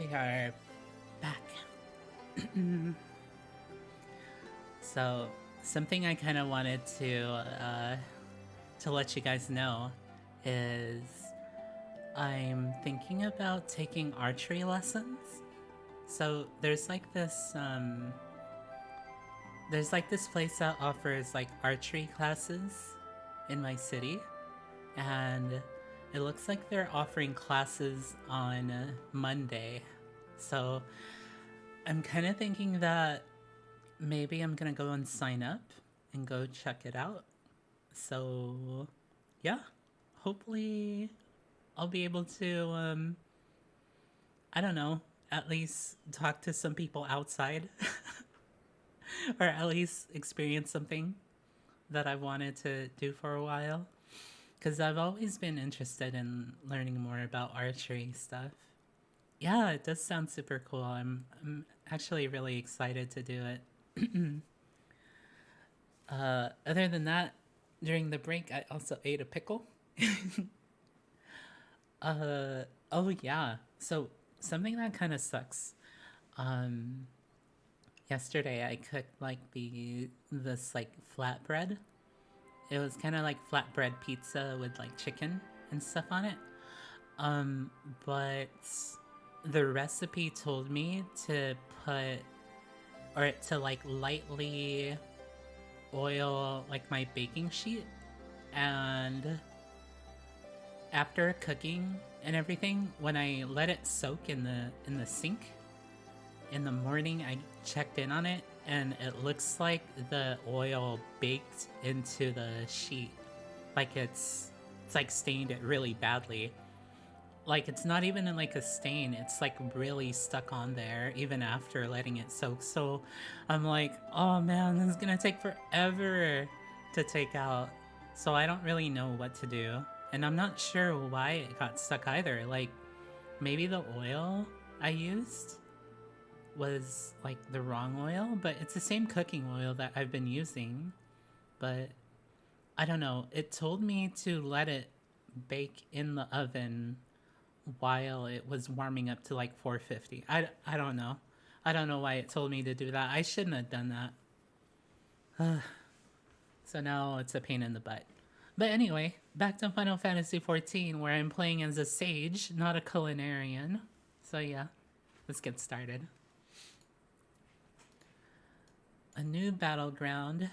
we are back. So, something I kind of wanted to let you guys know is I'm thinking about taking archery lessons. So there's like this place that offers like archery classes in my city, and it looks like they're offering classes on Monday. So I'm kind of thinking that maybe I'm gonna go and sign up and go check it out. So yeah, hopefully I'll be able to I don't know, at least talk to some people outside or at least experience something that I've wanted to do for a while, because I've always been interested in learning more about archery stuff. Yeah, it does sound super cool. I'm actually really excited to do it. Other than that, during the break, I also ate a pickle. Oh yeah. So something that kind of sucks. Yesterday I cooked like this like flatbread. It was kind of like flatbread pizza with like chicken and stuff on it. But the recipe told me to put, or to like lightly oil like my baking sheet, and after cooking and everything, when I let it soak in the sink in the morning, I checked in on it and it looks like the oil baked into the sheet. Like it's like stained it really badly. Like it's not even in like a stain, it's like really stuck on there even after letting it soak. So I'm like, oh man, this is gonna take forever to take out. So I don't really know what to do. And I'm not sure why it got stuck either. Like, maybe the oil I used was like the wrong oil, but it's the same cooking oil that I've been using. But I don't know. It told me to let it bake in the oven while it was warming up to like 450. I don't know. I don't know why it told me to do that. I shouldn't have done that. So now it's a pain in the butt. But anyway, back to Final Fantasy XIV, where I'm playing as a sage, not a culinarian. So yeah, let's get started. A new battleground.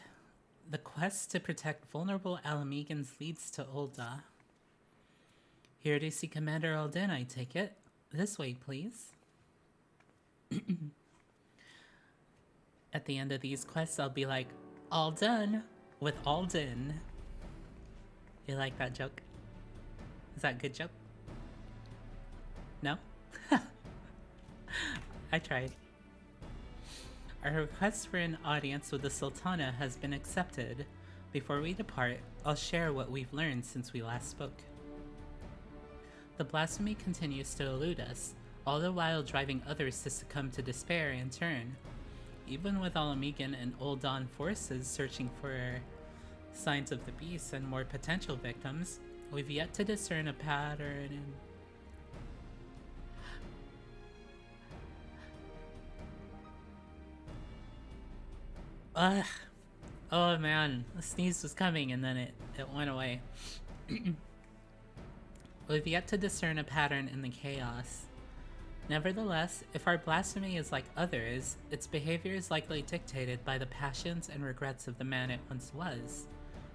The quest to protect vulnerable Alamegans leads to Ul'dah. Here to see Commander Alden, I take it. This way, please. At the end of these quests, I'll be like, all done with Alden. You like that joke? Is that a good joke? No? I tried. Our request for an audience with the Sultana has been accepted. Before we depart, I'll share what we've learned since we last spoke. The blasphemy continues to elude us, all the while driving others to succumb to despair in turn. Even with Alamegan and Old Dawn forces searching for signs of the beast and more potential victims, we've yet to discern a pattern in... Ugh. Oh man, the sneeze was coming and then it went away. We've yet to discern a pattern in the chaos. Nevertheless, if our blasphemy is like others, its behavior is likely dictated by the passions and regrets of the man it once was.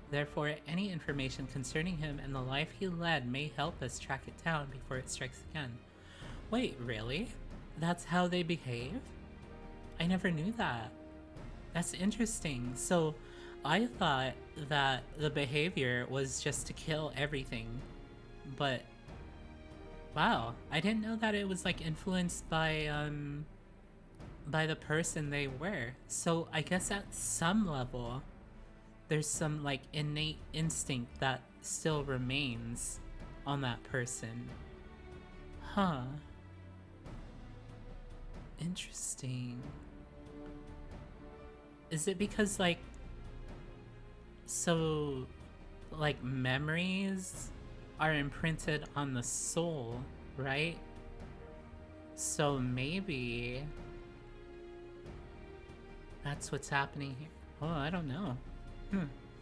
Therefore, any information concerning him and the life he led may help us track it down before it strikes again. Wait, really? That's how they behave? I never knew that. That's interesting. So, I thought that the behavior was just to kill everything. But, wow, I didn't know that it was like influenced by the person they were. So, I guess at some level, there's some like innate instinct that still remains on that person. Huh. Interesting. Is it because like, so like memories are imprinted on the soul, right? So maybe that's what's happening here. Oh, I don't know.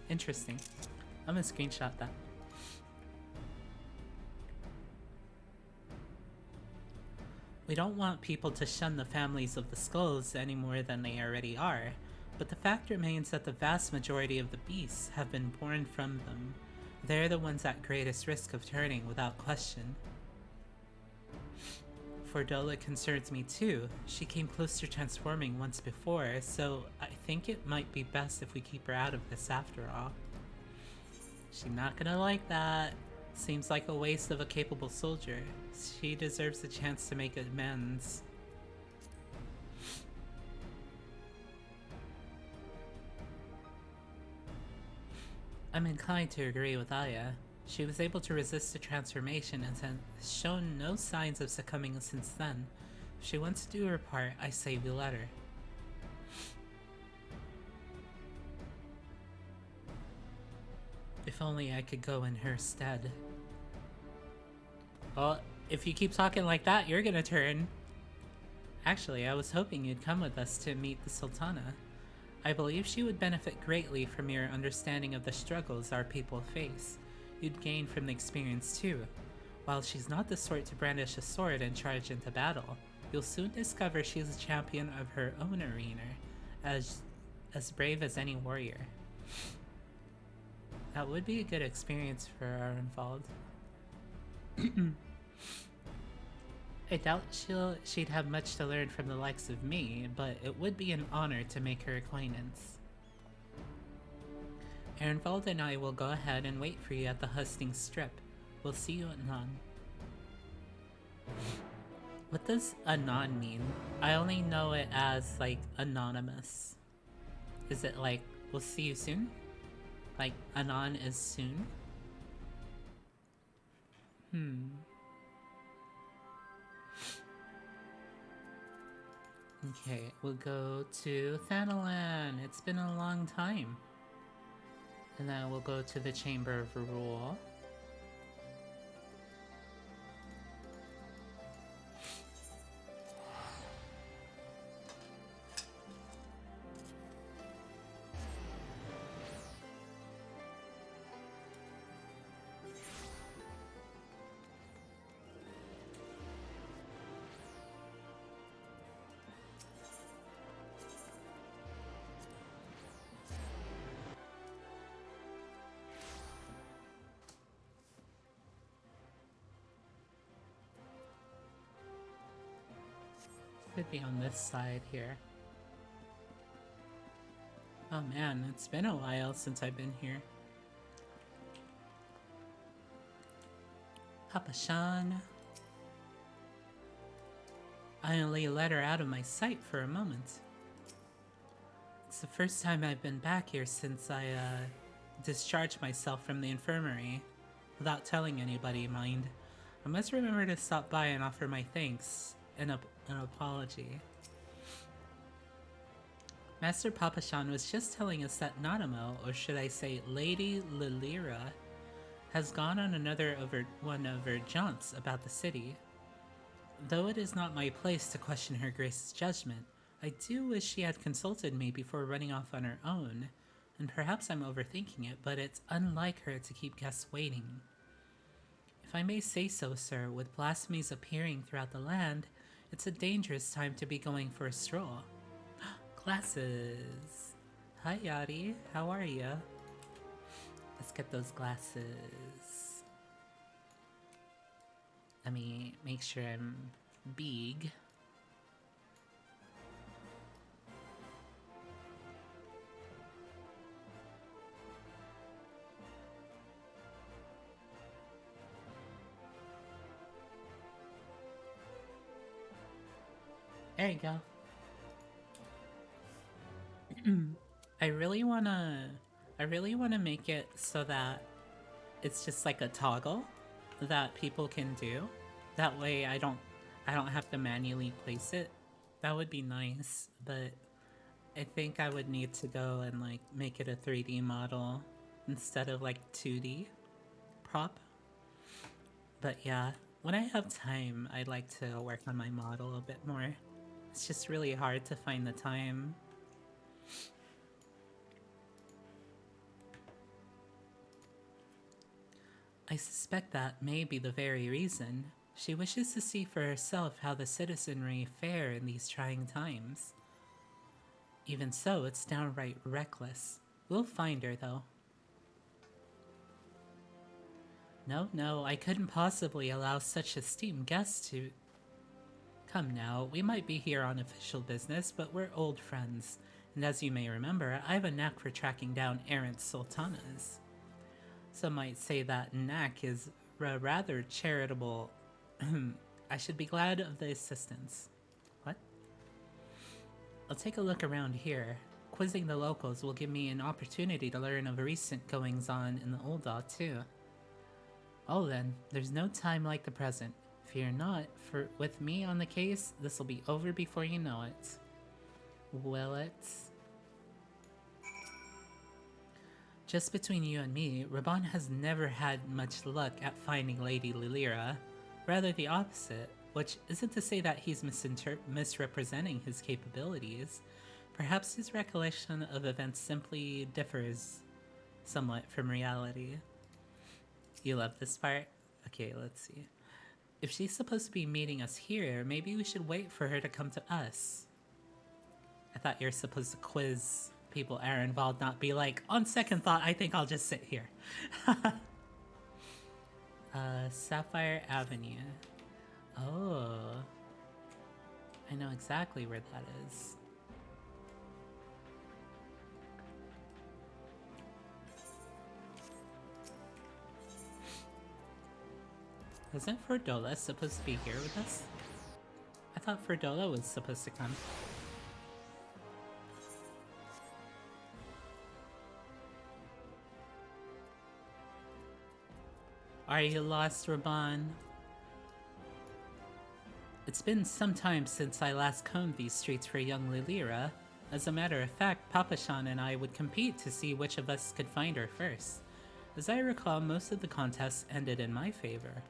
Interesting. I'm gonna screenshot that. We don't want people to shun the families of the skulls any more than they already are, but the fact remains that the vast majority of the beasts have been born from them. They're the ones at greatest risk of turning without question. For Dola, it concerns me too. She came close to transforming once before, so I think it might be best if we keep her out of this after all. She's not gonna like that. Seems like a waste of a capable soldier. She deserves a chance to make amends. I'm inclined to agree with Aya. She was able to resist the transformation and has shown no signs of succumbing since then. If she wants to do her part, I say we let her. If only I could go in her stead. Well, if you keep talking like that, you're gonna turn. Actually, I was hoping you'd come with us to meet the Sultana. I believe she would benefit greatly from your understanding of the struggles our people face. You'd gain from the experience too. While she's not the sort to brandish a sword and charge into battle, you'll soon discover she's a champion of her own arena, as brave as any warrior. That would be a good experience for our involved. I doubt she'd have much to learn from the likes of me, but it would be an honor to make her acquaintance. Ehrenwald and I will go ahead and wait for you at the Hustings Strip. We'll see you at Anon. What does Anon mean? I only know it as, like, anonymous. Is it like, we'll see you soon? Like, Anon is soon? Okay, we'll go to Thanalan. It's been a long time. And then we'll go to the Chamber of Rule. Could be on this side here. Oh man, it's been a while since I've been here. Papa Shan. I only let her out of my sight for a moment. It's the first time I've been back here since I discharged myself from the infirmary. Without telling anybody, mind. I must remember to stop by and offer my thanks and an apology. Master Papashan was just telling us that Nanamo, or should I say Lady Lilira, has gone on one of her jaunts about the city. Though it is not my place to question her grace's judgment, I do wish she had consulted me before running off on her own, and perhaps I'm overthinking it, but it's unlike her to keep guests waiting. If I may say so, sir, with blasphemies appearing throughout the land, it's a dangerous time to be going for a stroll. Glasses! Hi Yari, how are ya? Let's get those glasses. Let me make sure I'm big. There you go. I really wanna make it so that it's just like a toggle that people can do. That way I don't have to manually place it. That would be nice, but I think I would need to go and like make it a 3D model instead of like 2D prop. But yeah, when I have time, I'd like to work on my model a bit more. It's just really hard to find the time. I suspect that may be the very reason. She wishes to see for herself how the citizenry fare in these trying times. Even so, it's downright reckless. We'll find her, though. No, I couldn't possibly allow such esteemed guests to... Come now, we might be here on official business, but we're old friends. And as you may remember, I have a knack for tracking down errant sultanas. Some might say that knack is rather charitable. I should be glad of the assistance. What? I'll take a look around here. Quizzing the locals will give me an opportunity to learn of recent goings-on in the Ul'dah, too. Oh then, there's no time like the present. Fear not, for with me on the case, this'll be over before you know it. Will it? Just between you and me, Raban has never had much luck at finding Lady Lilira. Rather the opposite, which isn't to say that he's misrepresenting his capabilities. Perhaps his recollection of events simply differs somewhat from reality. You love this part? Okay, let's see. If she's supposed to be meeting us here, maybe we should wait for her to come to us. I thought you're supposed to quiz people are involved, not be like, on second thought, I think I'll just sit here. Sapphire Avenue. Oh. I know exactly where that is. Isn't Ferdola supposed to be here with us? I thought Ferdola was supposed to come. Are you lost, Raban? It's been some time since I last combed these streets for young Lilira. As a matter of fact, Papashan and I would compete to see which of us could find her first. As I recall, most of the contests ended in my favor.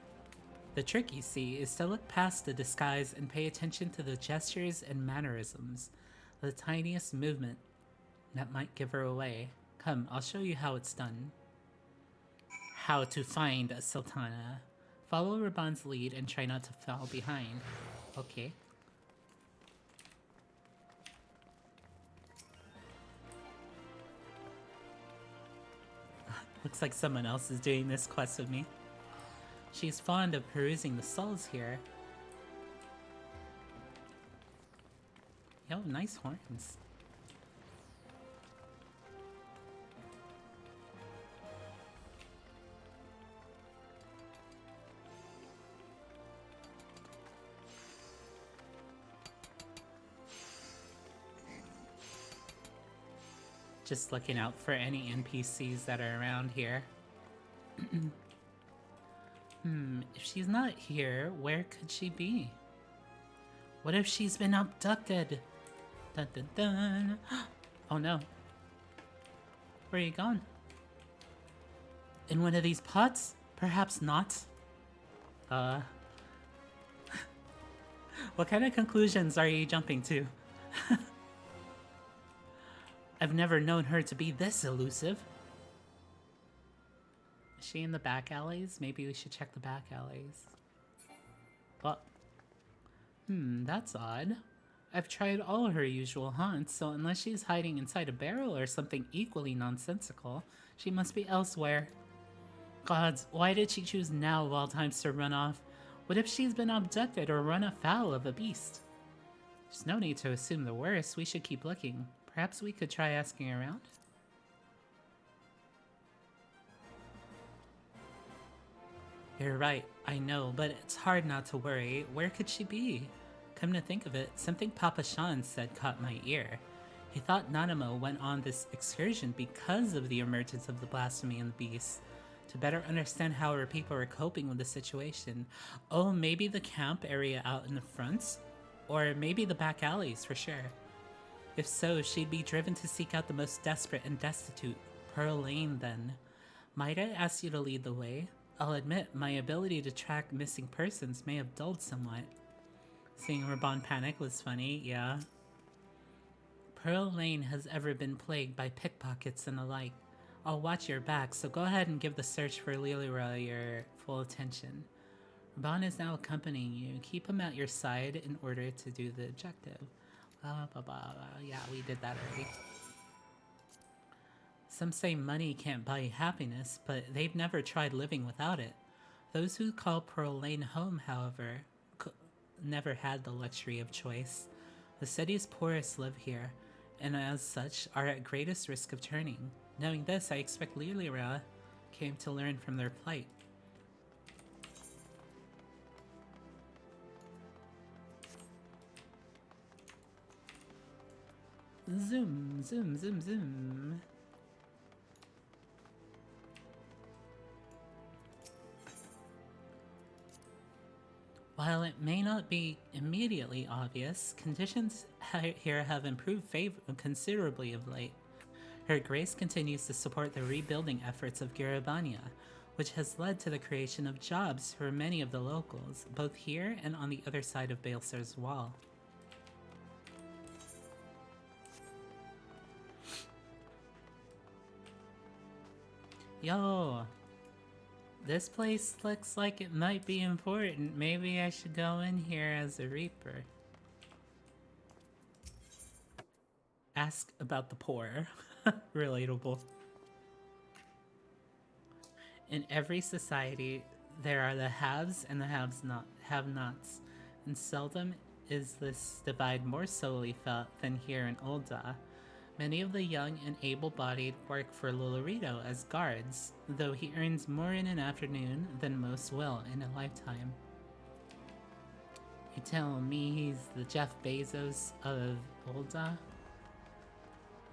The trick, you see, is to look past the disguise and pay attention to the gestures and mannerisms. The tiniest movement that might give her away. Come, I'll show you how it's done. How to find a sultana. Follow Raban's lead and try not to fall behind. Okay. Looks like someone else is doing this quest with me. She's fond of perusing the stalls here. Yo, nice horns. Just looking out for any NPCs that are around here. If she's not here, where could she be? What if she's been abducted? Dun dun dun. Oh no. Where are you gone? In one of these pots? Perhaps not. What kind of conclusions are you jumping to? I've never known her to be this elusive. Is she in the back alleys? Maybe we should check the back alleys. Well, that's odd. I've tried all her usual haunts, so unless she's hiding inside a barrel or something equally nonsensical, she must be elsewhere. Gods, why did she choose now of all times to run off? What if she's been abducted or run afoul of a beast? There's no need to assume the worst. We should keep looking. Perhaps we could try asking around? You're right, I know, but it's hard not to worry. Where could she be? Come to think of it, something Papa Shan said caught my ear. He thought Nanamo went on this excursion because of the emergence of the blasphemy and the beast. To better understand how her people were coping with the situation. Oh, maybe the camp area out in the front? Or maybe the back alleys, for sure. If so, she'd be driven to seek out the most desperate and destitute. Pearl Lane, then. Might I ask you to lead the way? I'll admit, my ability to track missing persons may have dulled somewhat. Seeing Raban panic was funny, yeah. Pearl Lane has ever been plagued by pickpockets and the like. I'll watch your back, so go ahead and give the search for Lilira your full attention. Raban is now accompanying you. Keep him at your side in order to do the objective. Blah, blah, blah, blah. Yeah, we did that already. Some say money can't buy happiness, but they've never tried living without it. Those who call Pearl Lane home, however, never had the luxury of choice. The city's poorest live here, and as such are at greatest risk of turning. Knowing this, I expect Lilira came to learn from their plight. Zoom, zoom, zoom, zoom. While it may not be immediately obvious, conditions here have improved considerably of late. Her Grace continues to support the rebuilding efforts of Garabania, which has led to the creation of jobs for many of the locals, both here and on the other side of Baelsar's wall. Yo! This place looks like it might be important. Maybe I should go in here as a Reaper. Ask about the poor. Relatable. In every society, there are the haves and the have-nots, and seldom is this divide more solely felt than here in Ul'dah. Many of the young and able-bodied work for Lolorito as guards, though he earns more in an afternoon than most will in a lifetime. You tell me he's the Jeff Bezos of Ul'dah?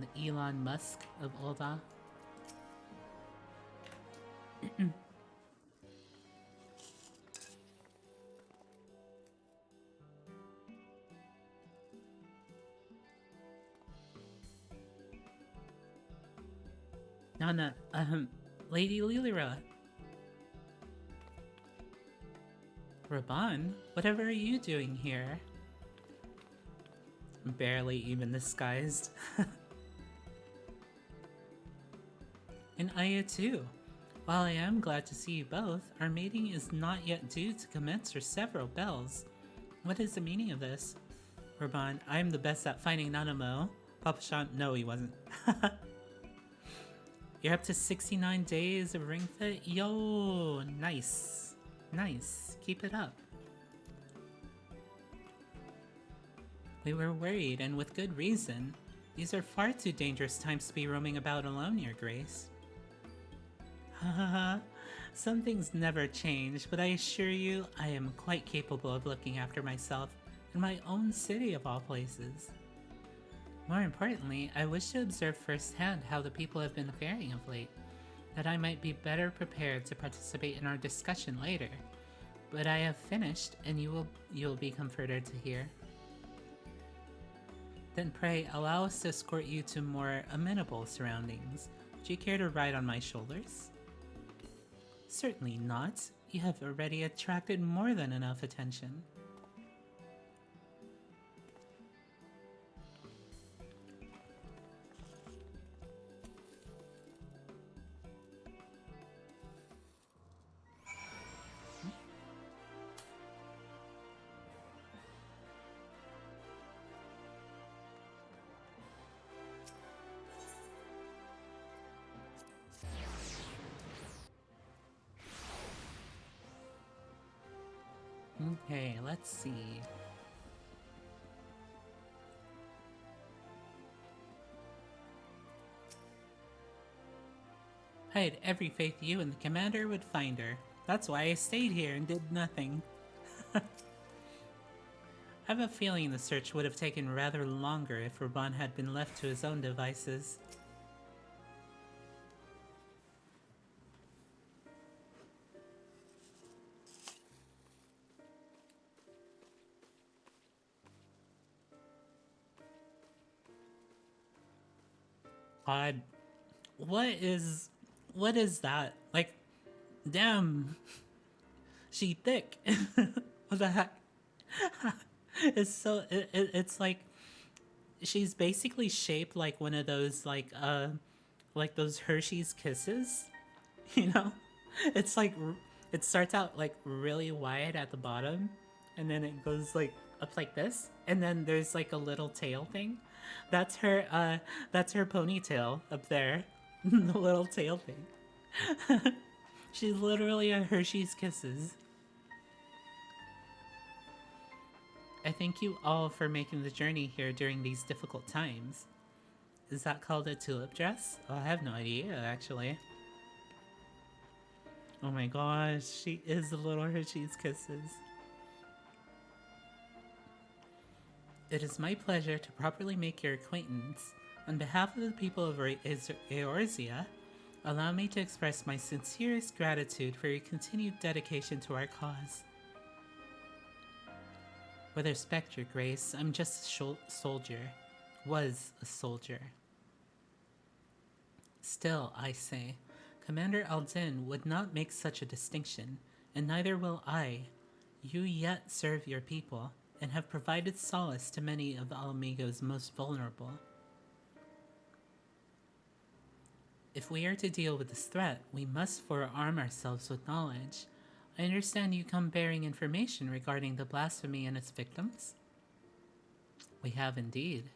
The Elon Musk of Ul'dah? Nana, Lady Lilira. Raban, whatever are you doing here? Barely even disguised. And Aya too. While I am glad to see you both, our meeting is not yet due to commence for several bells. What is the meaning of this? Raban, I am the best at finding Nanamo. Papa Shan, no he wasn't. You're up to 69 days of Ring Fit? Yo, nice. Nice. Keep it up. We were worried, and with good reason. These are far too dangerous times to be roaming about alone, Your Grace. Haha, some things never change, but I assure you I am quite capable of looking after myself in my own city of all places. More importantly, I wish to observe firsthand how the people have been faring of late, that I might be better prepared to participate in our discussion later. But I have finished, and you will be comforted to hear. Then pray, allow us to escort you to more amenable surroundings. Would you care to ride on my shoulders? Certainly not. You have already attracted more than enough attention. Okay, let's see. I had every faith you and the commander would find her. That's why I stayed here and did nothing. I have a feeling the search would have taken rather longer if Raban had been left to his own devices. God, what is that? Like, Damn, she thick. What the heck? It's so it's like she's basically shaped like one of those like those Hershey's Kisses, you know? It's like it starts out like really wide at the bottom, and then it goes like up like this, and then there's like a little tail thing. That's her ponytail up there. The little tail thing. She's literally a Hershey's Kisses. I thank you all for making the journey here during these difficult times. Is that called a tulip dress? Oh, I have no idea, actually. Oh my gosh, she is the little Hershey's Kisses. It is my pleasure to properly make your acquaintance. On behalf of the people of Eorzea, allow me to express my sincerest gratitude for your continued dedication to our cause. With respect, Your Grace, I'm just a soldier. Was a soldier. Still, I say, Commander Aldin would not make such a distinction, and neither will I. You yet serve your people, and have provided solace to many of Alamigo's most vulnerable. If we are to deal with this threat, we must forearm ourselves with knowledge. I understand you come bearing information regarding the blasphemy and its victims? We have indeed.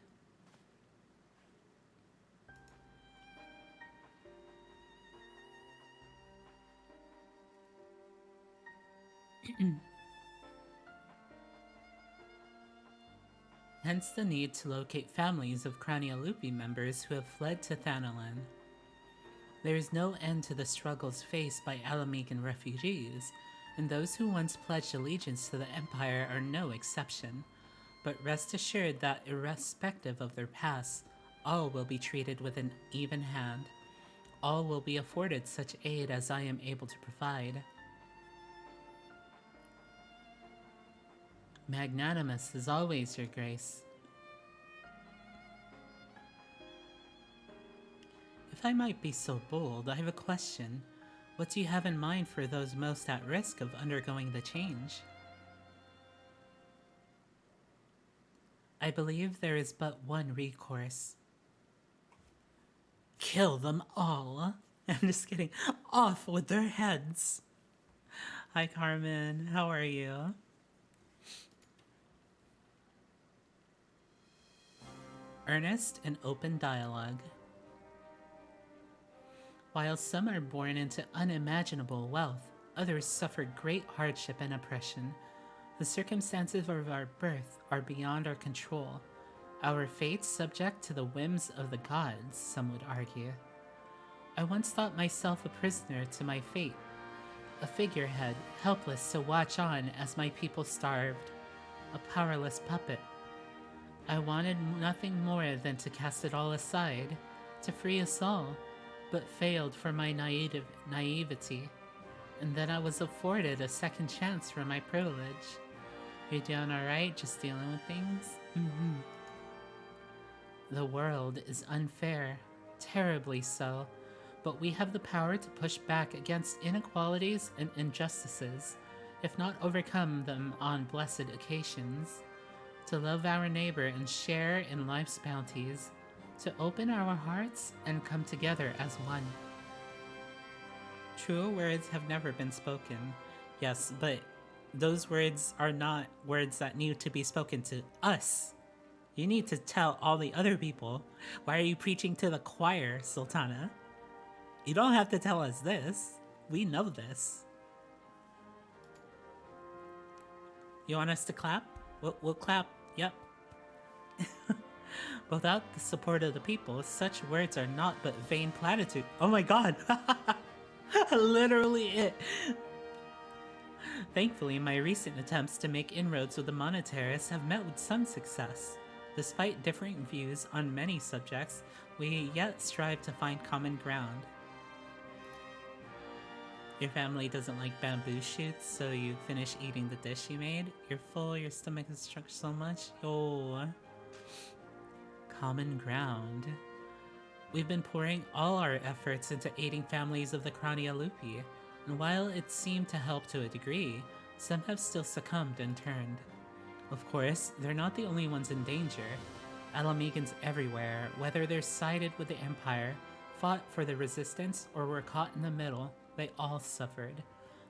Hence the need to locate families of Cranialupi members who have fled to Thanalan. There is no end to the struggles faced by Alamigan refugees, and those who once pledged allegiance to the Empire are no exception. But rest assured that irrespective of their past, all will be treated with an even hand. All will be afforded such aid as I am able to provide. Magnanimous as always, Your Grace. If I might be so bold, I have a question. What do you have in mind for those most at risk of undergoing the change? I believe there is but one recourse. Kill them all. I'm just kidding. Off with their heads. Hi, Carmen. How are you? Earnest and open dialogue. While some are born into unimaginable wealth, others suffer great hardship and oppression. The circumstances of our birth are beyond our control. Our fates subject to the whims of the gods, some would argue. I once thought myself a prisoner to my fate, a figurehead, helpless to watch on as my people starved, a powerless puppet. I wanted nothing more than to cast it all aside, to free us all, but failed for my naivety, and then I was afforded a second chance for my privilege. You're doing alright, just dealing with things? The world is unfair, terribly so, but we have the power to push back against inequalities and injustices, if not overcome them on blessed occasions. To love our neighbor and share in life's bounties, to open our hearts and come together as one. Truer words have never been spoken. Yes, but those words are not words that need to be spoken to us. You need to tell all the other people. Why are you preaching to the choir, Sultana? You don't have to tell us this. We know this. You want us to clap? We'll clap. Yep. Without the support of the people, such words are not but vain platitude. Oh my god! Literally it! Thankfully, my recent attempts to make inroads with the monetarists have met with some success. Despite differing views on many subjects, we yet strive to find common ground. Your family doesn't like bamboo shoots, so you finish eating the dish you made. You're full, your stomach is stretched so much. Oh. Common ground. We've been pouring all our efforts into aiding families of the Cranialupi. and while it seemed to help to a degree, some have still succumbed and turned. Of course, they're not the only ones in danger. Alamegans everywhere, whether they're sided with the Empire, fought for the Resistance, or were caught in the middle, they all suffered.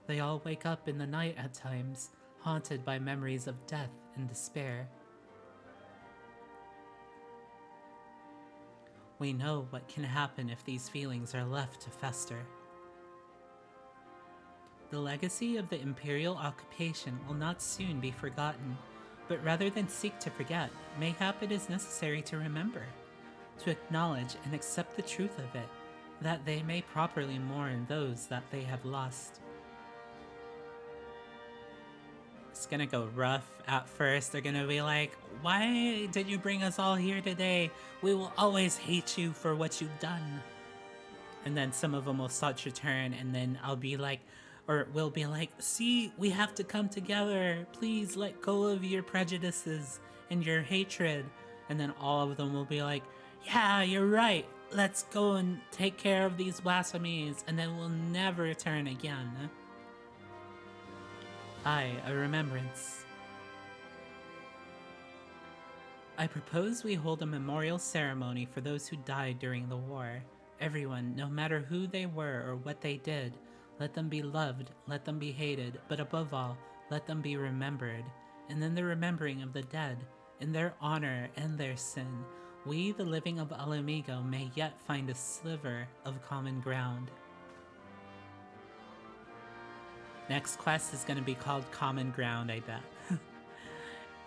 They all wake up in the night at times, haunted by memories of death and despair. We know what can happen if these feelings are left to fester. The legacy of the Imperial occupation will not soon be forgotten, but rather than seek to forget, mayhap it is necessary to remember, to acknowledge and accept the truth of it, that they may properly mourn those that they have lost. It's gonna go rough at first. They're gonna be like, why did you bring us all here today? We will always hate you for what you've done. And then some of them will start to turn, and then I'll be like, or we'll be like, see, we have to come together. Please let go of your prejudices and your hatred. And then all of them will be like, yeah, you're right. Let's go and take care of these blasphemies, and then we'll never turn again. Aye, a remembrance. I propose we hold a memorial ceremony for those who died during the war. Everyone, no matter who they were or what they did, let them be loved, let them be hated, but above all, let them be remembered. And in the remembering of the dead, in their honor and their sin, we, the living of Alamigo, may yet find a sliver of common ground. Next quest is going to be called Common Ground, I bet.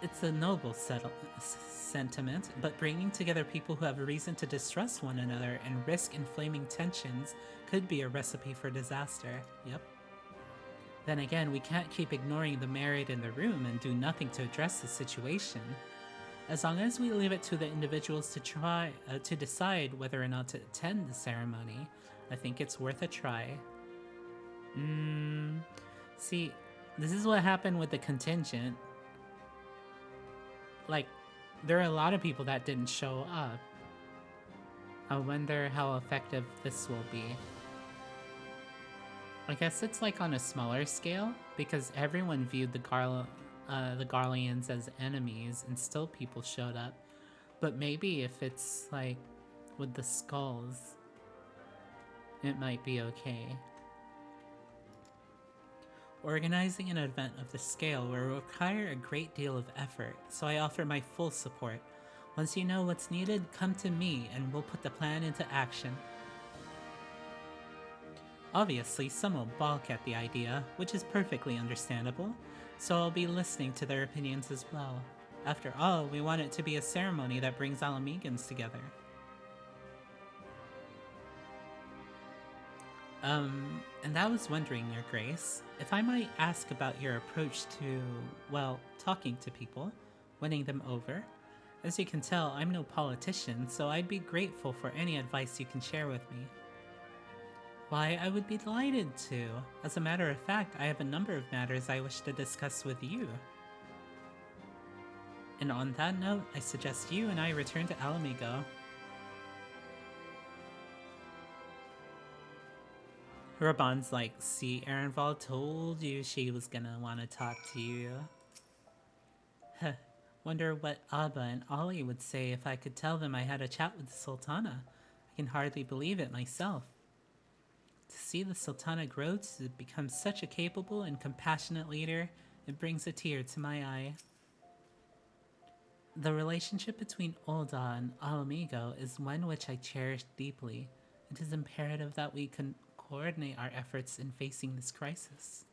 It's a noble sentiment, but bringing together people who have a reason to distrust one another and risk inflaming tensions could be a recipe for disaster. Yep. Then again, we can't keep ignoring the merit in the room and do nothing to address the situation. As long as we leave it to the individuals to try to decide whether or not to attend the ceremony, I think it's worth a try. See, this is what happened with the contingent. Like, there are a lot of people that didn't show up. I wonder how effective this will be. I guess it's like on a smaller scale, because everyone viewed the Garleans as enemies, and still people showed up. But maybe if it's like with the skulls, it might be okay. Organizing an event of this scale will require a great deal of effort, so I offer my full support. Once you know what's needed, come to me and we'll put the plan into action. Obviously, some will balk at the idea, which is perfectly understandable, so I'll be listening to their opinions as well. After all, we want it to be a ceremony that brings Alamegans together. And I was wondering, Your Grace, if I might ask about your approach to, well, talking to people, winning them over. As you can tell, I'm no politician, so I'd be grateful for any advice you can share with me. Why, I would be delighted to. As a matter of fact, I have a number of matters I wish to discuss with you. And on that note, I suggest you and I return to Alamigo. Raban's like, see, Erenval told you she was gonna want to talk to you. Huh. Wonder what Abba and Ollie would say if I could tell them I had a chat with the Sultana. I can hardly believe it myself. To see the Sultana grow to become such a capable and compassionate leader, it brings a tear to my eye. The relationship between Ul'dah and Alamigo is one which I cherish deeply. It is imperative that we can coordinate our efforts in facing this crisis.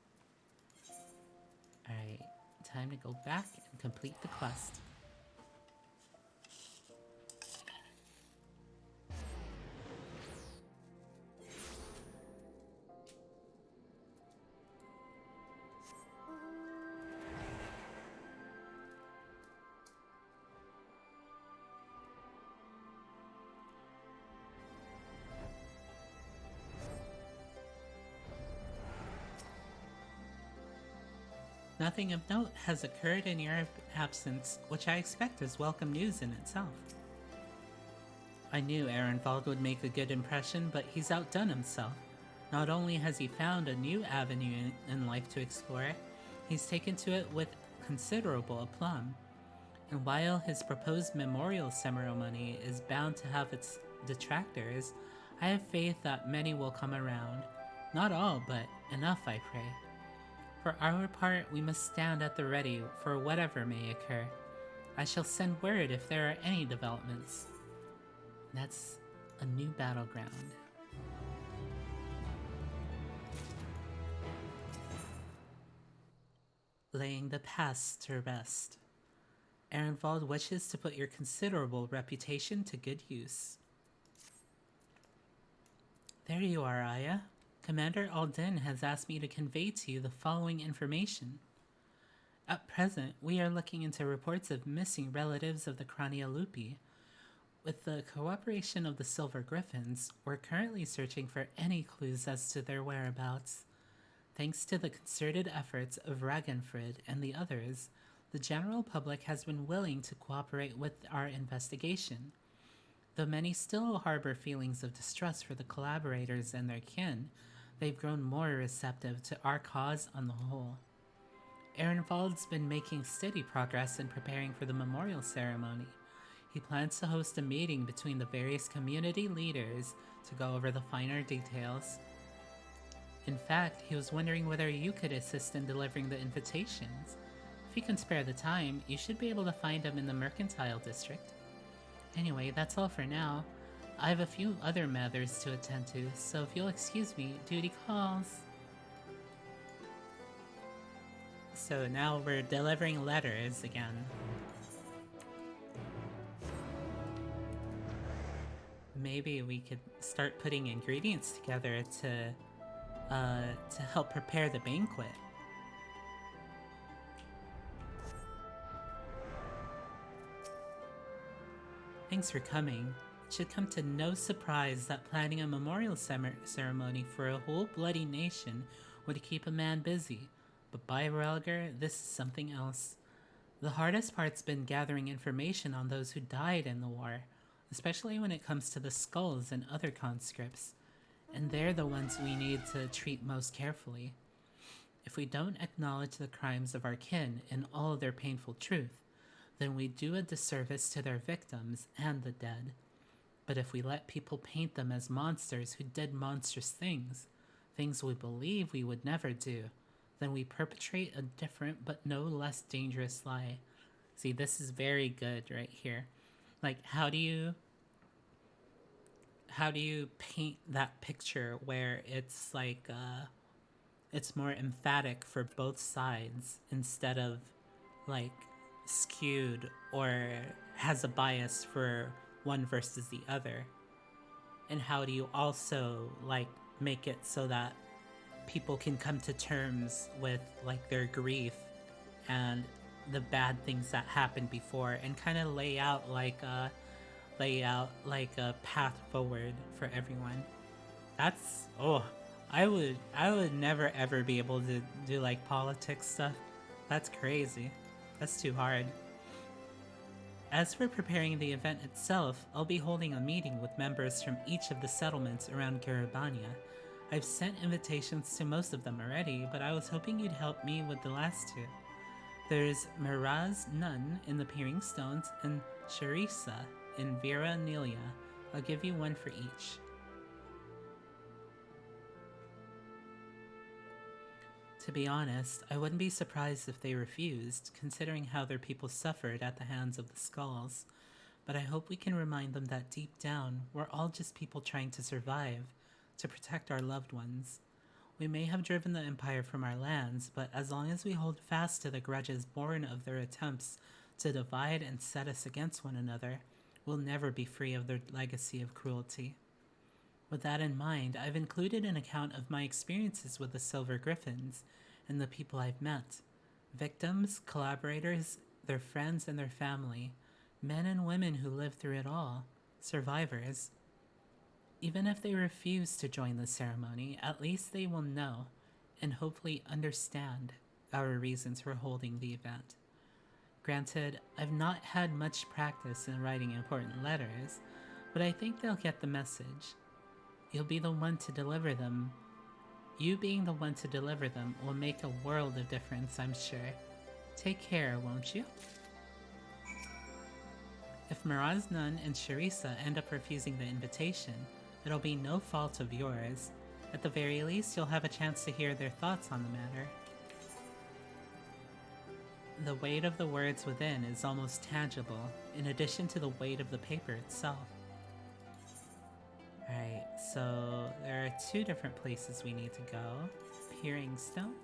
Alright, time to go back and complete the quest. Nothing of note has occurred in your absence, which I expect is welcome news in itself. I knew Erenvald would make a good impression, but he's outdone himself. Not only has he found a new avenue in life to explore, he's taken to it with considerable aplomb. And while his proposed memorial ceremony is bound to have its detractors, I have faith that many will come around. Not all, but enough, I pray. For our part, we must stand at the ready for whatever may occur. I shall send word if there are any developments. That's a new battleground. Laying the past to rest. Ehrenwald wishes to put your considerable reputation to good use. There you are, Aya. Commander Alden has asked me to convey to you the following information. At present, we are looking into reports of missing relatives of the Cranialupi. With the cooperation of the Silver Griffins, we're currently searching for any clues as to their whereabouts. Thanks to the concerted efforts of Ragenfrid and the others, the general public has been willing to cooperate with our investigation. Though many still harbor feelings of distrust for the collaborators and their kin, they've grown more receptive to our cause on the whole. Ehrenwald's been making steady progress in preparing for the memorial ceremony. He plans to host a meeting between the various community leaders to go over the finer details. In fact, he was wondering whether you could assist in delivering the invitations. If you can spare the time, you should be able to find him in the Mercantile District. Anyway, that's all for now. I have a few other matters to attend to, so if you'll excuse me, duty calls. So now we're delivering letters again. Maybe we could start putting ingredients together to help prepare the banquet. Thanks for coming. It should come to no surprise that planning a memorial ceremony for a whole bloody nation would keep a man busy. But by Relger, this is something else. The hardest part's been gathering information on those who died in the war, especially when it comes to the skulls and other conscripts. And they're the ones we need to treat most carefully. If we don't acknowledge the crimes of our kin in all of their painful truth, then we do a disservice to their victims and the dead. But if we let people paint them as monsters who did monstrous things, things we believe we would never do, then we perpetrate a different but no less dangerous lie. See, this is very good right here. Like, how do you paint that picture where it's like it's more emphatic for both sides instead of like skewed or has a bias for one versus the other? And how do you also like make it so that people can come to terms with like their grief and the bad things that happened before, and kind of lay out like a path forward for everyone? That's I would never ever be able to do like politics stuff. That's crazy. That's too hard. As for preparing the event itself, I'll be holding a meeting with members from each of the settlements around Garabania. I've sent invitations to most of them already, but I was hoping you'd help me with the last two. There's Miraz Nun in the Peering Stones and Sharisa in Vera Nelia. I'll give you one for each. To be honest, I wouldn't be surprised if they refused, considering how their people suffered at the hands of the Skulls. But I hope we can remind them that deep down, we're all just people trying to survive, to protect our loved ones. We may have driven the Empire from our lands, but as long as we hold fast to the grudges born of their attempts to divide and set us against one another, we'll never be free of their legacy of cruelty. With that in mind, I've included an account of my experiences with the Silver Griffins and the people I've met. Victims, collaborators, their friends and their family, men and women who lived through it all, survivors. Even if they refuse to join the ceremony, at least they will know and hopefully understand our reasons for holding the event. Granted, I've not had much practice in writing important letters, but I think they'll get the message. You'll be the one to deliver them, You being the one to deliver them will make a world of difference, I'm sure. Take care, won't you? If Miraz Nun and Sharisa end up refusing the invitation, it'll be no fault of yours. At the very least, you'll have a chance to hear their thoughts on the matter. The weight of the words within is almost tangible, in addition to the weight of the paper itself. Alright, so there are 2 different places we need to go. Peering Stones.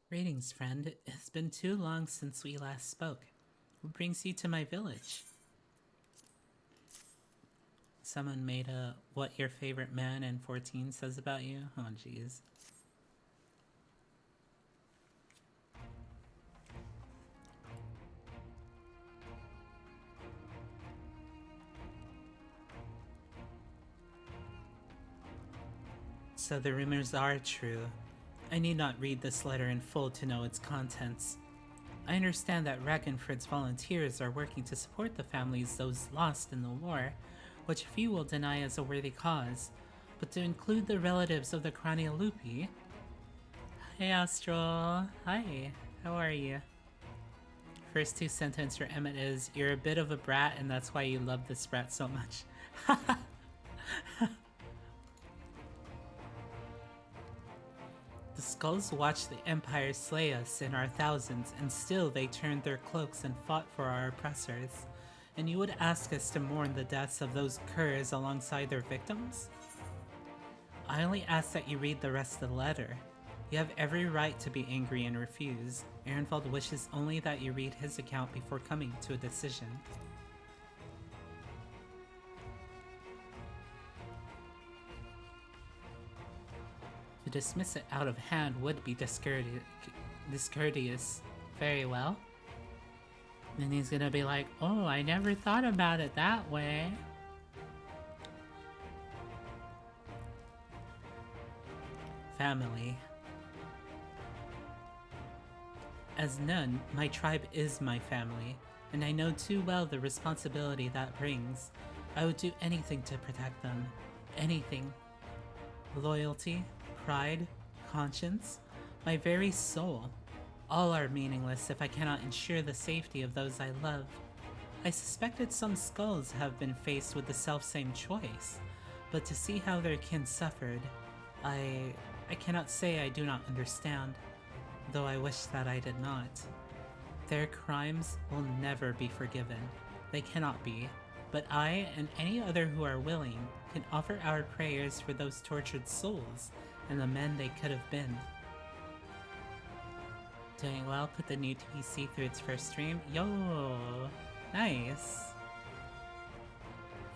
Greetings, friend. It has been too long since we last spoke. What brings you to my village? Someone made a what your favorite man in 14 says about you? Oh, jeez. So the rumors are true. I need not read this letter in full to know its contents. I understand that Ragnfrid's volunteers are working to support the families those lost in the war, which few will deny as a worthy cause, but to include the relatives of the Cranialupi. Hey Astral, hi, how are you? First 2 sentences for Emmett is, you're a bit of a brat and that's why you love this brat so much. The Skulls watched the Empire slay us in our thousands, and still they turned their cloaks and fought for our oppressors. And you would ask us to mourn the deaths of those curs alongside their victims? I only ask that you read the rest of the letter. You have every right to be angry and refuse. Ehrenfeld wishes only that you read his account before coming to a decision. To dismiss it out of hand would be discourteous. Very well. Then he's gonna be like, oh, I never thought about it that way. Family. As Nun, my tribe is my family, and I know too well the responsibility that brings. I would do anything to protect them. Anything. Loyalty, pride, conscience, my very soul. All are meaningless if I cannot ensure the safety of those I love. I suspected some skulls have been faced with the selfsame choice, but to see how their kin suffered, I cannot say I do not understand, though I wish that I did not. Their crimes will never be forgiven. They cannot be, but I and any other who are willing can offer our prayers for those tortured souls and the men they could have been. Doing well, put the new TPC through its first stream. Yo, nice.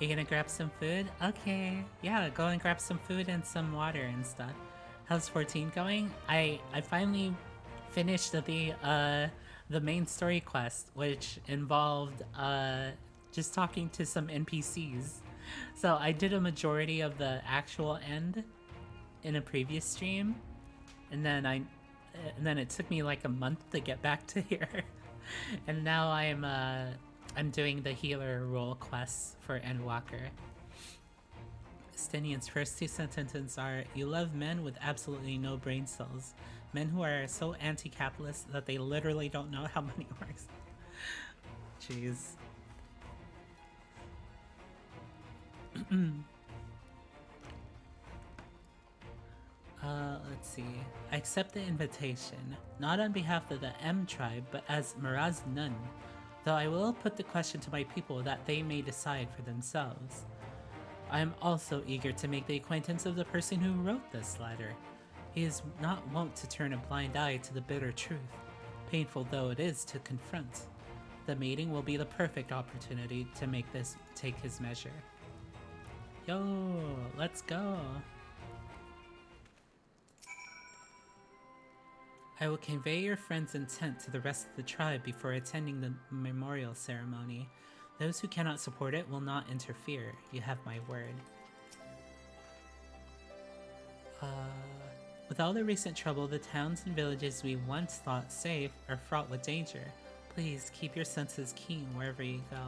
You gonna grab some food? Okay, yeah, go and grab some food and some water and stuff. How's 14 going? I finally finished the main story quest, which involved just talking to some NPCs. So I did a majority of the actual end in a previous stream, and then it took me like a month to get back to here. And now I'm doing the healer role quests for Endwalker. Stinian's first 2 sentences are, you love men with absolutely no brain cells. Men who are so anti-capitalist that they literally don't know how money works. Jeez. Let's see. I accept the invitation, not on behalf of the M tribe, but as Miraz Nun, though I will put the question to my people that they may decide for themselves. I am also eager to make the acquaintance of the person who wrote this letter. He is not wont to turn a blind eye to the bitter truth, painful though it is to confront. The meeting will be the perfect opportunity to take his measure. Yo, let's go. I will convey your friend's intent to the rest of the tribe before attending the memorial ceremony. Those who cannot support it will not interfere. You have my word. With all the recent trouble, the towns and villages we once thought safe are fraught with danger. Please keep your senses keen wherever you go.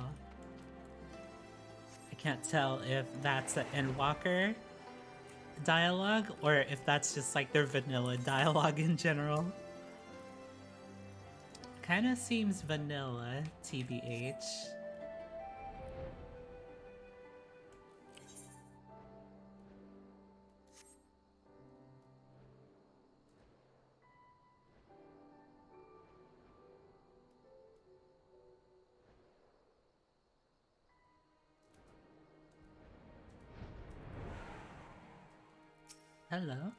I can't tell if that's an Endwalker dialogue or if that's just like their vanilla dialogue in general. Kinda seems vanilla, TBH. Hello.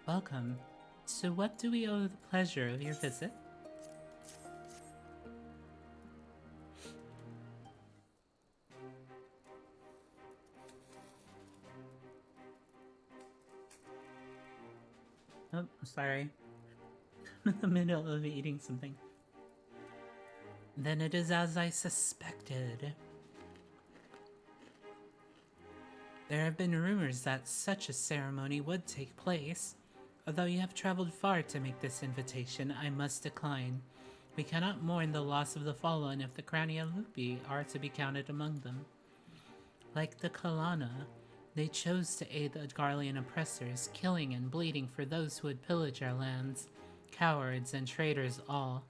Welcome. So what do we owe the pleasure of your visit? Oh, sorry. I'm in the middle of eating something. Then it is as I suspected. There have been rumors that such a ceremony would take place. Although you have traveled far to make this invitation, I must decline. We cannot mourn the loss of the fallen if the Crania Lupi are to be counted among them. Like the Kalana, they chose to aid the Garlean oppressors, killing and bleeding for those who would pillage our lands. Cowards and traitors all.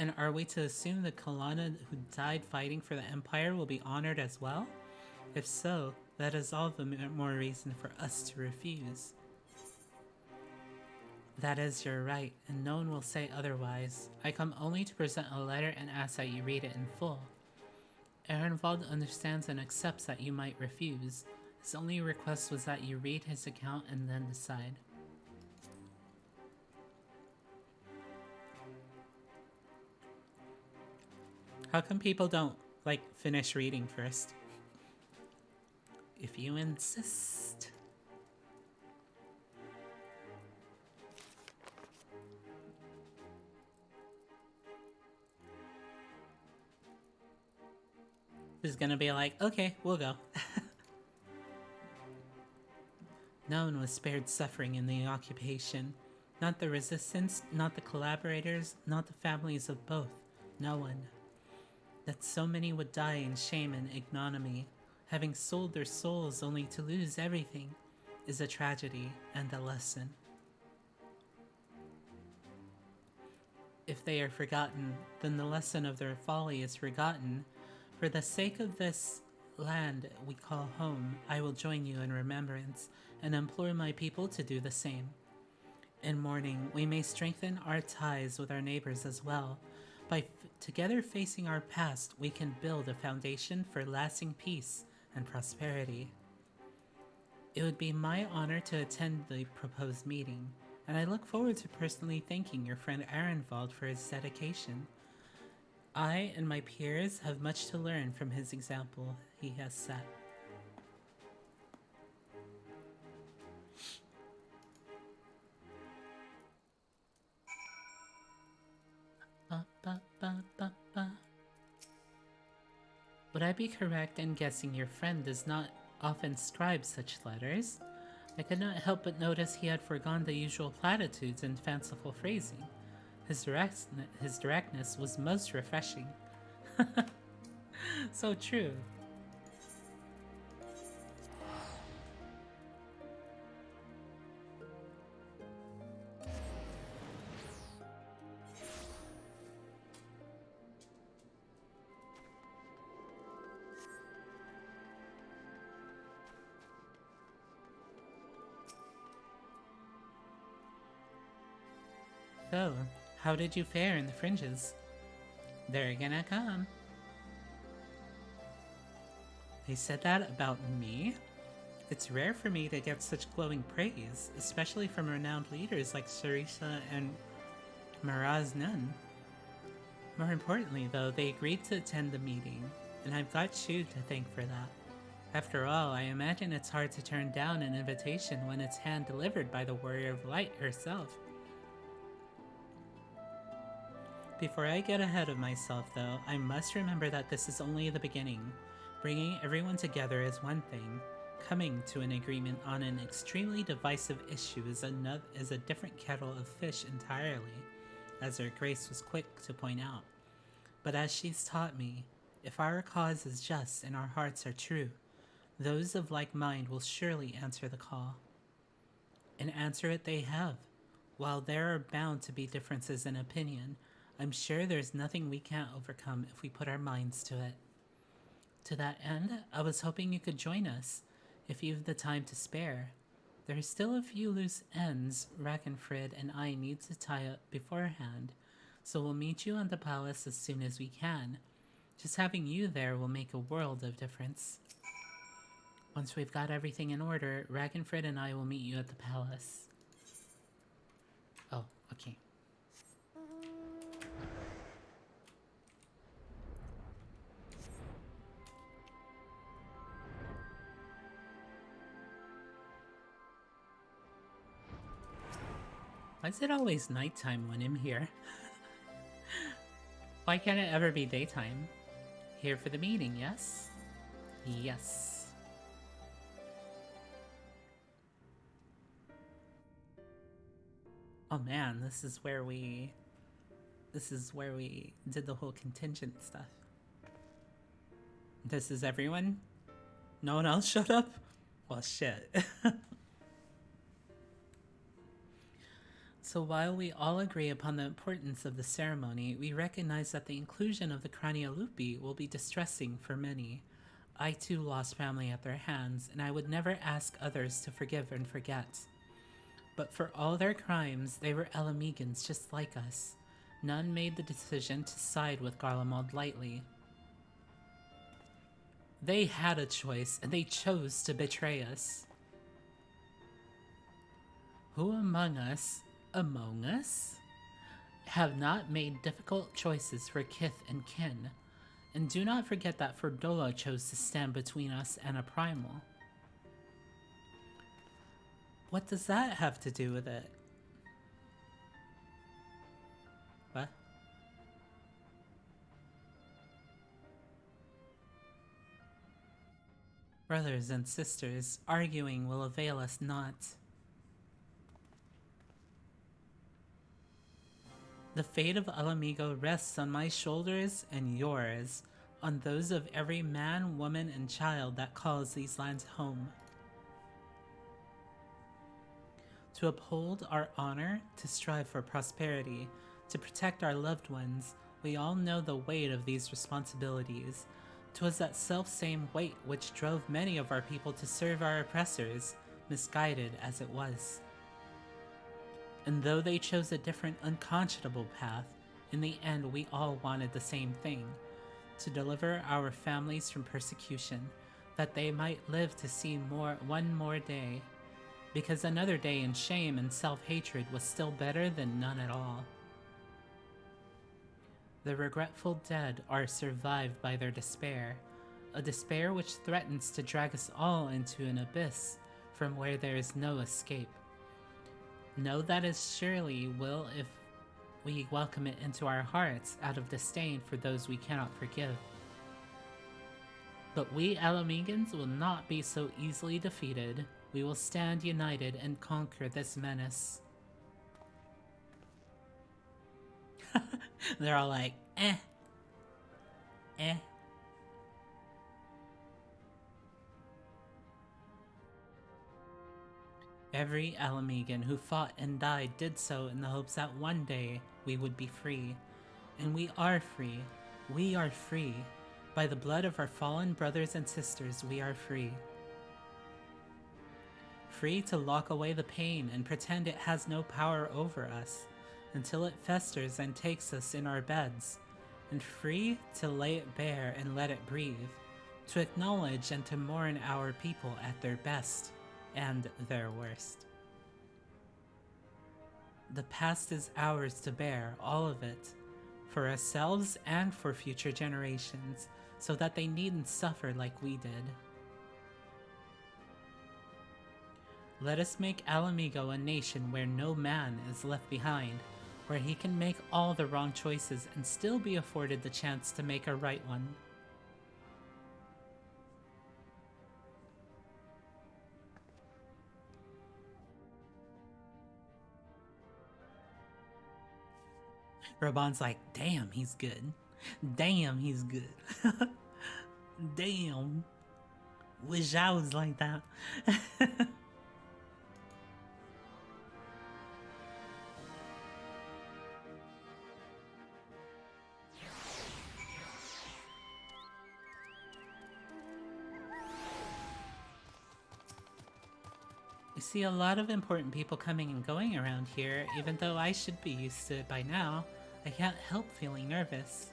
And are we to assume the Kalana who died fighting for the Empire will be honored as well? If so, that is all the more reason for us to refuse. That is your right, and no one will say otherwise. I come only to present a letter and ask that you read it in full. Ehrenwald understands and accepts that you might refuse. His only request was that you read his account and then decide. How come people don't, like, finish reading first? If you insist. Is gonna be like, okay, we'll go. No one was spared suffering in the occupation. Not the resistance, not the collaborators, not the families of both. No one. That so many would die in shame and ignominy, having sold their souls only to lose everything, is a tragedy and a lesson. If they are forgotten, then the lesson of their folly is forgotten. For the sake of this land we call home, I will join you in remembrance and implore my people to do the same. In mourning, we may strengthen our ties with our neighbors as well. By together facing our past, we can build a foundation for lasting peace and prosperity. It would be my honor to attend the proposed meeting, and I look forward to personally thanking your friend Ehrenwald for his dedication. I and my peers have much to learn from his example he has set. Would I be correct in guessing your friend does not often scribe such letters? I could not help but notice he had forgone the usual platitudes and fanciful phrasing. His directness was most refreshing. So true. So, how did you fare in the fringes? They're gonna come. They said that about me? It's rare for me to get such glowing praise, especially from renowned leaders like Sarisa and Maraz Nun. More importantly, though, they agreed to attend the meeting, and I've got you to thank for that. After all, I imagine it's hard to turn down an invitation when it's hand-delivered by the Warrior of Light herself. Before I get ahead of myself, though, I must remember that this is only the beginning. Bringing everyone together is one thing. Coming to an agreement on an extremely divisive issue is a different kettle of fish entirely, as Her Grace was quick to point out. But as she's taught me, if our cause is just and our hearts are true, those of like mind will surely answer the call. And answer it they have. While there are bound to be differences in opinion, I'm sure there's nothing we can't overcome if we put our minds to it. To that end, I was hoping you could join us, if you've the time to spare. There are still a few loose ends Rakenfrid and I need to tie up beforehand, so we'll meet you on the palace as soon as we can. Just having you there will make a world of difference. Once we've got everything in order, Rakenfrid and I will meet you at the palace. Oh, okay. Why is it always nighttime when I'm here? Why can't it ever be daytime? Here for the meeting, yes? Yes. Oh man, this is where we did the whole contingent stuff. This is everyone? No one else showed up? Well, shit. So while we all agree upon the importance of the ceremony, we recognize that the inclusion of the Craniolupi will be distressing for many. I too lost family at their hands, and I would never ask others to forgive and forget. But for all their crimes, they were Elamigans just like us. None made the decision to side with Garlemald lightly. They had a choice, and they chose to betray us. Who among us have not made difficult choices for kith and kin, and do not forget that Ferdolo chose to stand between us and a primal. What does that have to do with it? What? Brothers and sisters, arguing will avail us not. The fate of Alamigo rests on my shoulders and yours, on those of every man, woman, and child that calls these lands home. To uphold our honor, to strive for prosperity, to protect our loved ones, we all know the weight of these responsibilities. 'Twas that self-same weight which drove many of our people to serve our oppressors, misguided as it was. And though they chose a different unconscionable path, in the end we all wanted the same thing, to deliver our families from persecution, that they might live to see one more day, because another day in shame and self-hatred was still better than none at all. The regretful dead are survived by their despair, a despair which threatens to drag us all into an abyss from where there is no escape. Know that as surely will if we welcome it into our hearts out of disdain for those we cannot forgive. But we Alamegans will not be so easily defeated. We will stand united and conquer this menace. They're all like, eh. Every Alamegan who fought and died did so in the hopes that one day we would be free. And we are free. We are free. By the blood of our fallen brothers and sisters, we are free. Free to lock away the pain and pretend it has no power over us, until it festers and takes us in our beds. And free to lay it bare and let it breathe. To acknowledge and to mourn our people at their best and their worst. The past is ours to bear, all of it, for ourselves and for future generations, so that they needn't suffer like we did. Let us make Alamigo a nation where no man is left behind, where he can make all the wrong choices and still be afforded the chance to make a right one. Raban's like, damn, he's good. Damn, he's good. Damn. Wish I was like that. I see a lot of important people coming and going around here. Even though I should be used to it by now, I can't help feeling nervous.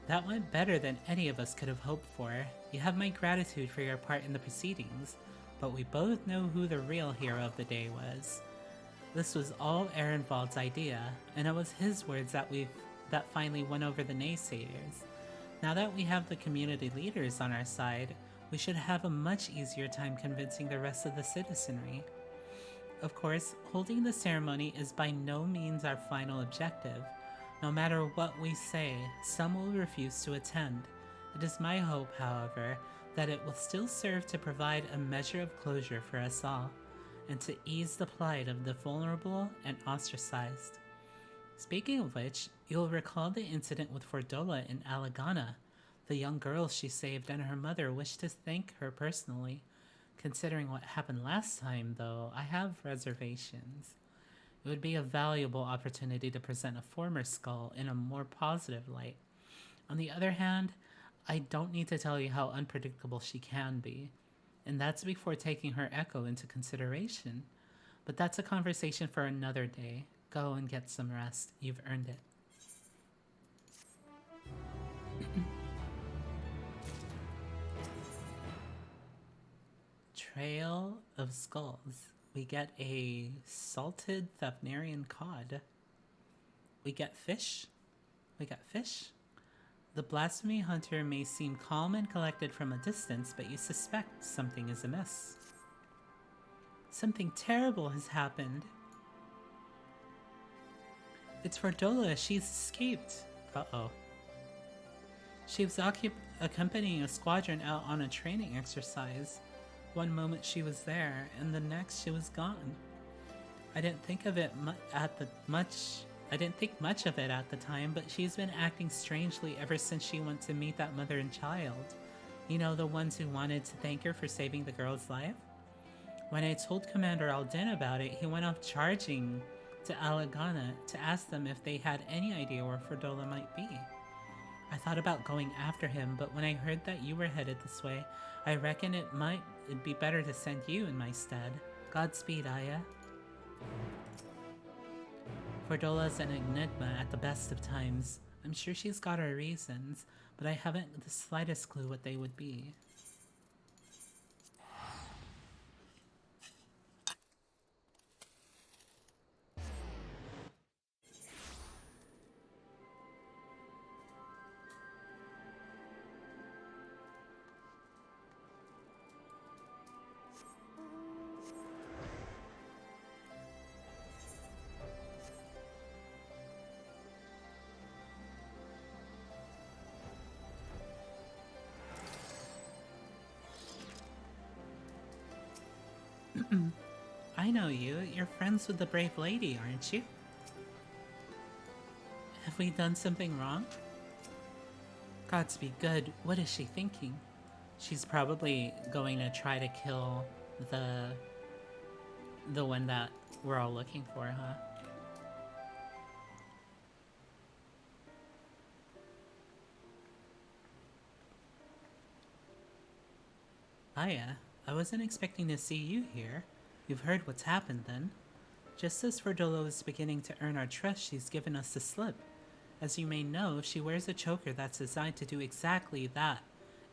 That went better than any of us could have hoped for. You have my gratitude for your part in the proceedings, but we both know who the real hero of the day was. This was all Ehrenwald's idea, and it was his words that finally won over the naysayers. Now that we have the community leaders on our side, we should have a much easier time convincing the rest of the citizenry. Of course, holding the ceremony is by no means our final objective. No matter what we say, some will refuse to attend. It is my hope, however, that it will still serve to provide a measure of closure for us all, and to ease the plight of the vulnerable and ostracized. Speaking of which, you'll recall the incident with Fordola in Alagana. The young girl she saved and her mother wished to thank her personally. Considering what happened last time, though, I have reservations. It would be a valuable opportunity to present a former skull in a more positive light. On the other hand, I don't need to tell you how unpredictable she can be. And that's before taking her echo into consideration. But that's a conversation for another day. Go and get some rest. You've earned it. Trail of Skulls. We get a salted Thavnarian cod. We get fish. The blasphemy hunter may seem calm and collected from a distance, but you suspect something is amiss. Something terrible has happened. It's Fordola. She's escaped. Uh-oh. She was accompanying a squadron out on a training exercise. One moment she was there, and the next she was gone. I didn't think much of it at the time, but she's been acting strangely ever since she went to meet that mother and child. You know, the ones who wanted to thank her for saving the girl's life? When I told Commander Alden about it, he went off charging to Alagana to ask them if they had any idea where Fordola might be. I thought about going after him, but when I heard that you were headed this way, I reckon it'd be better to send you in my stead. Godspeed, Aya. Fordola's an enigma at the best of times. I'm sure she's got her reasons, but I haven't the slightest clue what they would be. I know you. You're friends with the brave lady, aren't you? Have we done something wrong? Gods be good. What is she thinking? She's probably going to try to kill the one that we're all looking for, huh? Aya, I wasn't expecting to see you here. You've heard what's happened, then. Just as Fordola is beginning to earn our trust, she's given us the slip. As you may know, she wears a choker that's designed to do exactly that.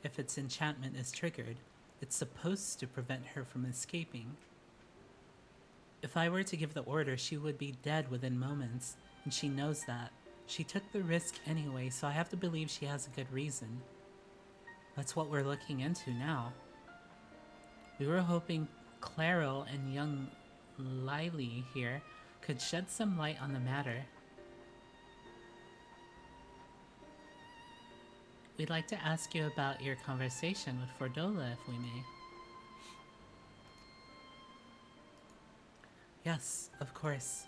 If its enchantment is triggered, it's supposed to prevent her from escaping. If I were to give the order, she would be dead within moments, and she knows that. She took the risk anyway, so I have to believe she has a good reason. That's what we're looking into now. We were hoping Claro and young Lily here could shed some light on the matter. We'd like to ask you about your conversation with Fordola, if we may. Yes, of course.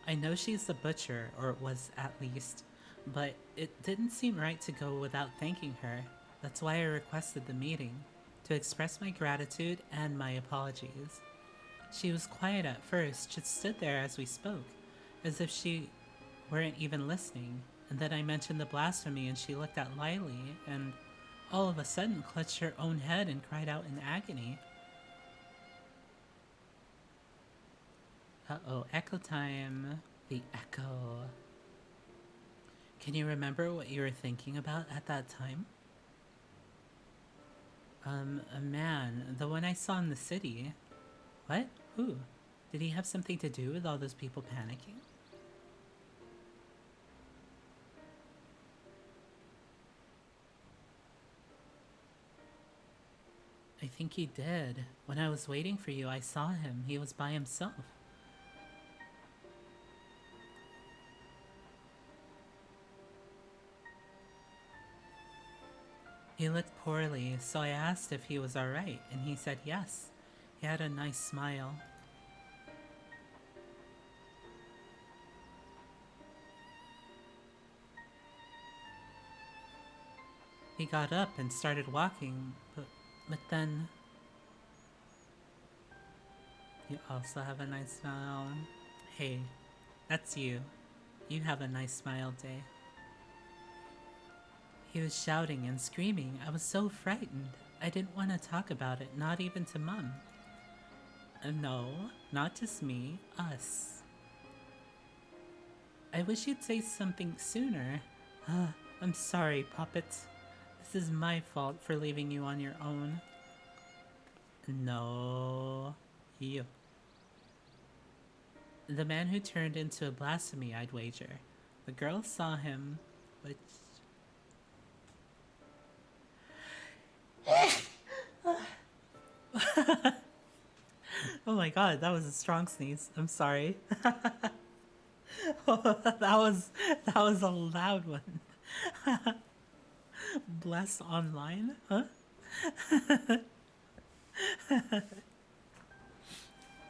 I know she's the butcher, or was at least, but it didn't seem right to go without thanking her. That's why I requested the meeting, to express my gratitude and my apologies. She was quiet at first, just stood there as we spoke, as if she weren't even listening, and then I mentioned the blasphemy and she looked at Lily and all of a sudden clutched her own head and cried out in agony. Uh-oh, echo time. The echo. Can you remember what you were thinking about at that time? A man, the one I saw in the city. What? Who? Did he have something to do with all those people panicking? I think he did. When I was waiting for you, I saw him. He was by himself. He looked poorly, so I asked if he was alright, and he said yes. He had a nice smile. He got up and started walking, but then... You also have a nice smile. Hey, that's you. You have a nice smile, Day. He was shouting and screaming. I was so frightened. I didn't want to talk about it, not even to Mum. No, not just me, us. I wish you'd say something sooner. I'm sorry, Puppet. This is my fault for leaving you on your own. No, you. The man who turned into a blasphemy, I'd wager. The girl saw him, which... Oh my god, that was a strong sneeze. I'm sorry. that was a loud one. Bless online? Huh?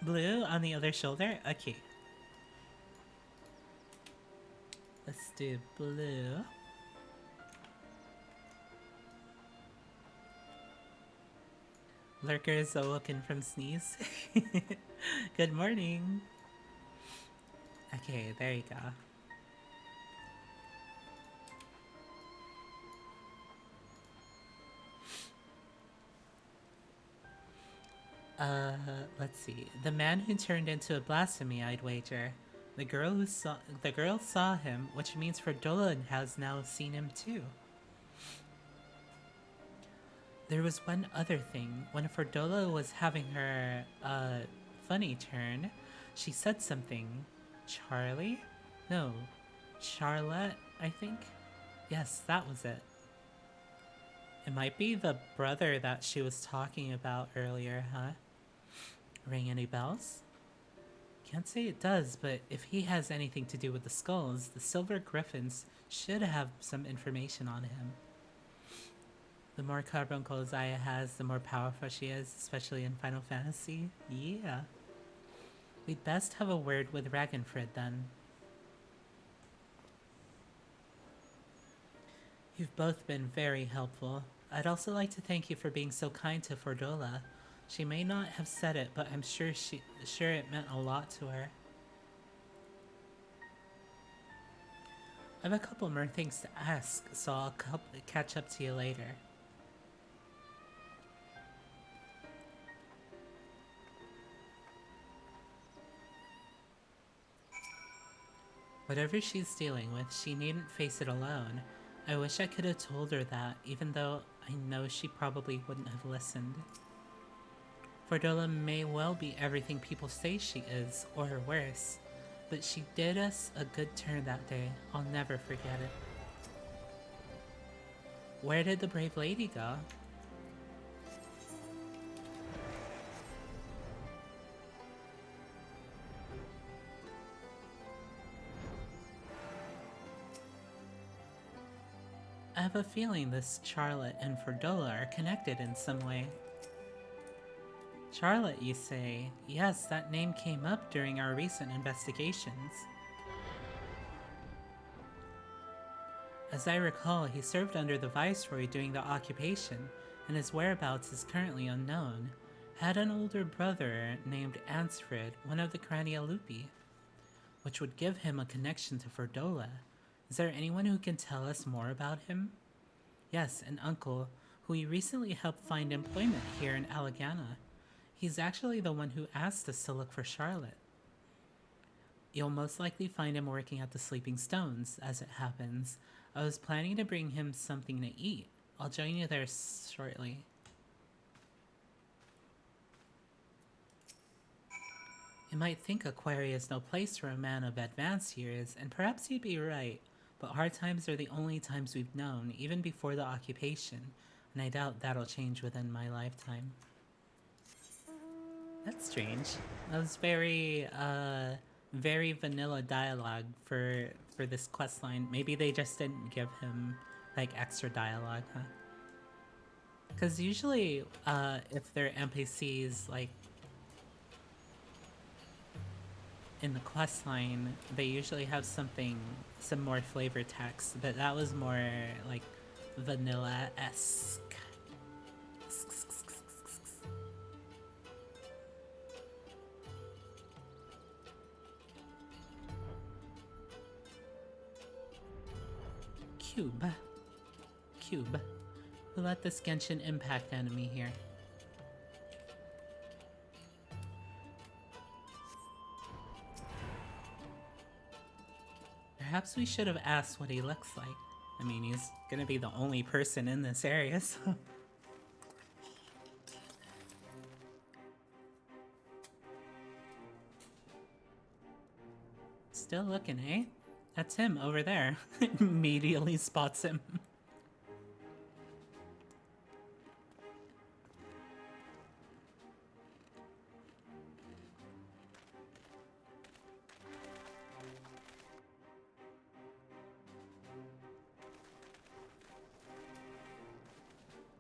Blue on the other shoulder? Okay. Let's do blue. Lurker is awoken from sneeze. Good morning. Okay, there you go. Let's see. The man who turned into a blasphemy, I'd wager. The girl saw him, which means Fordola has now seen him too. There was one other thing. When Fordola was having her, funny turn, she said something. Charlie? No. Charlotte, I think? Yes, that was it. It might be the brother that she was talking about earlier, huh? Ring any bells? Can't say it does, but if he has anything to do with the skulls, the Silver Griffins should have some information on him. The more carbuncles Aya has, the more powerful she is, especially in Final Fantasy. Yeah. We'd best have a word with Ragnfrid then. You've both been very helpful. I'd also like to thank you for being so kind to Fordola. She may not have said it, but I'm sure it meant a lot to her. I have a couple more things to ask, so I'll catch up to you later. Whatever she's dealing with, she needn't face it alone. I wish I could have told her that, even though I know she probably wouldn't have listened. Fordola may well be everything people say she is, or worse, but she did us a good turn that day. I'll never forget it. Where did the brave lady go? I have a feeling this Charlotte and Ferdola are connected in some way. Charlotte, you say? Yes, that name came up during our recent investigations. As I recall, he served under the Viceroy during the occupation, and his whereabouts is currently unknown. Had an older brother named Ansfrid, one of the Cranialupi, which would give him a connection to Ferdola. Is there anyone who can tell us more about him? Yes, an uncle, who we recently helped find employment here in Alagana. He's actually the one who asked us to look for Charlotte. You'll most likely find him working at the Sleeping Stones, as it happens. I was planning to bring him something to eat. I'll join you there shortly. You might think a quarry is no place for a man of advanced years, and perhaps you'd be right, but hard times are the only times we've known, even before the occupation, and I doubt that'll change within my lifetime. That's strange. That was very vanilla dialogue for this questline. Maybe they just didn't give him, like, extra dialogue, huh? Because usually, if they're NPCs, like, in the questline, they usually have some more flavor text, but that was more, like, vanilla-esque. Cube. Who let this Genshin Impact enemy here? Perhaps we should have asked what he looks like. I mean, he's gonna be the only person in this area, so... Still looking, eh? That's him over there. Immediately spots him.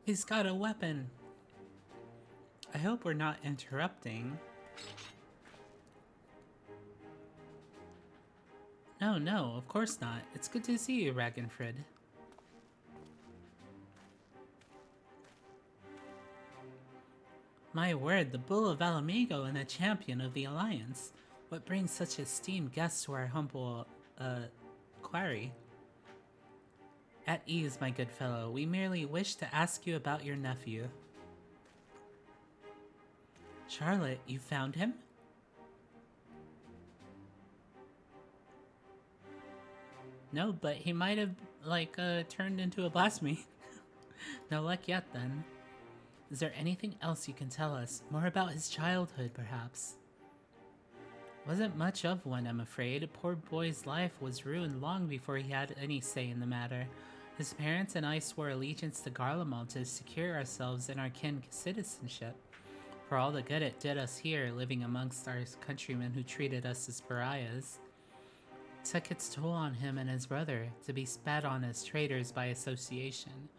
He's got a weapon. I hope we're not interrupting. No, of course not. It's good to see you, Ragnfrid. My word, the Bull of Alamigo and a champion of the Alliance. What brings such esteemed guests to our humble, quarry? At ease, my good fellow. We merely wish to ask you about your nephew. Charlotte, you found him? No, but he might have, like, turned into a blasphemy. No luck yet, then. Is there anything else you can tell us? More about his childhood, perhaps? Wasn't much of one, I'm afraid. Poor boy's life was ruined long before he had any say in the matter. His parents and I swore allegiance to Garlemald to secure ourselves and our kin citizenship. For all the good it did us here, living amongst our countrymen who treated us as pariahs. Took its toll on him and his brother, to be spat on as traitors by association.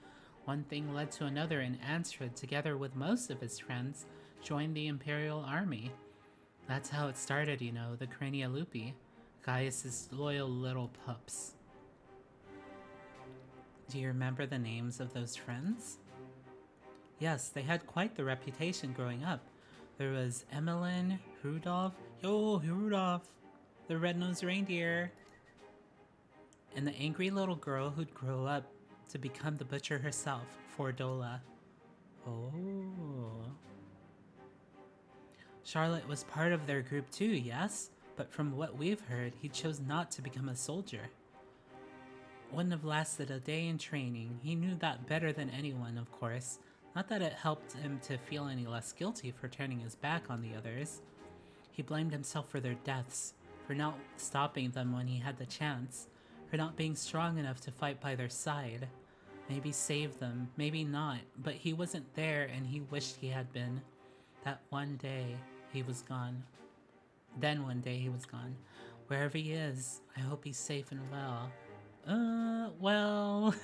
One thing led to another, and Ansfrid, together with most of his friends, joined the Imperial Army. That's how it started, you know, the Cranialupi, Gaius's loyal little pups. Do you remember the names of those friends? Yes, they had quite the reputation growing up. There was Emmeline, Rudolph, Rudolph, the red-nosed reindeer, and the angry little girl who'd grow up to become the butcher herself, Ferdola. Oh. Charlotte was part of their group too, yes? But from what we've heard, he chose not to become a soldier. Wouldn't have lasted a day in training. He knew that better than anyone, of course. Not that it helped him to feel any less guilty for turning his back on the others. He blamed himself for their deaths, for not stopping them when he had the chance, for not being strong enough to fight by their side. Maybe save them, maybe not, but he wasn't there and he wished he had been. That one day, he was gone. Then one day he was gone. Wherever he is, I hope he's safe and well. Well,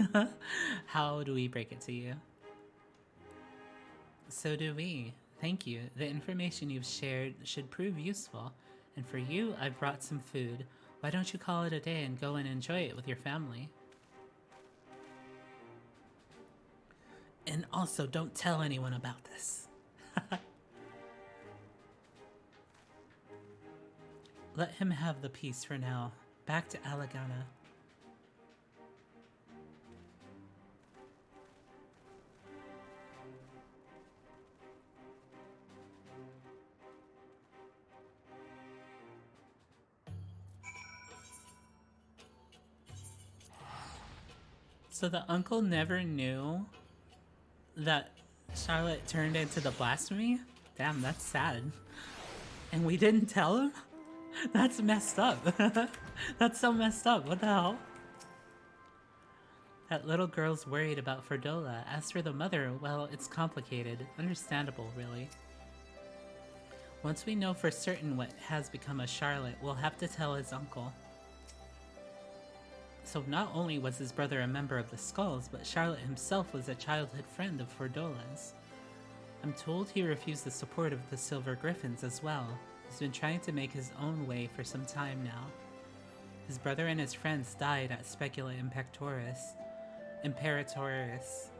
how do we break it to you? So do we. Thank you. The information you've shared should prove useful. And for you, I've brought some food. Why don't you call it a day and go and enjoy it with your family? And also, don't tell anyone about this. Let him have the peace for now. Back to Alagana. So the uncle never knew that Charlotte turned into the blasphemy? Damn, that's sad. And we didn't tell him? That's messed up. That's so messed up. What the hell? That little girl's worried about Ferdola. As for the mother, well, it's complicated. Understandable, really. Once we know for certain what has become of Charlotte, we'll have to tell his uncle. So not only was his brother a member of the Skulls, but Charlotte himself was a childhood friend of Ferdola's. I'm told he refused the support of the Silver Griffins as well. He's been trying to make his own way for some time now. His brother and his friends died at Specula Imperatoris,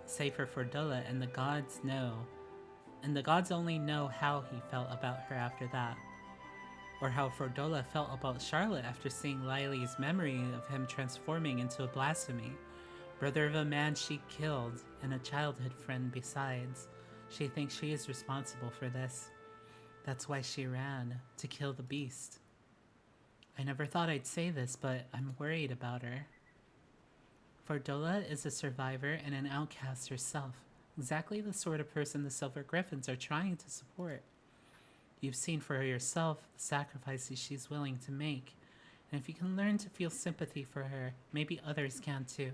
save for Ferdola, and the gods know. And the gods only know how he felt about her after that. Or how Ferdola felt about Charlotte after seeing Lily's memory of him transforming into a blasphemy. Brother of a man she killed, and a childhood friend besides. She thinks she is responsible for this. That's why she ran, to kill the beast. I never thought I'd say this, but I'm worried about her. Ferdola is a survivor and an outcast herself. Exactly the sort of person the Silver Griffins are trying to support. You've seen for yourself the sacrifices she's willing to make, and if you can learn to feel sympathy for her, maybe others can too.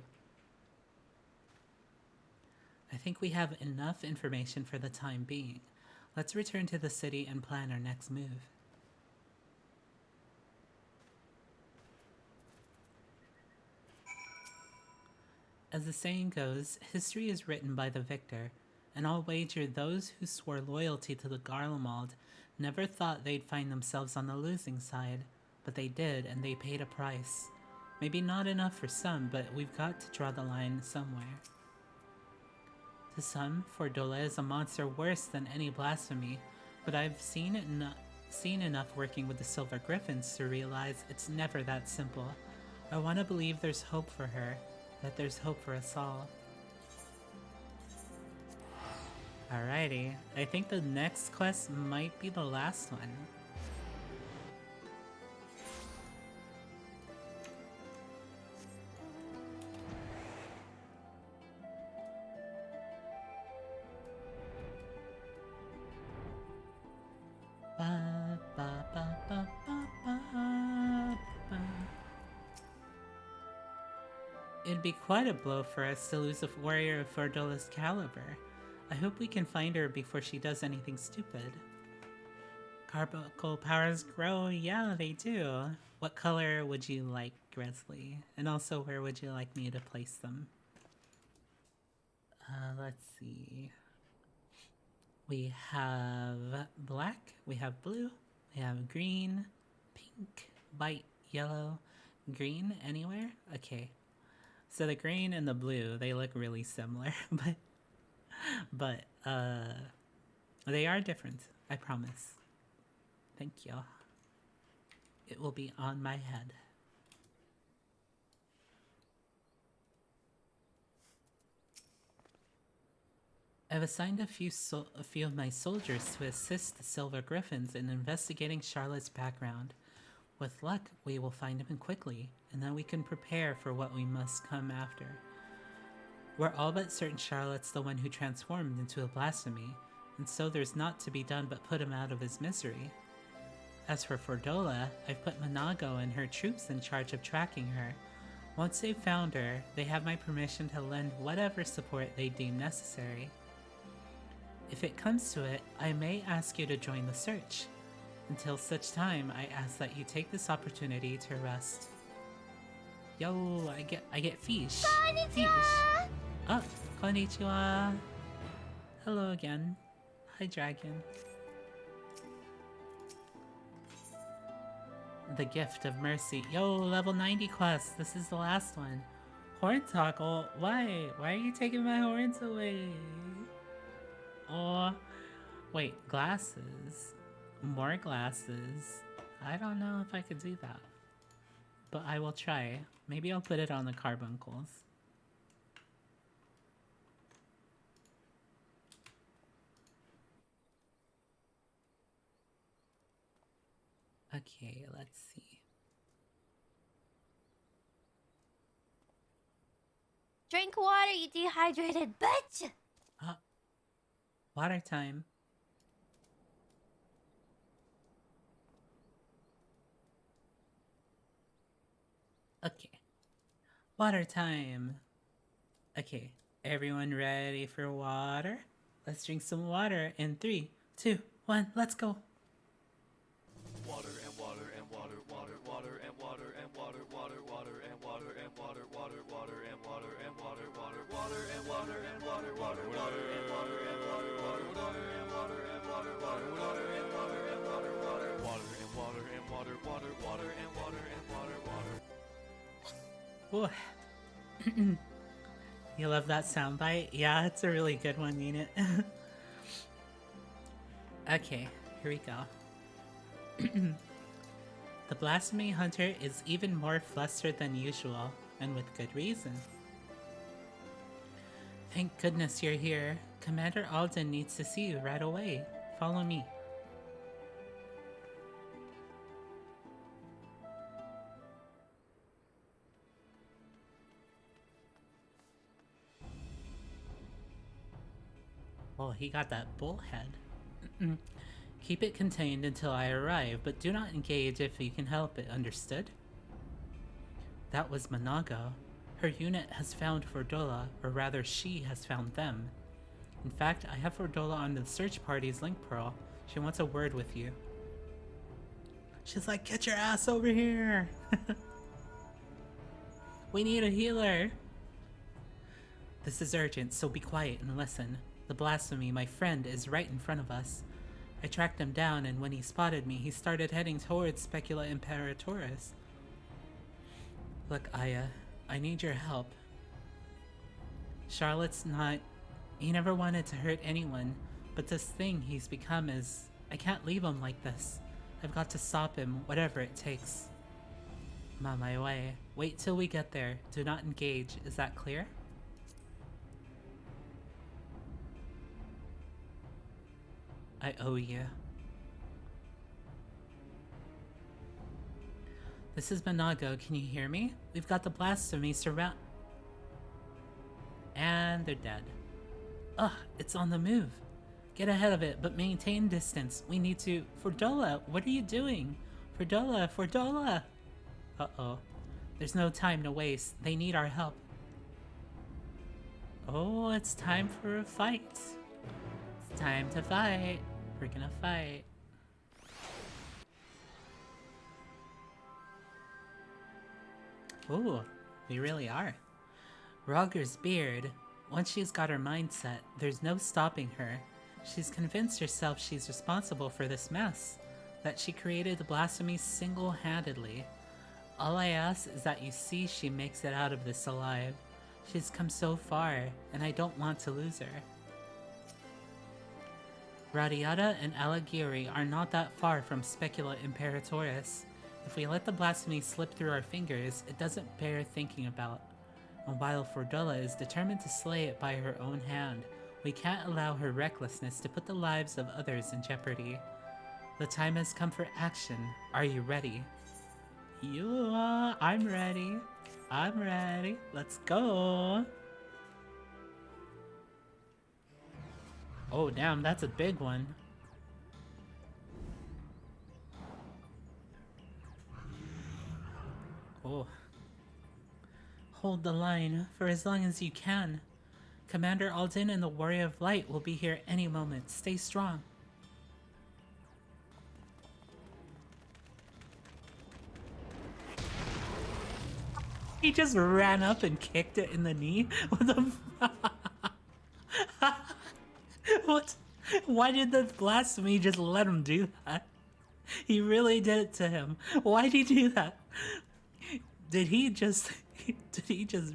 I think we have enough information for the time being. Let's return to the city and plan our next move. As the saying goes, history is written by the victor, and I'll wager those who swore loyalty to the Garlemald never thought they'd find themselves on the losing side, but they did, and they paid a price. Maybe not enough for some, but we've got to draw the line somewhere. To some, Ferdola is a monster worse than any blasphemy, but I've seen enough working with the Silver Griffins to realize it's never that simple. I want to believe there's hope for her, that there's hope for us all. Alrighty, I think the next quest might be the last one. Ba, ba, ba, ba, ba, ba, ba. It'd be quite a blow for us to lose a warrior of Ferdola's caliber. I hope we can find her before she does anything stupid. Carbuncle powers grow? Yeah, they do. What color would you like, Gresley? And also, where would you like me to place them? Let's see. We have black, we have blue, we have green, pink, white, yellow, green, anywhere? Okay. So the green and the blue, they look really similar, but they are different, I promise. Thank you. It will be on my head. I've assigned a few of my soldiers to assist the Silver Griffins in investigating Charlotte's background. With luck, we will find him quickly, and then we can prepare for what we must come after. We're all but certain Charlotte's the one who transformed into a blasphemy, and so there's naught to be done but put him out of his misery. As for Ferdola, I've put Monago and her troops in charge of tracking her. Once they've found her, they have my permission to lend whatever support they deem necessary. If it comes to it, I may ask you to join the search. Until such time, I ask that you take this opportunity to rest. Yo, I get fish. Konnichiwa! Fish. Oh, konnichiwa. Hello again. Hi, dragon. The Gift of Mercy. Yo, level 90 quest. This is the last one. Horn Toggle. Why? Why are you taking my horns away? Oh, wait. Glasses. More glasses. I don't know if I could do that. But I will try. Maybe I'll put it on the carbuncles. Okay, let's see. Drink water, you dehydrated bitch! Water time. Okay. Water time. Okay, everyone ready for water? Let's drink some water in 3, 2, 1, let's go. Water and water and water, water, water and water and water, water, water and water and water, water, water and water and water, water, water and water and water, water, water and water and water, water, water and water and water, water, water and water and water, water, water and water and water, water, water and water and water, water. Whoa. You love that soundbite? Yeah, it's a really good one, Unit. Okay, here we go. The Blasphemy Hunter is even more flustered than usual, and with good reason. Thank goodness you're here. Commander Alden needs to see you right away. Follow me. Oh, he got that bullhead. Keep it contained until I arrive, but do not engage if you can help it, understood? That was Manago. Her unit has found Fordola, or rather she has found them. In fact, I have Fordola on the search party's link pearl. She wants a word with you. She's like, get your ass over here! We need a healer! This is urgent, so be quiet and listen. The Blasphemy, my friend, is right in front of us. I tracked him down, and when he spotted me, he started heading towards Specula Imperatoris. Look, Aya, I need your help. Charlotte's not... He never wanted to hurt anyone, but this thing he's become is... I can't leave him like this. I've got to stop him, whatever it takes. I'm on my way. Wait till we get there. Do not engage. Is that clear? I owe you. This is Manago. Can you hear me? We've got the Blasphemy surround... And they're dead. Ugh, it's on the move. Get ahead of it, but maintain distance. We need to... Fordola, what are you doing? Fordola, Fordola! Uh-oh. There's no time to waste. They need our help. Oh, it's time for a fight. It's time to fight. We're gonna fight. Ooh, we really are. Rogger's beard. Once she's got her mind set, there's no stopping her. She's convinced herself she's responsible for this mess, that she created the Blasphemy single-handedly. All I ask is that you see she makes it out of this alive. She's come so far, and I don't want to lose her. Radiata and Alagiri are not that far from Specula Imperatoris. If we let the Blasphemy slip through our fingers, it doesn't bear thinking about. And while Fordola is determined to slay it by her own hand, we can't allow her recklessness to put the lives of others in jeopardy. The time has come for action. Are you ready? I'm ready. I'm ready. Let's go. Oh, damn, that's a big one. Oh. Hold the line for as long as you can. Commander Alden and the Warrior of Light will be here any moment. Stay strong. He just ran up and kicked it in the knee? What the What? Why did the blasphemy just let him do that? He really did it to him. Why'd he do that? Did he just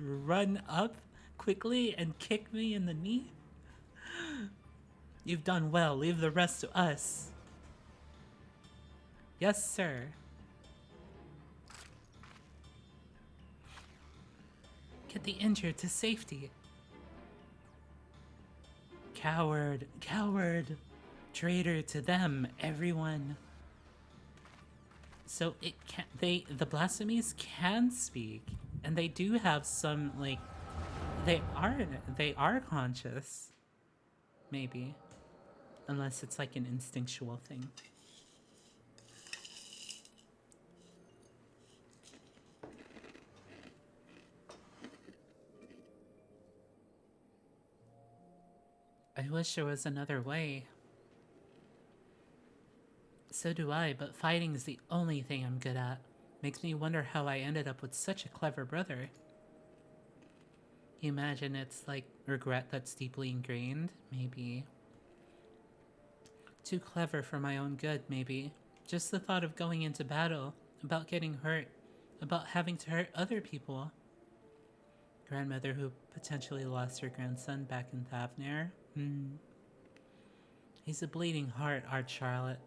run up quickly and kick me in the knee? You've done well. Leave the rest to us. Yes, sir. Get the injured to safety. Coward, coward. Traitor to them, everyone. So it can the blasphemies can speak, and they do have some, like, they are conscious. Maybe. Unless it's like an instinctual thing. I wish there was another way. So do I, but fighting's the only thing I'm good at. Makes me wonder how I ended up with such a clever brother. You imagine it's like regret that's deeply ingrained? Maybe. Too clever for my own good, maybe. Just the thought of going into battle, about getting hurt, about having to hurt other people. Grandmother who potentially lost her grandson back in Thavnair. He's a bleeding heart, Art Charlotte.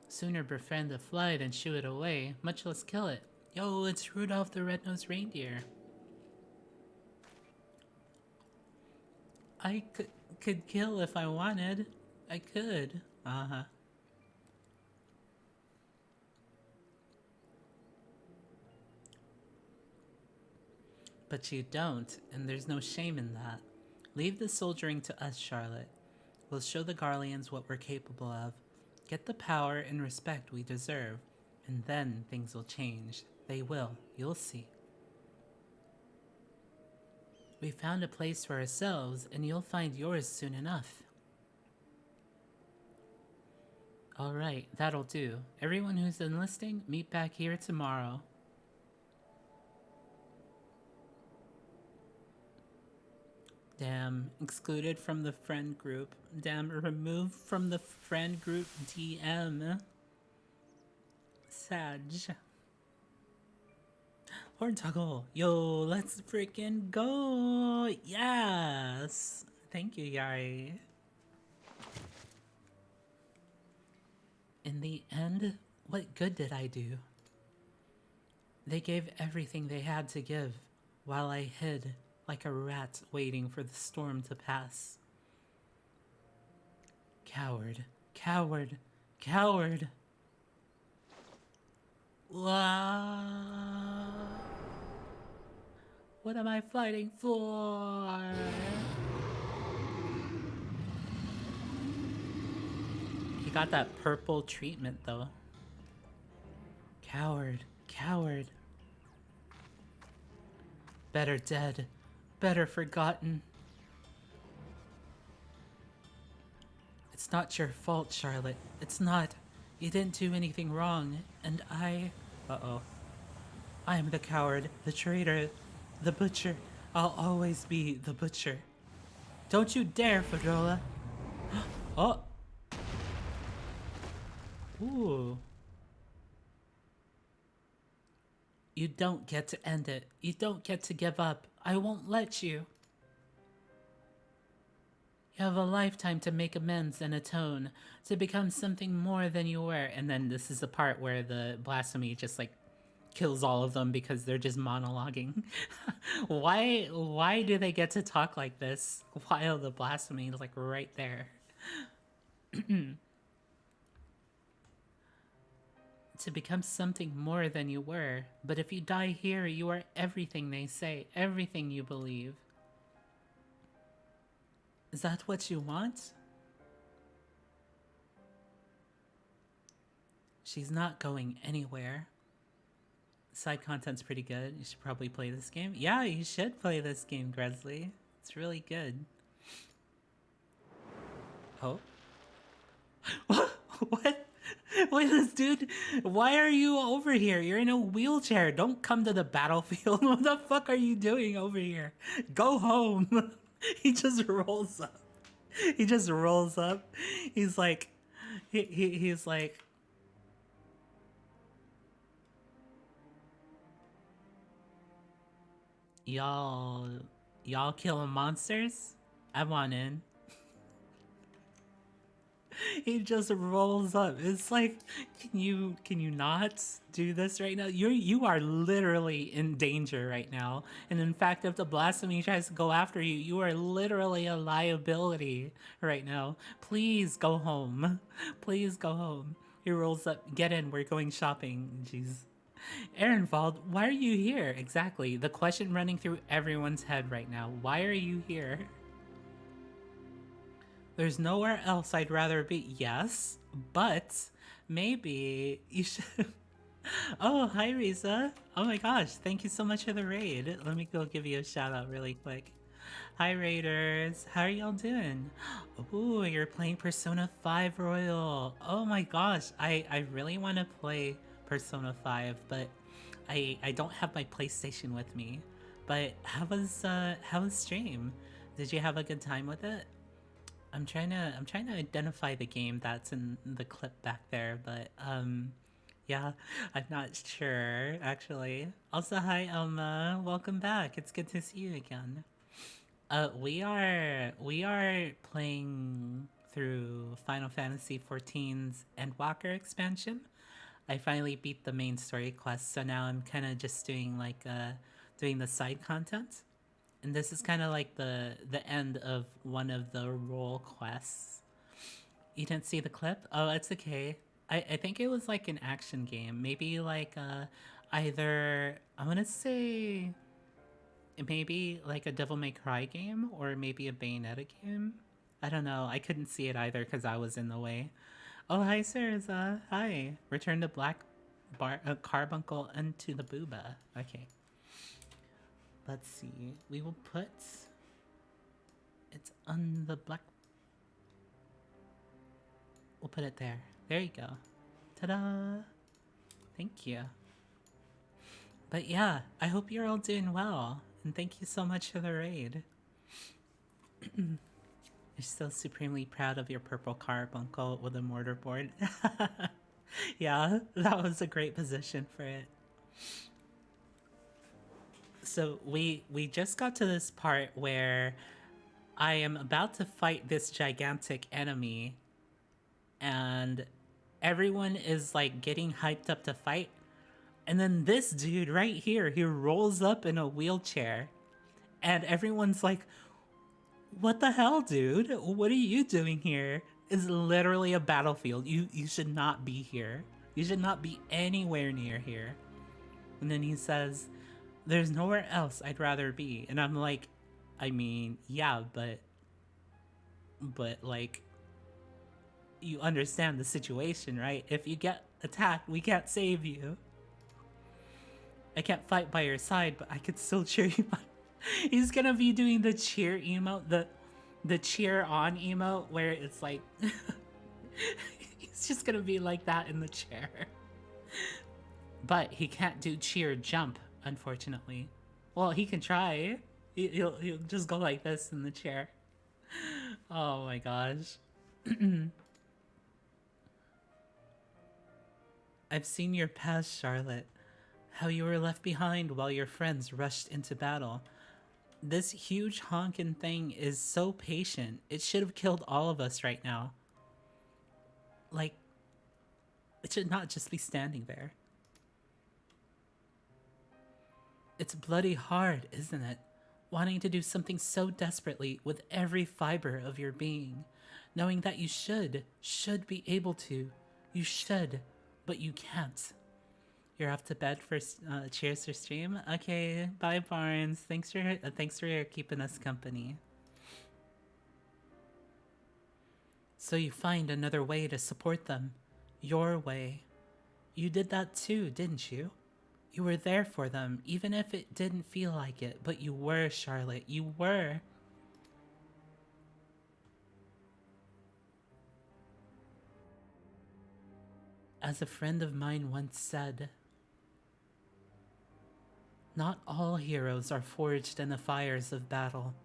Sooner befriend a fly than shoo it away, much less kill it. Yo, it's Rudolph the Red-Nosed Reindeer. I could kill if I wanted. I could. Uh-huh. But you don't, and there's no shame in that. Leave the soldiering to us, Charlotte. We'll show the Garleans what we're capable of. Get the power and respect we deserve, and then things will change. They will. You'll see. We found a place for ourselves, and you'll find yours soon enough. Alright, that'll do. Everyone who's enlisting, meet back here tomorrow. Damn, excluded from the friend group. Damn, removed from the friend group DM. Sag. Horntoggle, yo, let's freaking go! Yes! Thank you, Yari. In the end, what good did I do? They gave everything they had to give, while I hid like a rat waiting for the storm to pass. Coward, coward, coward! Wow. What am I fighting for? He got that purple treatment though. Coward, coward. Better dead, better forgotten. It's not your fault, Charlotte. It's not. You didn't do anything wrong, and I... Uh-oh. I am the coward, the traitor, the butcher. I'll always be the butcher. Don't you dare, Fedrola. Oh. Ooh. You don't get to end it. You don't get to give up. I won't let you. You have a lifetime to make amends and atone, to become something more than you were. And then this is the part where the blasphemy just like kills all of them because they're just monologuing. Why do they get to talk like this while the blasphemy is like right there? To become something more than you were. But if you die here, you are everything they say, everything you believe. Is that what you want? She's not going anywhere. Side content's pretty good. You should probably play this game. Yeah, you should play this game, Gresley. It's really good. Oh? What? Wait, this dude, why are you over here? You're in a wheelchair. Don't come to the battlefield. What the fuck are you doing over here? Go home. He just rolls up. He just rolls up. He's like, he's like, y'all killing monsters? I want in. He just rolls up. It's like, can you not do this right now? You are literally in danger right now. And in fact, if the blasphemy tries to go after you, you are literally a liability right now. Please go home. Please go home. He rolls up. Get in. We're going shopping. Jeez. Ehrenwald, why are you here? Exactly. The question running through everyone's head right now. Why are you here? There's nowhere else I'd rather be. Yes, but maybe you should... Oh, hi, Risa. Oh my gosh, thank you so much for the raid. Let me go give you a shout out really quick. Hi, Raiders. How are y'all doing? Ooh, you're playing Persona 5 Royal. Oh my gosh, I really want to play Persona 5, but I don't have my PlayStation with me. But how was stream? Did you have a good time with it? I'm trying to identify the game that's in the clip back there, but yeah, I'm not sure actually. Also, hi Elma, welcome back. It's good to see you again. We are playing through Final Fantasy XIV's Endwalker expansion. I finally beat the main story quest, so now I'm kind of just doing like doing the side content. And this is kind of like the end of one of the role quests. You didn't see the clip? Oh, it's okay. I think it was like an action game. Maybe like either, I want to say maybe like a Devil May Cry game or maybe a Bayonetta game. I don't know. I couldn't see it either because I was in the way. Oh, hi, Sarza. Hi. Return the black carbuncle into the booba. Okay. Let's see. We will put it's on the black. We'll put it there. There you go. Ta-da! Thank you. But yeah, I hope you're all doing well, and thank you so much for the raid. You're still supremely proud of your purple carbuncle with a mortarboard. Yeah, that was a great position for it. So we just got to this part where I am about to fight this gigantic enemy and everyone is like getting hyped up to fight. And then this dude right here, he rolls up in a wheelchair and everyone's like, what the hell, dude? What are you doing here? It's literally a battlefield. You should not be here. You should not be anywhere near here. And then he says, there's nowhere else I'd rather be. And I'm like, I mean, yeah, but like, you understand the situation, right? If you get attacked, we can't save you. I can't fight by your side, but I could still cheer you on. He's gonna be doing the cheer emote, the cheer on emote, where it's like, he's just gonna be like that in the chair. But he can't do cheer jump, unfortunately. Well, he can try. He'll just go like this in the chair. Oh my gosh. I've seen your past, Charlotte. How you were left behind while your friends rushed into battle. This huge honkin' thing is so patient. It should have killed all of us right now. Like, it should not just be standing there. It's bloody hard, isn't it? Wanting to do something so desperately with every fiber of your being. Knowing that you should be able to. You should, but you can't. You're off to bed for cheers for stream? Okay, bye Barnes. Thanks for keeping us company. So you find another way to support them. Your way. You did that too, didn't you? You were there for them, even if it didn't feel like it, but you were, Charlotte. You were. As a friend of mine once said, not all heroes are forged in the fires of battle.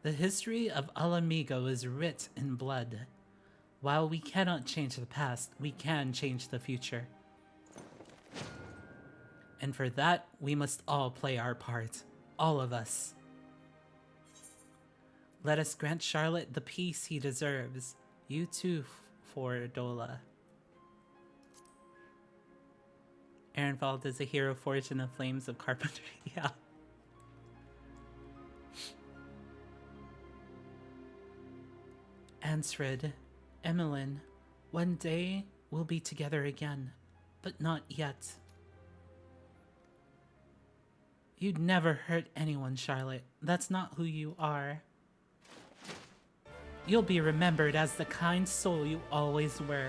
The history of Alamigo is writ in blood. While we cannot change the past, we can change the future. And for that, we must all play our part. All of us. Let us grant Charlotte the peace he deserves. You too, Fordola. Ehrenwald is a hero forged in the flames of carpentry. Yeah. Ansred, Emmeline, one day we'll be together again, but not yet. You'd never hurt anyone, Charlotte. That's not who you are. You'll be remembered as the kind soul you always were.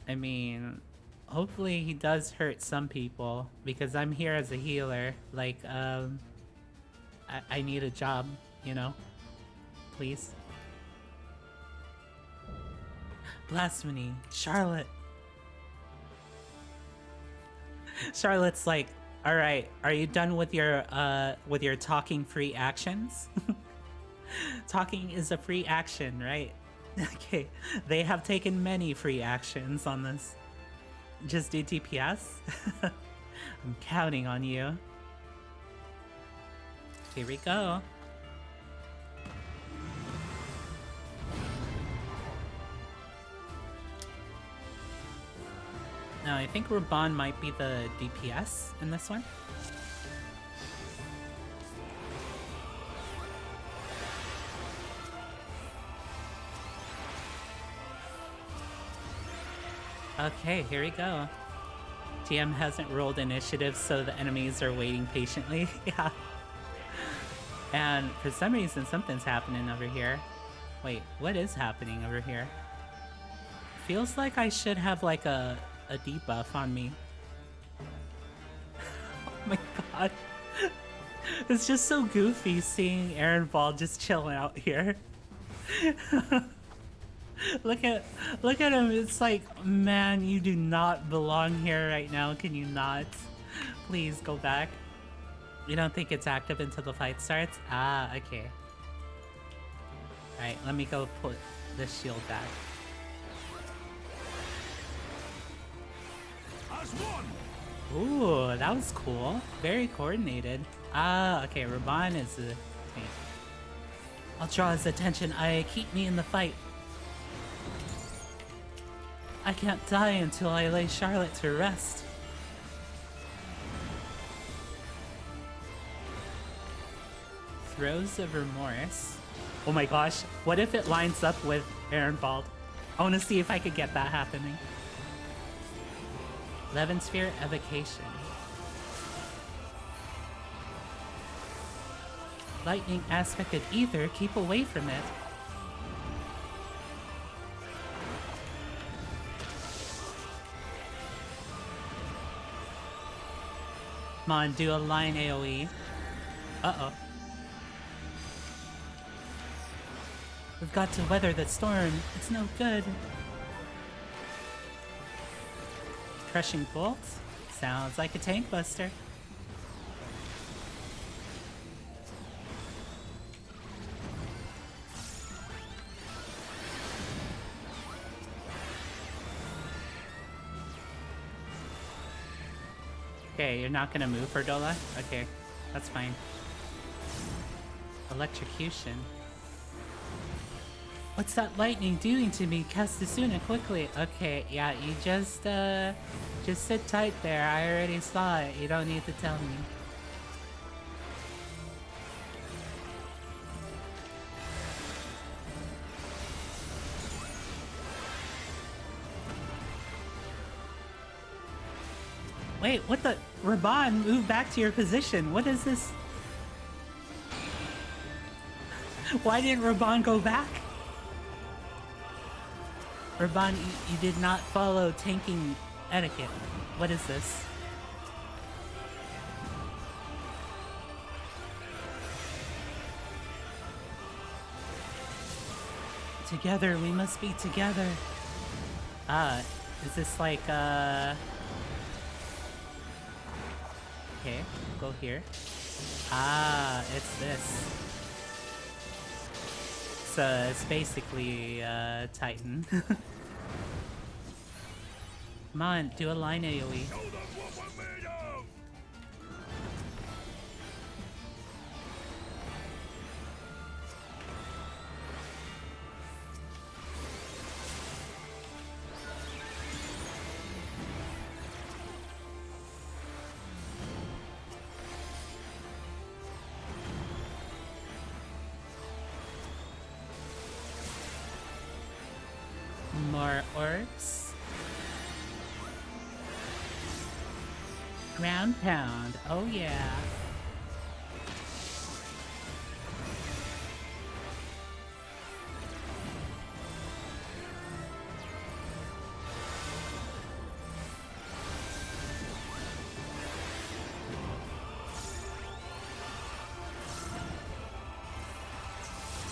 I mean, hopefully he does hurt some people, because I'm here as a healer. Like, I need a job, you know? Please. Blasphemy. Charlotte. Charlotte's like, alright, are you done with your talking free actions? Talking is a free action, right? Okay, they have taken many free actions on this. Just do DPS? I'm counting on you. Here we go. Now, I think Raban might be the DPS in this one. Okay, here we go. TM hasn't rolled initiative, so the enemies are waiting patiently. Yeah. And for some reason, something's happening over here. Wait, what is happening over here? Feels like I should have like a debuff on me. Oh my god. It's just so goofy seeing Ehrenwald just chilling out here. Look at him. It's like, man, you do not belong here right now. Can you not? Please go back. You don't think it's active until the fight starts? Ah, okay. Alright, let me go put the shield back. Ooh, that was cool. Very coordinated. Ah, okay, Raban is the tank. I'll draw his attention. Keep me in the fight. I can't die until I lay Charlotte to rest. Throes of Remorse. Oh my gosh, what if it lines up with Ehrenwald? I want to see if I could get that happening. Levin Sphere Evocation. Lightning aspected ether, keep away from it. Come on, do a line AoE. Uh-oh. We've got to weather the storm. It's no good. Crushing Bolt? Sounds like a tank buster. Okay, you're not gonna move, Fordola? Okay, that's fine. Electrocution. What's that lightning doing to me? Cast Asuna quickly. Okay, yeah, you just sit tight there. I already saw it. You don't need to tell me. Wait, what the? Raban, move back to your position. What is this? Why didn't Raban go back? Raban, you did not follow tanking etiquette. What is this? Together, we must be together. Ah, is this like, okay, go here. Ah, it's this. So it's basically, Titan. Come on, do a line AoE. More orcs. Ground pound. Oh yeah.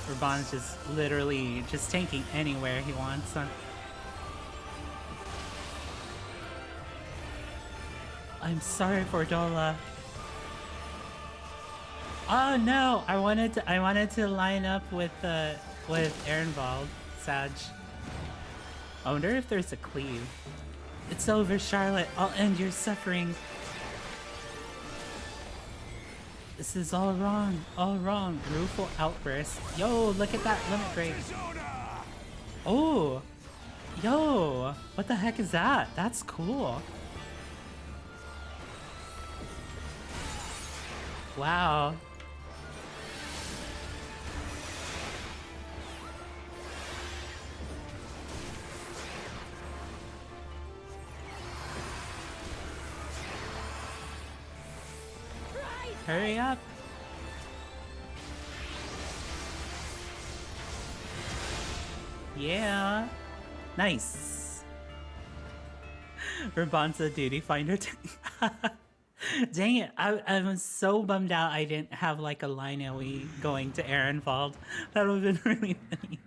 Urban's just literally just tanking anywhere he wants. I'm sorry for Dola. Oh no! I wanted to line up with Ehrenwald, Sag. I wonder if there's a cleave. It's over, Charlotte. I'll end your suffering. This is all wrong. All wrong. Rueful outburst. Yo, look at that limit break. Oh! Yo! What the heck is that? That's cool. Wow. Hurry up. Yeah. Nice. Rabanza duty finder. Dang it. I was so bummed out I didn't have like a line AoE going to Ehrenwald. That would have been really funny.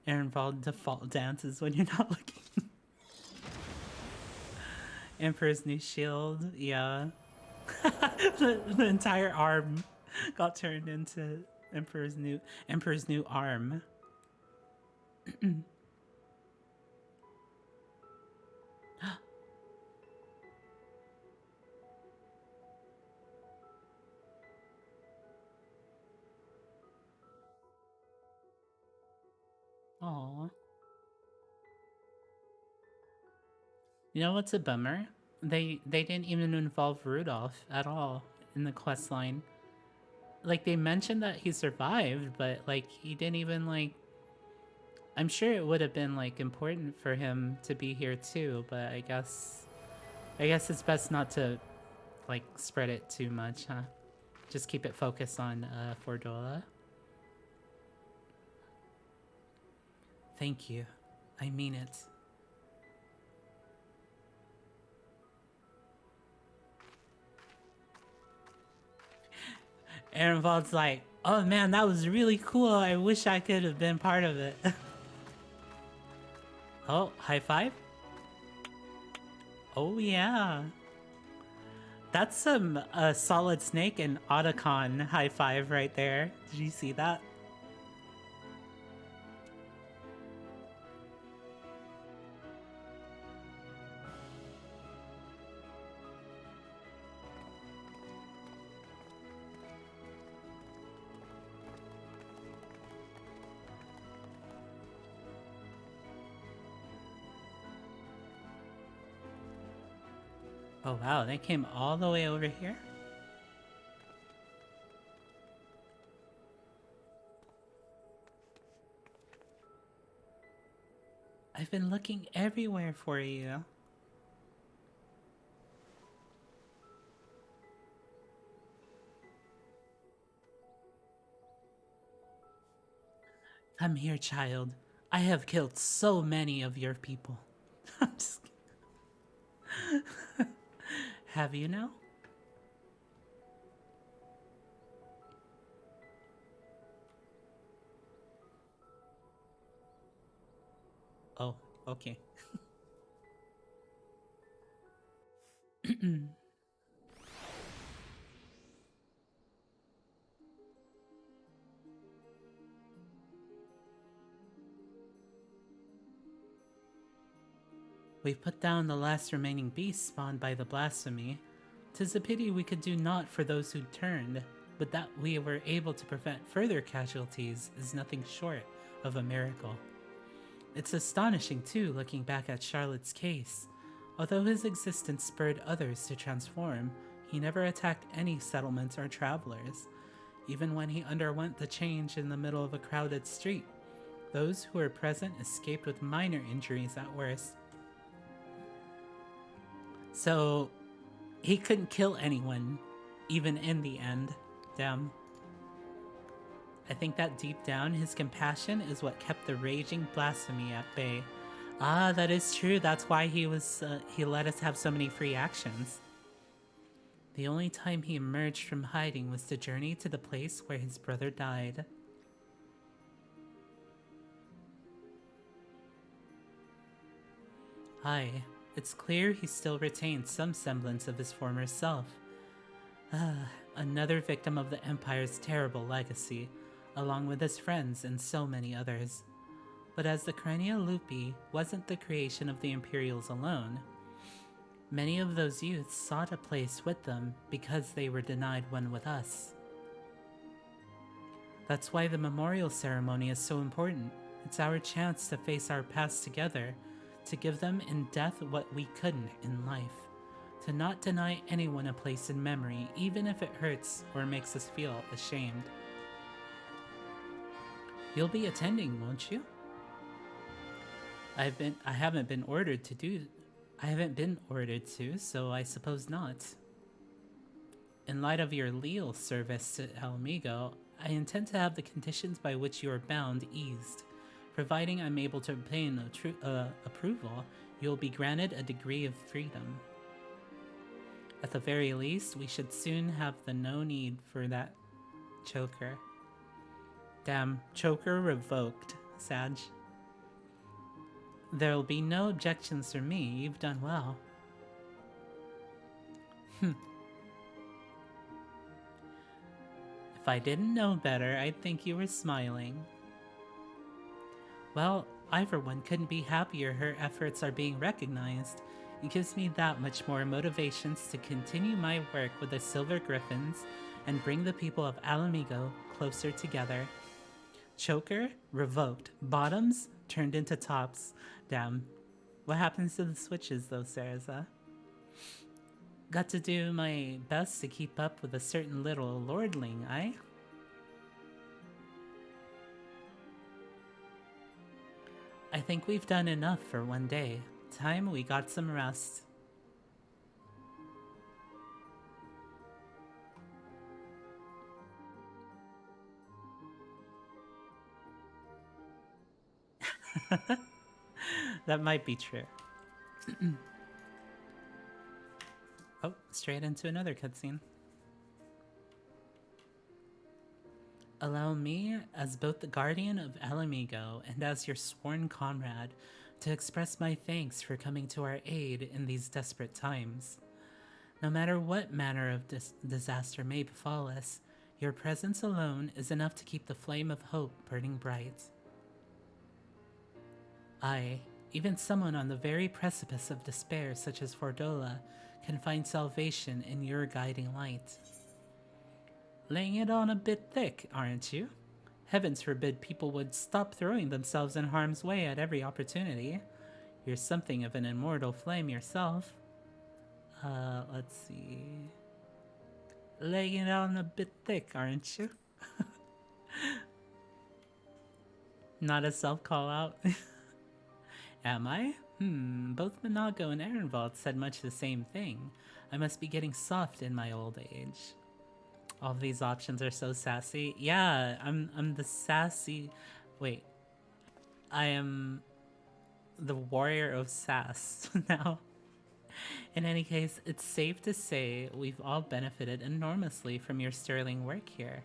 Ehrenwald default dances when you're not looking. Emperor's new shield, yeah. the entire arm got turned into Emperor's new arm. Aww. You know what's a bummer? They didn't even involve Rudolph at all in the quest line. Like, they mentioned that he survived, but like he didn't even like. I'm sure it would have been like important for him to be here too, but I guess it's best not to like spread it too much, huh? Just keep it focused on Fordola. Thank you. I mean it. Ehrenwald's like, oh man, that was really cool. I wish I could have been part of it. Oh, high five? Oh yeah. That's some Solid Snake and Otacon high five right there. Did you see that? Oh wow, they came all the way over here? I've been looking everywhere for you. Come here, child. I have killed so many of your people. I'm just kidding. Have you now? Oh, okay. We've put down the last remaining beast spawned by the blasphemy. 'Tis a pity we could do naught for those who turned, but that we were able to prevent further casualties is nothing short of a miracle. It's astonishing, too, looking back at Charlotte's case. Although his existence spurred others to transform, he never attacked any settlements or travelers. Even when he underwent the change in the middle of a crowded street, those who were present escaped with minor injuries at worst. So, he couldn't kill anyone, even in the end. Damn. I think that deep down, his compassion is what kept the raging blasphemy at bay. Ah, that is true. That's why he let us have so many free actions. The only time he emerged from hiding was to journey to the place where his brother died. Aye, it's clear he still retained some semblance of his former self. Another victim of the Empire's terrible legacy, along with his friends and so many others. But as the Crania Lupi wasn't the creation of the Imperials alone, many of those youths sought a place with them because they were denied one with us. That's why the memorial ceremony is so important. It's our chance to face our past together, to give them in death what we couldn't in life, to not deny anyone a place in memory, even if it hurts or makes us feel ashamed. You'll be attending, won't you? I haven't been ordered to, so I suppose not. In light of your leal service to Alamigo, I intend to have the conditions by which you are bound eased. Providing I'm able to obtain approval, you'll be granted a degree of freedom. At the very least, we should soon have the no need for that choker. Damn, choker revoked, Sag. There'll be no objections from me. You've done well. If I didn't know better, I'd think you were smiling. Well, I for one couldn't be happier her efforts are being recognized. It gives me that much more motivations to continue my work with the Silver Griffins and bring the people of Alamigo closer together. Choker revoked. Bottoms turned into tops. Damn. What happens to the switches though, Sarza? Got to do my best to keep up with a certain little lordling, eh? I think we've done enough for one day. Time we got some rest. That might be true. Oh, straight into another cutscene. Allow me, as both the guardian of Alamigo and as your sworn comrade, to express my thanks for coming to our aid in these desperate times. No matter what manner of disaster may befall us, your presence alone is enough to keep the flame of hope burning bright. Aye, even someone on the very precipice of despair such as Fordola can find salvation in your guiding light. Laying it on a bit thick, aren't you? Heavens forbid people would stop throwing themselves in harm's way at every opportunity. You're something of an immortal flame yourself. Let's see. Laying it on a bit thick, aren't you? Not a self-call-out. Am I? Both Minago and Ehrenwald said much the same thing. I must be getting soft in my old age. All of these options are so sassy. Yeah, I'm the sassy... Wait. I am the warrior of sass now. In any case, it's safe to say we've all benefited enormously from your sterling work here.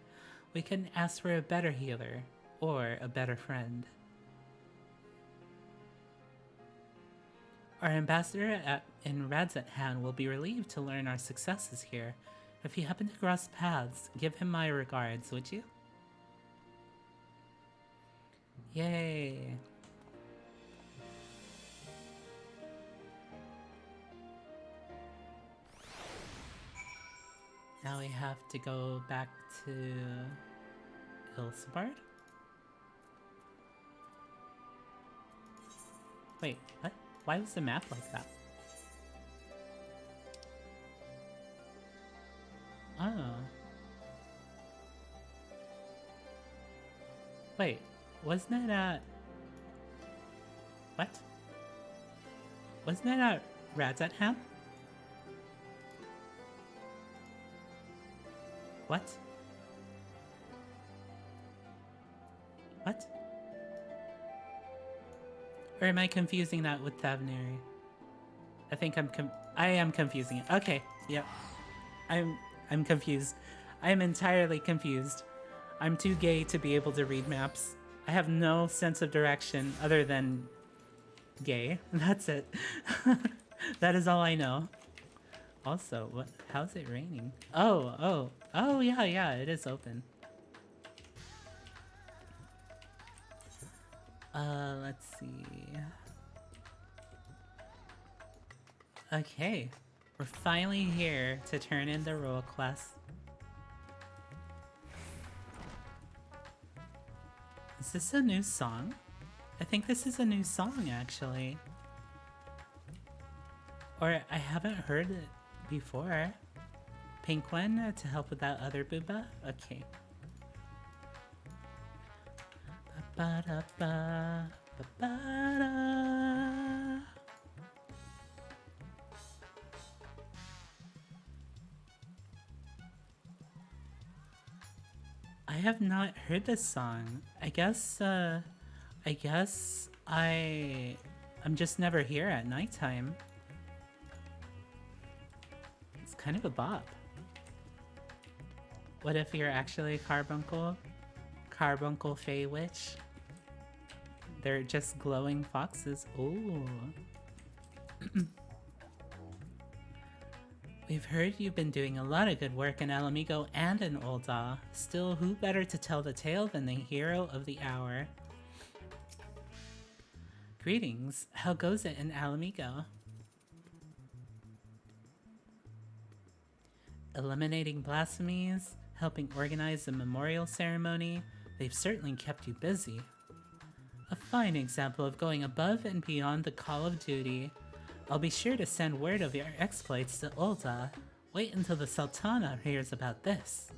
We couldn't ask for a better healer, or a better friend. Our ambassador in Radzat will be relieved to learn our successes here. If you happen to cross paths, give him my regards, would you? Yay! Now we have to go back to Ilsebard? Wait, what? Why was the map like that? Oh. Wait, wasn't it at... What? Wasn't it at Radzatham? What? What? Or am I confusing that with Thavneri? I think I am confusing it. Okay, yep. I'm confused. I'm entirely confused. I'm too gay to be able to read maps. I have no sense of direction other than gay. That's it. That is all I know. Also, what? How's it raining? Oh, yeah, it is open. Let's see. Okay, we're finally here to turn in the role quest. Is this a new song? I think this is a new song, actually. Or I haven't heard it before. Pinkwin to help with that other booba? Okay. Ba-ba-da-ba, ba-ba-da. I have not heard this song. I guess I'm just never here at nighttime. It's kind of a bop. What if you're actually a carbuncle? Carbuncle Fey Witch? They're just glowing foxes. Ooh. We've heard you've been doing a lot of good work in Alamigo and in Ul'dah. Still, who better to tell the tale than the hero of the hour? Greetings. How goes it in Alamigo? Eliminating blasphemies, helping organize the memorial ceremony, they've certainly kept you busy. A fine example of going above and beyond the call of duty. I'll be sure to send word of your exploits to Ul'dah. Wait until the Sultana hears about this.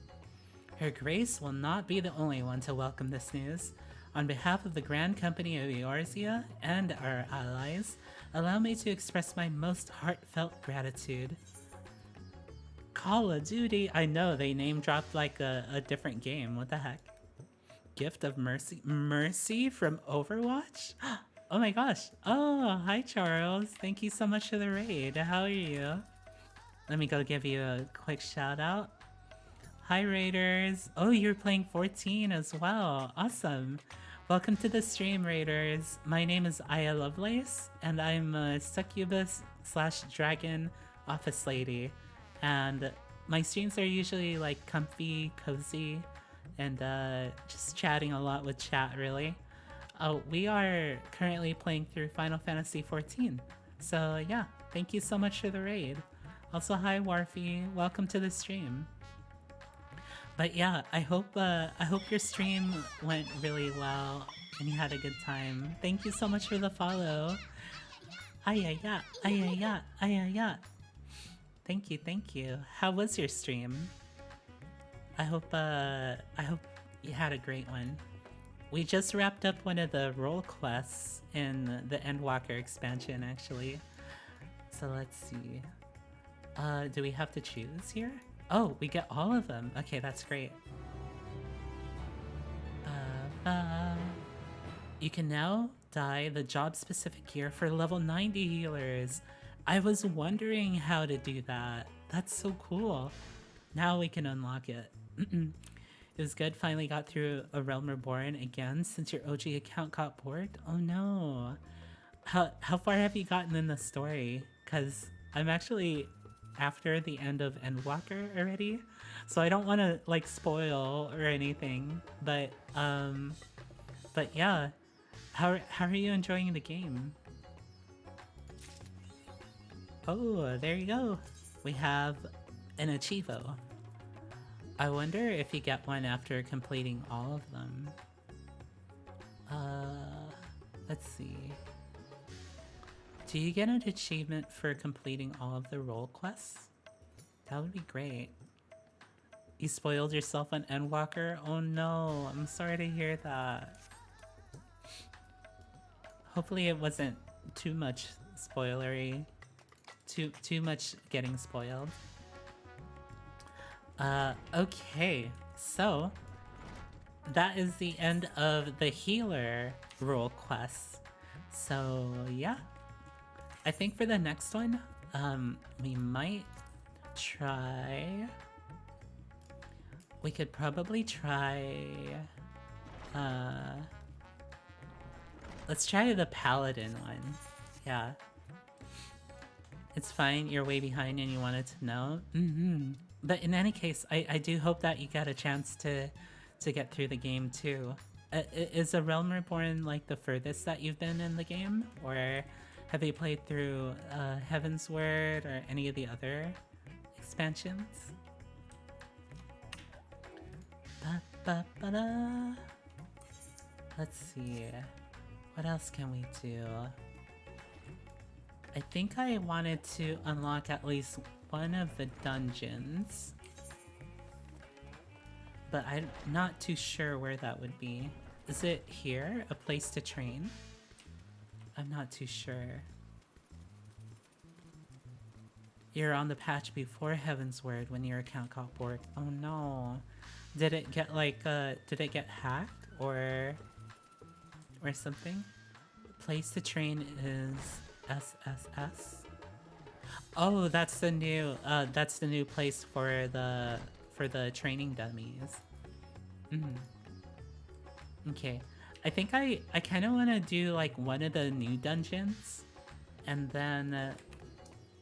Her Grace will not be the only one to welcome this news. On behalf of the Grand Company of Eorzea and our allies, allow me to express my most heartfelt gratitude. Call of Duty? I know, they name dropped like a different game. What the heck? Gift of Mercy? Mercy from Overwatch? Oh my gosh. Oh, hi Charles. Thank you so much for the raid. How are you? Let me go give you a quick shout out. Hi Raiders. Oh, you're playing 14 as well. Awesome. Welcome to the stream, Raiders. My name is Heya Lovelies, and I'm a succubus / dragon office lady. And my streams are usually like comfy, cozy, and just chatting a lot with chat, really. We are currently playing through Final Fantasy XIV. So yeah, thank you so much for the raid. Also, hi Warfy, welcome to the stream. But yeah, I hope your stream went really well and you had a good time. Thank you so much for the follow. Ayaya, ayaya, ayaya. Thank you. How was your stream? I hope you had a great one. We just wrapped up one of the role quests in the Endwalker expansion, actually. So let's see. Do we have to choose here? Oh, we get all of them. Okay, that's great. You can now dye the job-specific gear for level 90 healers. I was wondering how to do that. That's so cool. Now we can unlock it. It was good, finally got through A Realm Reborn again since your OG account got bored. Oh no. how far have you gotten in the story? Because I'm actually after the end of Endwalker already, so I don't want to like spoil or anything. But yeah, how are you enjoying the game? Oh, there you go. We have an Achievo. I wonder if you get one after completing all of them. Let's see. Do you get an achievement for completing all of the role quests? That would be great. You spoiled yourself on Endwalker? Oh no, I'm sorry to hear that. Hopefully it wasn't too much spoilery. Too much getting spoiled. Okay, so that is the end of the healer role quests. So yeah, I think for the next one, we might try. We could probably try. Let's try the paladin one. Yeah. It's fine, you're way behind and you wanted to know. But in any case, I do hope that you got a chance to get through the game too. Is A Realm Reborn like the furthest that you've been in the game? Or have you played through Heaven's Word or any of the other expansions? Ba-ba-ba-da. Let's see. What else can we do? I think I wanted to unlock at least one of the dungeons, but I'm not too sure where that would be. Is it here? A place to train? I'm not too sure. You're on the patch before Heaven's Word when your account got borked. Oh no. Did it get like did it get hacked or something? Place to train is SSS. Oh, that's the new place for the training dummies. Okay. I think I kind of want to do like one of the new dungeons, and then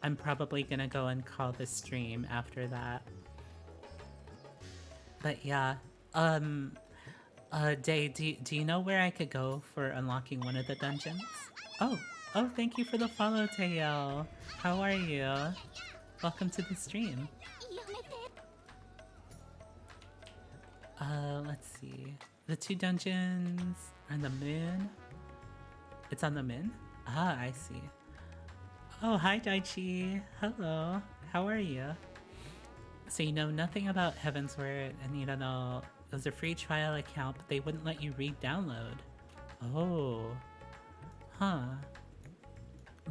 I'm probably gonna go and call the stream after that. But yeah, Day, do you know where I could go for unlocking one of the dungeons? Oh, thank you for the follow, Taeyel. How are you? Welcome to the stream. Let's see. The two dungeons are on the moon. It's on the moon? Ah, I see. Oh, hi, Daichi. Hello. How are you? So you know nothing about Heaven's Word, and you don't know it was a free trial account, but they wouldn't let you re-download. Oh. Huh.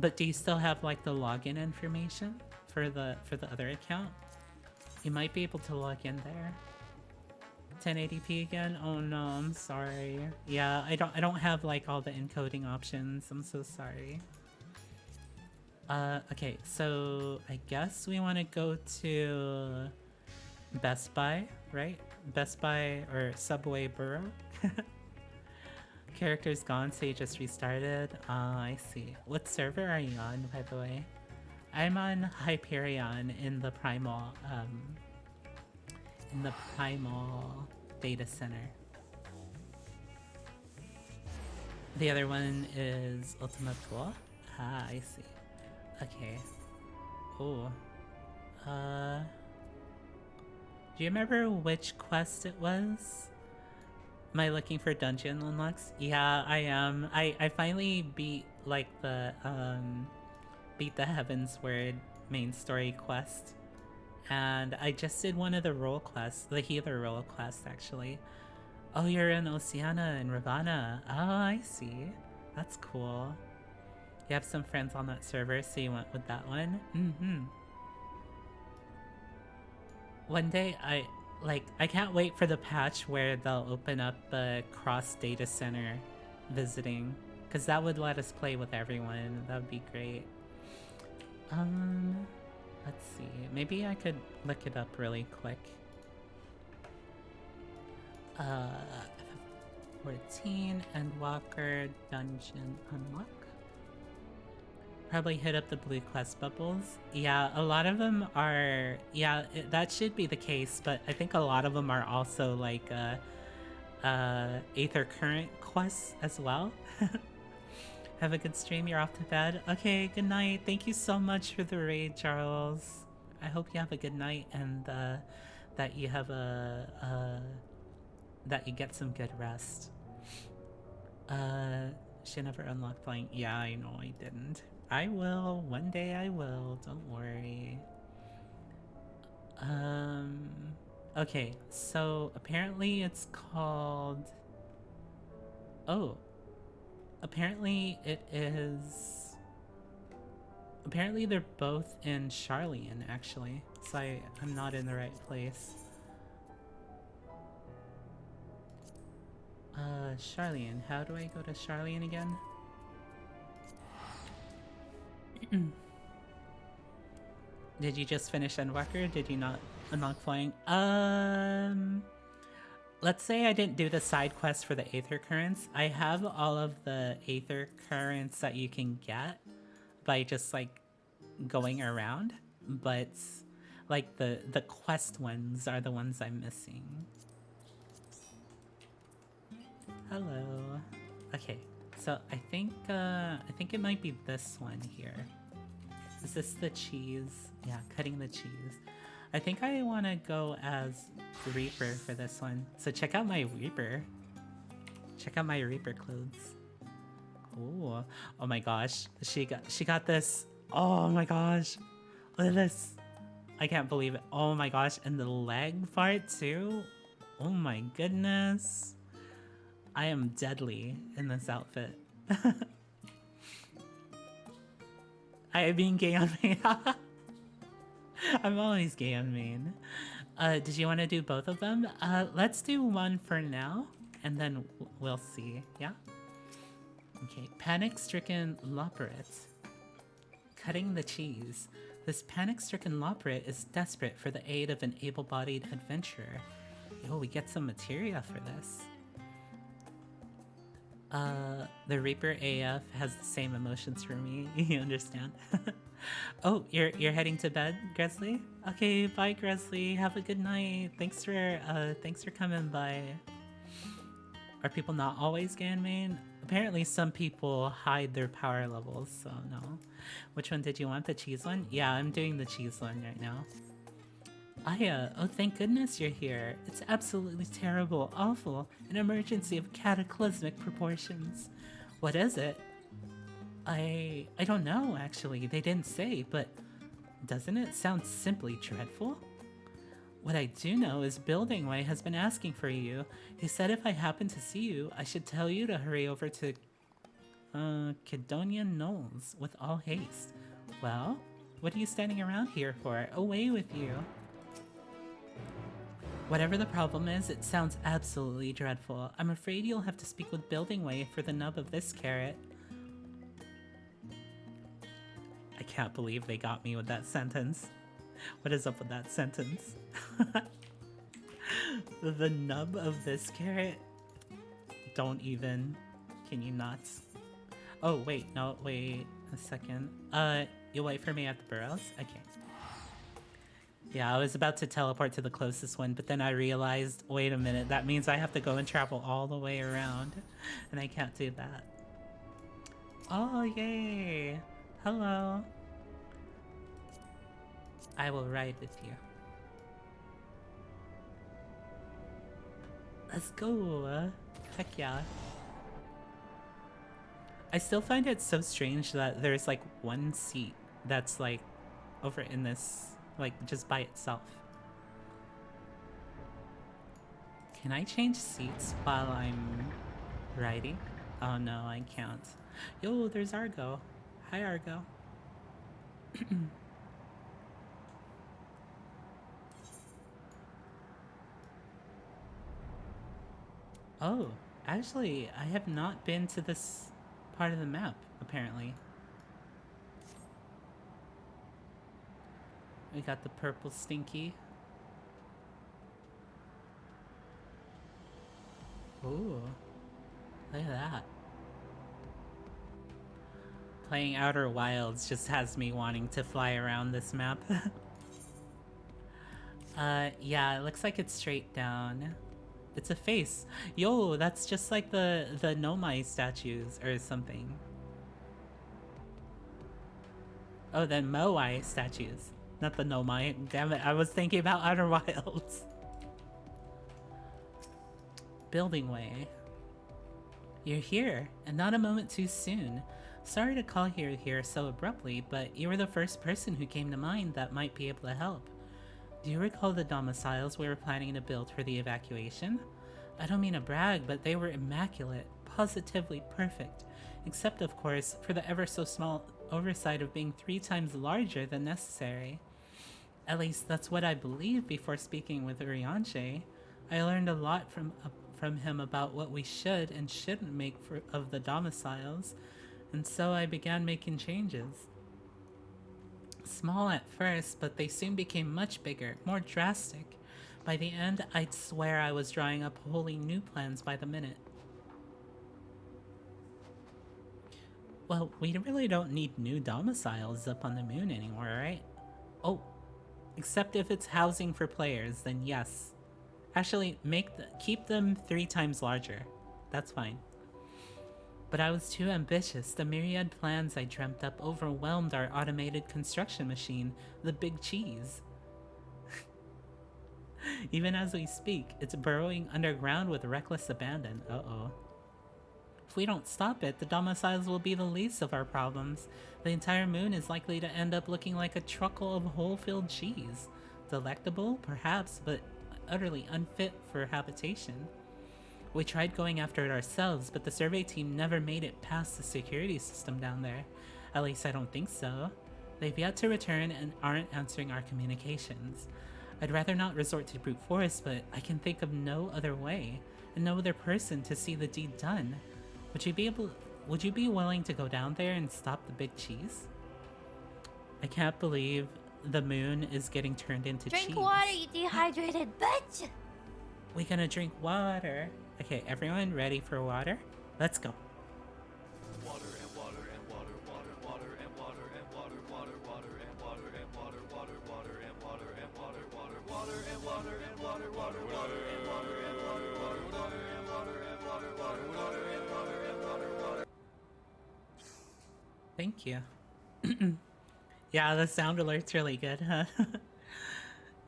But do you still have like the login information for the other account? You might be able to log in there. 1080p again? Oh no, I'm sorry. Yeah, I don't have like all the encoding options. I'm so sorry. Okay, so I guess we want to go to Best Buy, right? Best Buy or Subway Borough. Character's gone, so you just restarted. I see. What server are you on, by the way? I'm on Hyperion in the Primal data center. The other one is Ultima Thule. Ah, I see. Okay. Oh. Do you remember which quest it was? Am I looking for dungeon unlocks? Yeah, I am. I finally beat like the Heaven's Word main story quest. And I just did one of the role quests, the healer role quest actually. Oh, you're in Oceana and Ravana. Oh, I see. That's cool. You have some friends on that server, so you went with that one? One day, I can't wait for the patch where they'll open up the cross data center visiting, because that would let us play with everyone. That would be great. Let's see. Maybe I could look it up really quick. 14 Endwalker dungeon unlock. Probably hit up the blue quest bubbles. Yeah, a lot of them are... Yeah, that should be the case, but I think a lot of them are also like Aether Current quests as well. Have a good stream, you're off to bed. Okay, good night. Thank you so much for the raid, Charles. I hope you have a good night and that you have that you get some good rest. She never unlocked flying. Yeah, I know I didn't. I will. One day I will. Don't worry. Okay, so apparently it's called... Oh. Apparently it is... Apparently they're both in Charlian, actually. So I'm not in the right place. Charlian. How do I go to Charlian again? Did you just finish Endwalker? Did you not unlock flying? Let's say I didn't do the side quest for the Aether Currents. I have all of the Aether Currents that you can get by just like going around, but like the quest ones are the ones I'm missing. Hello. Okay, so I think it might be this one here. Is this the cheese? Yeah, cutting the cheese. I think I want to go as Reaper for this one. So check out my Reaper. Check out my Reaper clothes. Oh, oh my gosh. She got this. Oh my gosh. Look at this. I can't believe it. Oh my gosh. And the leg part too. Oh my goodness. I am deadly in this outfit. I am being gay on main. I'm always gay on main. Did you want to do both of them? Let's do one for now, and then we'll see, yeah? Okay, panic-stricken Loperit. Cutting the cheese. This panic-stricken Loperit is desperate for the aid of an able-bodied adventurer. Oh, we get some materia for this. The Reaper AF has the same emotions for me. You understand? Oh, you're heading to bed, Gresley? Okay, bye, Gresley. Have a good night. Thanks for coming by. Are people not always gay in main? Apparently, some people hide their power levels, so no. Which one did you want? The cheese one? Yeah, I'm doing the cheese one right now. Aya, oh thank goodness you're here. It's absolutely terrible, awful, an emergency of cataclysmic proportions. What is it? I don't know, actually. They didn't say, but doesn't it sound simply dreadful? What I do know is Buildingway has been asking for you. He said if I happen to see you, I should tell you to hurry over to Kidonia Knolls with all haste. Well, what are you standing around here for? Away with you. Whatever the problem is, it sounds absolutely dreadful. I'm afraid you'll have to speak with Buildingway for the nub of this carrot. I can't believe they got me with that sentence. What is up with that sentence? The nub of this carrot? Don't even. Can you not? Oh, wait. No, wait a second. You'll wait for me at the burrows? Okay. Yeah, I was about to teleport to the closest one, but then I realized, wait a minute, that means I have to go and travel all the way around, and I can't do that. Oh, yay! Hello. I will ride with you. Let's go! Heck yeah. I still find it so strange that there's like one seat that's like over in this, like just by itself. Can I change seats while I'm riding? Oh no, I can't. Yo, there's Argo. Hi, Argo. Oh, actually, I have not been to this part of the map, apparently. We got the purple stinky. Ooh, look at that. Playing Outer Wilds just has me wanting to fly around this map. Yeah, it looks like it's straight down. It's a face. Yo, that's just like the Nomai statues or something. Oh, the Moai statues. Not the Nomai. Damn it, I was thinking about Outer Wilds. Building way. You're here, and not a moment too soon. Sorry to call you here so abruptly, but you were the first person who came to mind that might be able to help. Do you recall the domiciles we were planning to build for the evacuation? I don't mean to brag, but they were immaculate, positively perfect, except of course for the ever so small oversight of being 3 times larger than necessary. At least that's what I believed before speaking with Urianche. I learned a lot from him about what we should and shouldn't make of the domiciles, and so I began making changes. Small at first, but they soon became much bigger, more drastic. By the end, I'd swear I was drawing up wholly new plans by the minute. Well, we really don't need new domiciles up on the moon anymore, right? Oh, except if it's housing for players, then yes. Actually, keep them 3 times larger. That's fine. But I was too ambitious. The myriad plans I dreamt up overwhelmed our automated construction machine, the Big Cheese. Even as we speak, it's burrowing underground with reckless abandon. Uh-oh. If we don't stop it, the domiciles will be the least of our problems. The entire moon is likely to end up looking like a truckle of whole-filled cheese. Delectable, perhaps, but utterly unfit for habitation. We tried going after it ourselves, but the survey team never made it past the security system down there. At least I don't think so. They've yet to return and aren't answering our communications. I'd rather not resort to brute force, but I can think of no other way, and no other person to see the deed done. Would you be willing to go down there and stop the Big Cheese? I can't believe the moon is getting turned into cheese. Drink water, you dehydrated bitch! We gonna drink water. Okay, everyone ready for water? Let's go. Water and water and water, water, water and water and water, water, water and water and water, water, water and water and water, water, water and water and water, water, water and water and water, water, water and water and water, water, water and water and water, water. Thank you. Yeah, the sound alert's really good, huh?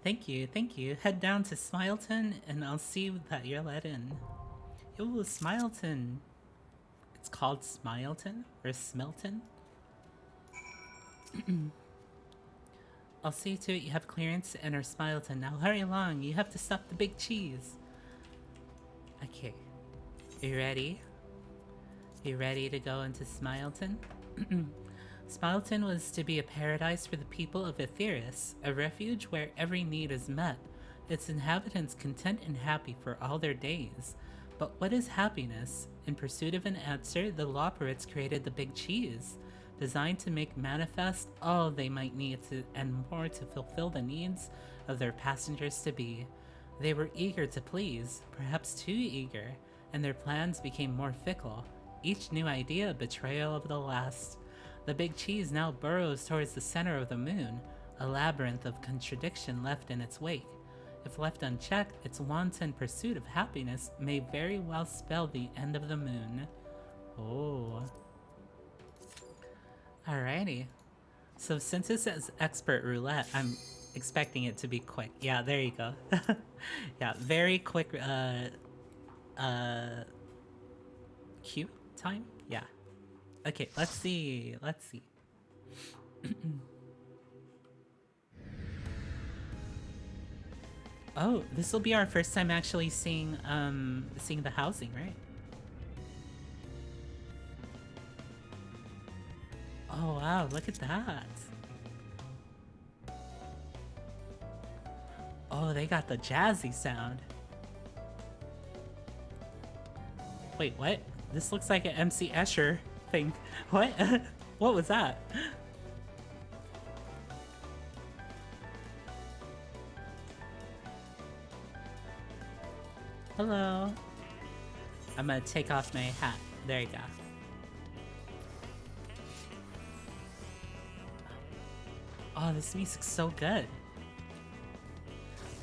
Thank you, thank you. Head down to Smileton and I'll see that you're let in. Yo, Smileton. It's called Smileton or Smelton? I'll see to it you have clearance to enter Smileton. Now hurry along, you have to stop the Big Cheese. Okay. You ready? You ready to go into Smileton? Smileton was to be a paradise for the people of Etheirys, a refuge where every need is met, its inhabitants content and happy for all their days. But what is happiness? In pursuit of an answer, the Loperites created the Big Cheese, designed to make manifest all they might need to, and more to fulfill the needs of their passengers to be. They were eager to please, perhaps too eager, and their plans became more fickle, each new idea a betrayal of the last. The Big Cheese now burrows towards the center of the moon, a labyrinth of contradiction left in its wake. If left unchecked, its wanton pursuit of happiness may very well spell the end of the moon. Oh. Alrighty. So since it says expert roulette, I'm expecting it to be quick. Yeah, there you go. Yeah, very quick queue time? Yeah. Okay, let's see. Let's see. Oh, this will be our first time actually seeing the housing, right? Oh wow, look at that. Oh, they got the jazzy sound. Wait, what? This looks like an MC Escher thing. What? What was that? Hello. I'm gonna take off my hat. There you go. Oh, this music's so good.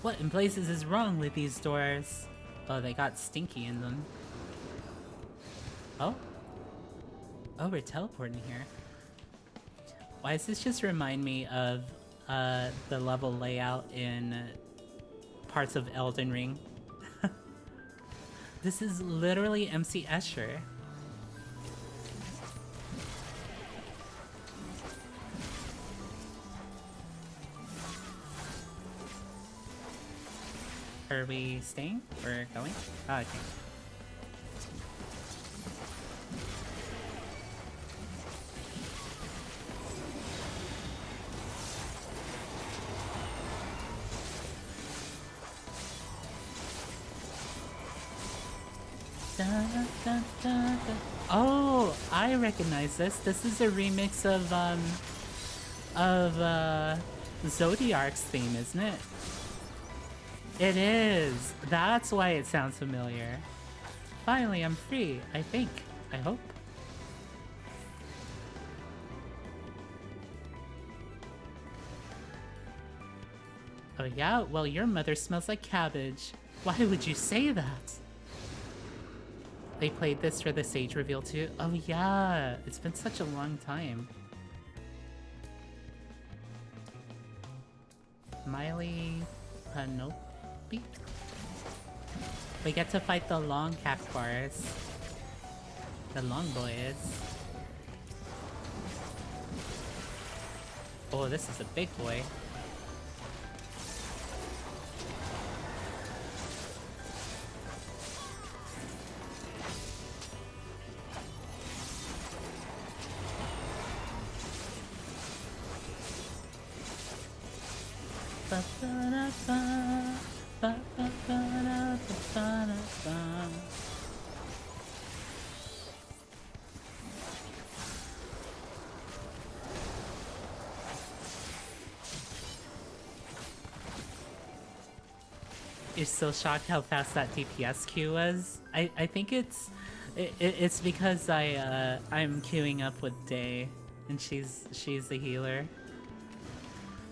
What in blazes is wrong with these doors? Oh, they got stinky in them. Oh? Oh, we're teleporting here. Why does this just remind me of the level layout in parts of Elden Ring? This is literally MC Escher. Are we staying or going? Oh, okay. Da, da, da, da. Oh, I recognize this. This is a remix of Zodiark's theme, isn't it? It is! That's why it sounds familiar. Finally, I'm free, I think. I hope. Oh yeah? Well, your mother smells like cabbage. Why would you say that? They played this for the stage reveal too? Oh yeah! It's been such a long time. Miley Panope? We get to fight the long Cactuars. The long boys. Oh, this is a big boy. You're still shocked how fast that DPS queue was? I think it's because I'm queuing up with Day and she's the healer.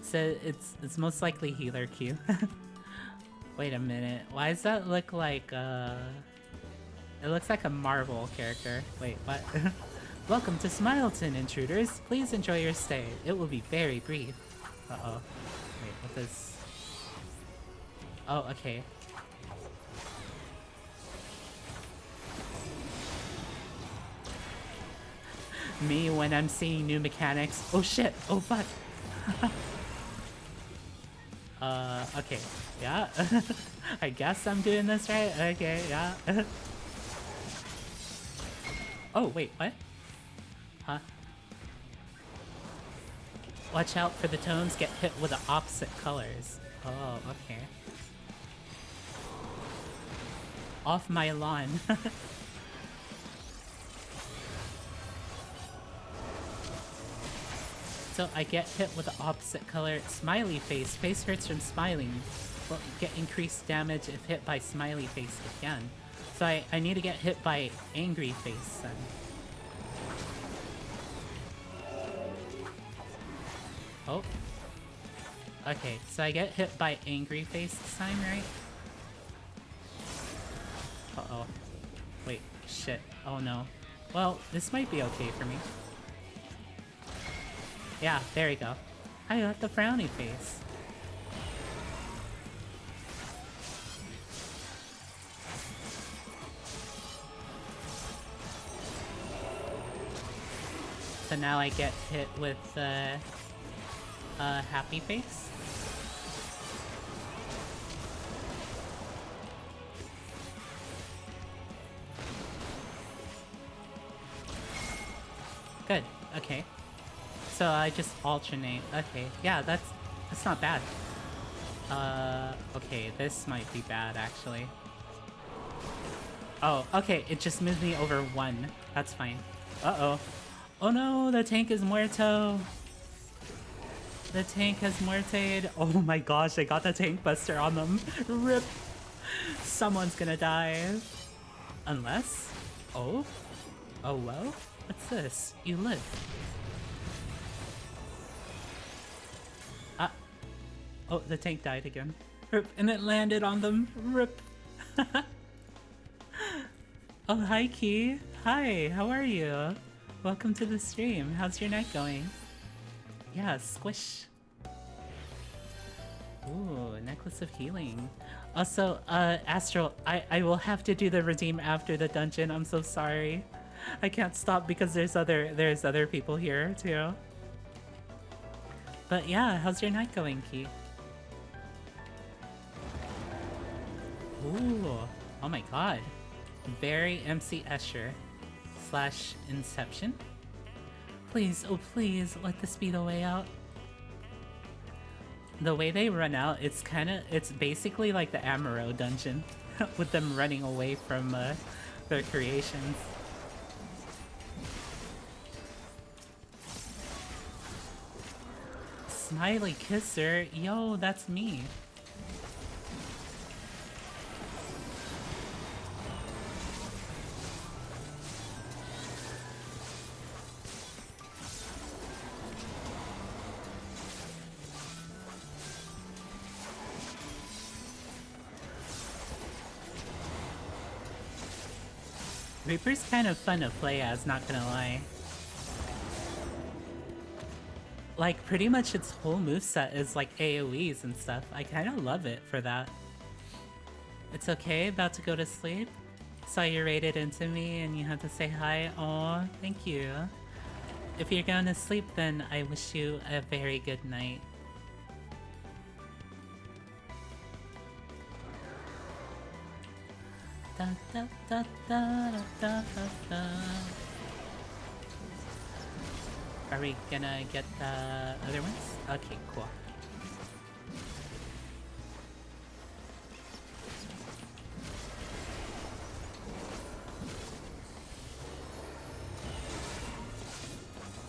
So it's most likely healer queue. Wait a minute. Why does that look like it looks like a Marvel character. Wait, what? Welcome to Smileton, intruders. Please enjoy your stay. It will be very brief. Uh-oh. Wait, what is... Oh, okay. Me when I'm seeing new mechanics. Oh shit! Oh fuck! Okay. Yeah. I guess I'm doing this right? Okay, yeah. Oh, wait, what? Huh? Watch out for the tones get hit with the opposite colors. Oh, okay. Off my lawn. So I get hit with the opposite color. Smiley face. Face hurts from smiling. Will get increased damage if hit by smiley face again. So I need to get hit by angry face then. Oh. Okay, so I get hit by angry face this time, right? Uh-oh. Wait, shit. Oh no. Well, this might be okay for me. Yeah, there we go. I got the frowny face. So now I get hit with happy face. Good. Okay. So I just alternate. Okay. Yeah, that's not bad. Okay, this might be bad actually. Oh, okay, it just moved me over 1. That's fine. Uh-oh. Oh no, the tank is muerto. The tank has muerted. Oh my gosh, I got the tank buster on them. RIP. Someone's gonna die. Unless... Oh? Oh well? What's this? You live. Oh, the tank died again. Rip, and it landed on them. Rip. Oh, hi, Key. Hi, how are you? Welcome to the stream. How's your night going? Yeah, squish. Ooh, Necklace of Healing. Also, Astral, I will have to do the redeem after the dungeon. I'm so sorry. I can't stop because there's other people here too. But yeah, how's your night going, Key? Ooh, oh my god. Very MC Escher / Inception. Please, oh please, let this be the way out. The way they run out, it's basically like the Amaro dungeon, with them running away from their creations. Smiley Kisser, yo, that's me. Reaper's kind of fun to play as, not gonna lie. Like, pretty much its whole moveset is like AoEs and stuff. I kind of love it for that. It's okay, about to go to sleep. Saw you raided into me and you had to say hi. Aw, thank you. If you're going to sleep, then I wish you a very good night. Da, da, da, da, da, da, da. Are we gonna get the other ones? Okay, cool.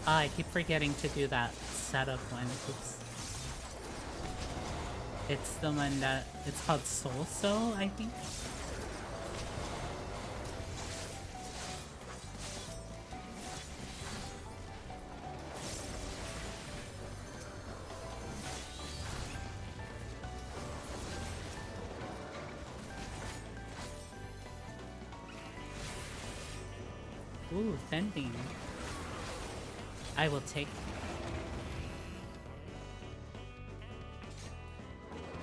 I keep forgetting to do that setup one. Oops. It's the one that... it's called Soul Soul, I think? Ooh, Fending. I will take...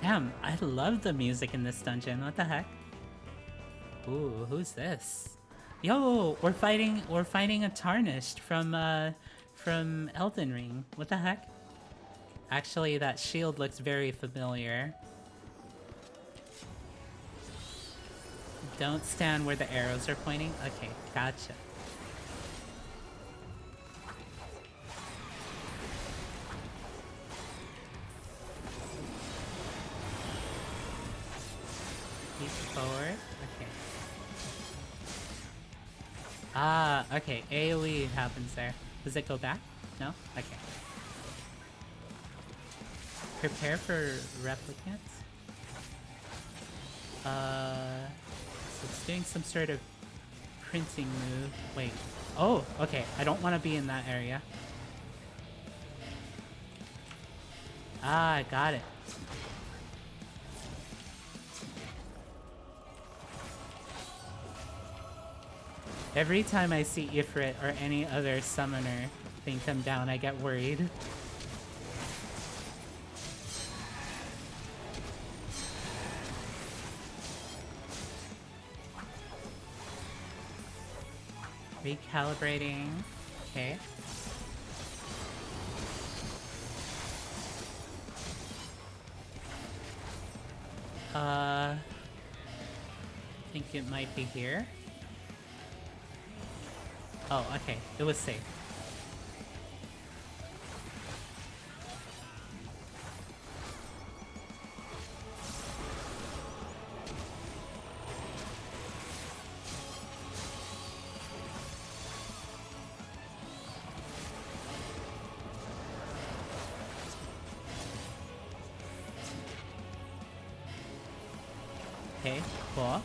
Damn, I love the music in this dungeon. What the heck? Ooh, who's this? Yo, we're fighting a Tarnished from Elden Ring. What the heck? Actually, that shield looks very familiar. Don't stand where the arrows are pointing? Okay, gotcha. Keep forward. Okay. Ah, okay. AoE happens there. Does it go back? No? Okay. Prepare for replicants. So it's doing some sort of printing move. Wait. Oh, okay. I don't want to be in that area. Ah, I got it. Every time I see Ifrit or any other summoner thing come down, I get worried. Recalibrating. Okay. I think it might be here. Oh, okay. It was safe. Okay, cool.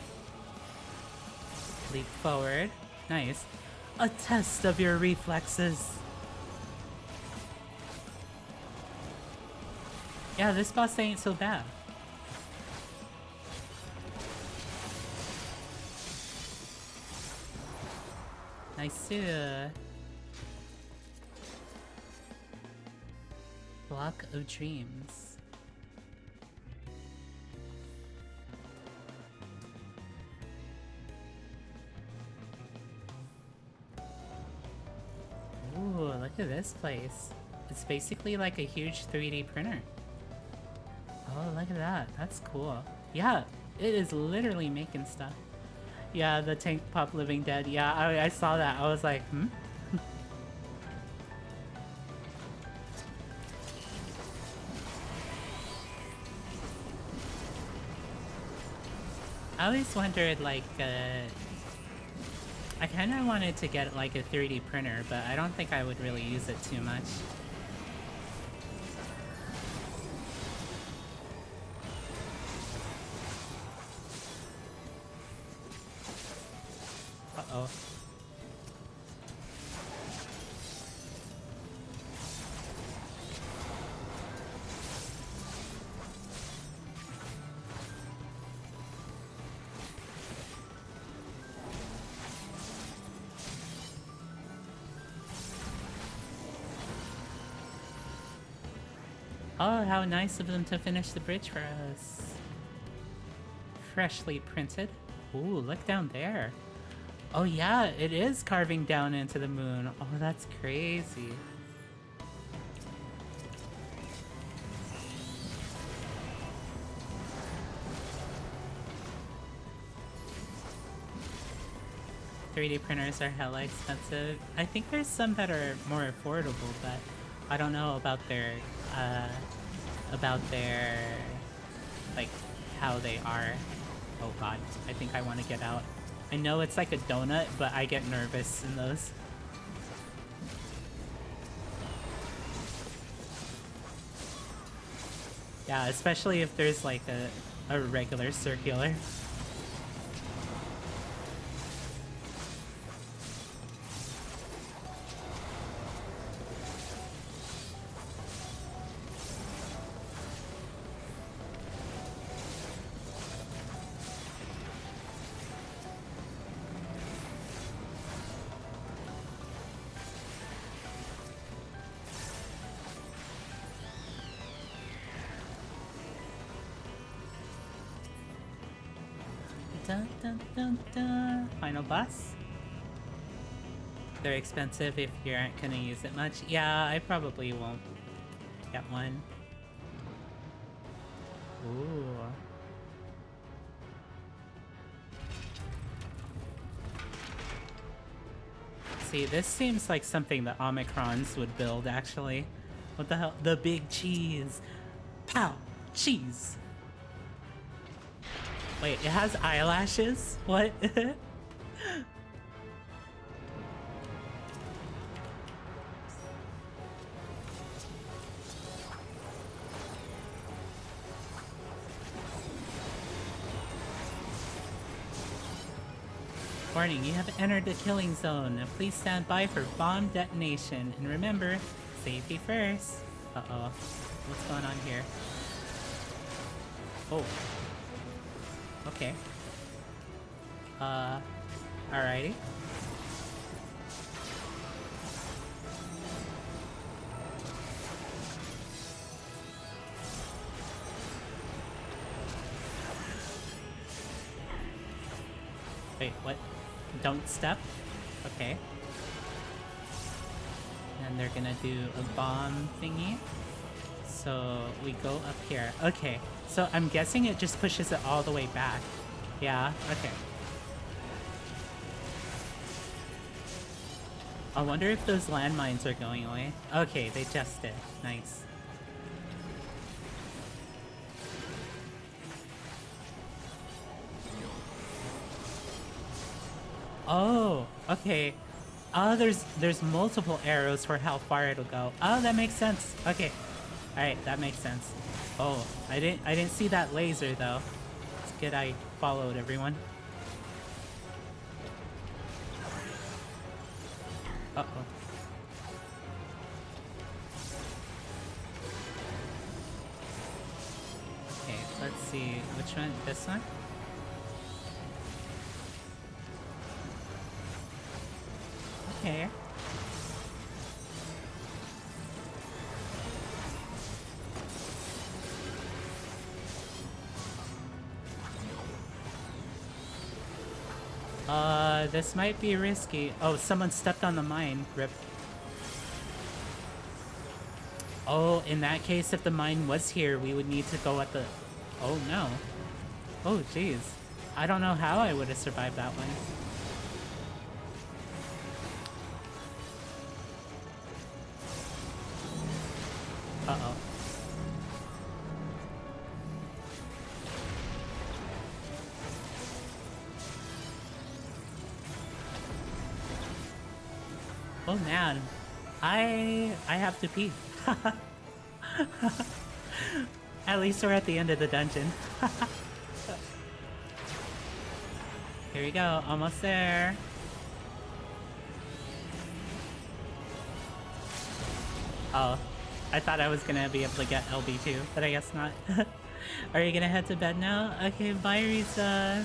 Leap forward. Nice. A test of your reflexes. Yeah, this boss ain't so bad. Nice. Block of Dreams. Ooh, look at this place. It's basically like a huge 3D printer. Oh, look at that. That's cool. Yeah, it is literally making stuff. Yeah, the Tank Pop Living Dead. Yeah, I saw that. I was like, hmm? I always wondered, like, I kind of wanted to get, like, a 3D printer, but I don't think I would really use it too much. Uh-oh. Oh, how nice of them to finish the bridge for us. Freshly printed. Ooh, look down there. Oh yeah, it is carving down into the moon. Oh, that's crazy. .3D printers are hella expensive. I think there's some that are more affordable, but I don't know about their, like, how they are. Oh god, I think I want to get out. I know it's like a donut, but I get nervous in those. Yeah, especially if there's like a regular circular. Dun, dun, dun, dun. Final boss. They're expensive if you aren't gonna use it much. Yeah, I probably won't get one. Ooh. See, this seems like something the Omicrons would build, actually. What the hell? The big cheese. Pow! Cheese! Wait, it has eyelashes? What? Warning, you have entered the killing zone. Please stand by for bomb detonation. And remember, safety first. Uh-oh. What's going on here? Oh. Okay. Alrighty. Wait, what? Don't step? Okay. And they're gonna do a bomb thingy. So we go up here. Okay. So I'm guessing it just pushes it all the way back. Yeah, okay. I wonder if those landmines are going away. Okay, they just did. Nice. Oh, okay. Oh, there's multiple arrows for how far it'll go. Oh, that makes sense. Okay. Alright, that makes sense. Oh, I didn't see that laser though. It's good I followed everyone. Uh-oh. see. Which one? This one? Okay. This might be risky. Oh, someone stepped on the mine. Rip. Oh, in that case, if the mine was here, we would need to go at the... Oh, no. Oh, jeez. I don't know how I would have survived that one. Uh-oh. Oh man, I have to pee. At least we're at the end of the dungeon. Here we go, almost there. Oh, I thought I was gonna be able to get LB too, but I guess not. Are you gonna head to bed now? Okay, bye Risa.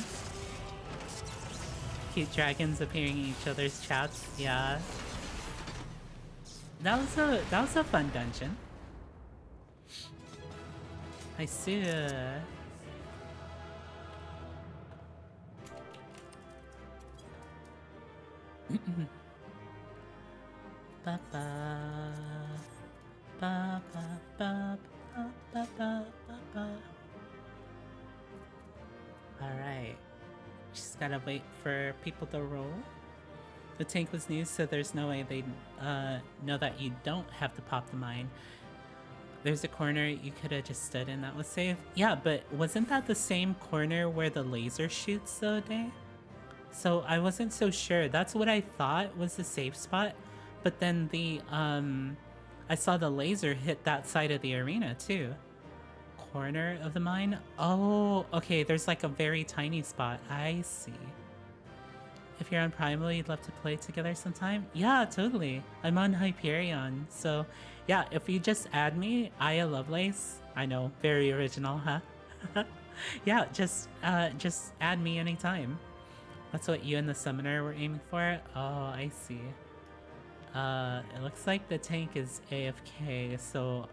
Cute dragons appearing in each other's chats, yeah. That was a fun dungeon. I see. Ba ba ba ba ba ba ba ba. All right, just gotta wait for people to roll. The tank was new, so there's no way they'd know that you don't have to pop the mine. There's a corner you could have just stood in that was safe. Yeah, but wasn't that the same corner where the laser shoots though, Day? So I wasn't so sure. That's what I thought was the safe spot. But then the, I saw the laser hit that side of the arena too. Corner of the mine? Oh, okay, there's like a very tiny spot. I see. If you're on Primal, you'd love to play together sometime? Yeah, totally. I'm on Hyperion, so yeah, if you just add me, Heya Lovelies. I know, very original, huh? Yeah, just add me anytime. That's what you and the summoner were aiming for? Oh, I see. It looks like the tank is AFK, so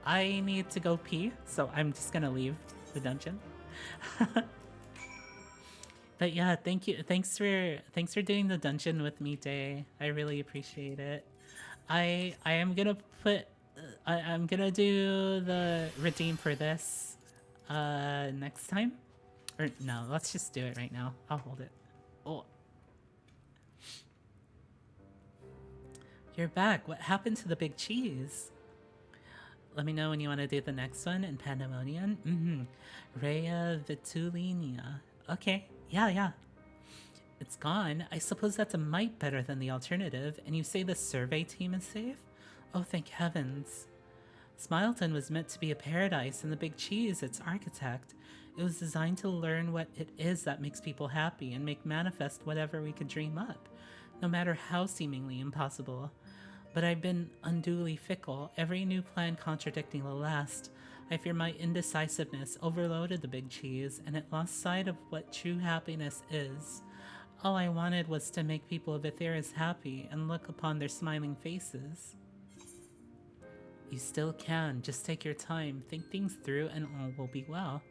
I need to go pee, so I'm just gonna leave the dungeon. But yeah, thank you. Thanks for doing the dungeon with me, Day. I really appreciate it. I am gonna put I'm gonna do the redeem for this next time. Or no, let's just do it right now. I'll hold it. Oh. You're back. What happened to the big cheese? Let me know when you want to do the next one in Pandemonium. Rhea Vitulinia. Okay. Yeah. It's gone. I suppose that's a mite better than the alternative. And you say the survey team is safe? Oh, thank heavens. Smileton was meant to be a paradise, and the big cheese, its architect. It was designed to learn what it is that makes people happy and make manifest whatever we could dream up, no matter how seemingly impossible. But I've been unduly fickle, every new plan contradicting the last. I fear my indecisiveness overloaded the big cheese, and it lost sight of what true happiness is. All I wanted was to make people of Aetheris happy and look upon their smiling faces. You still can. Just take your time, think things through, and all will be well.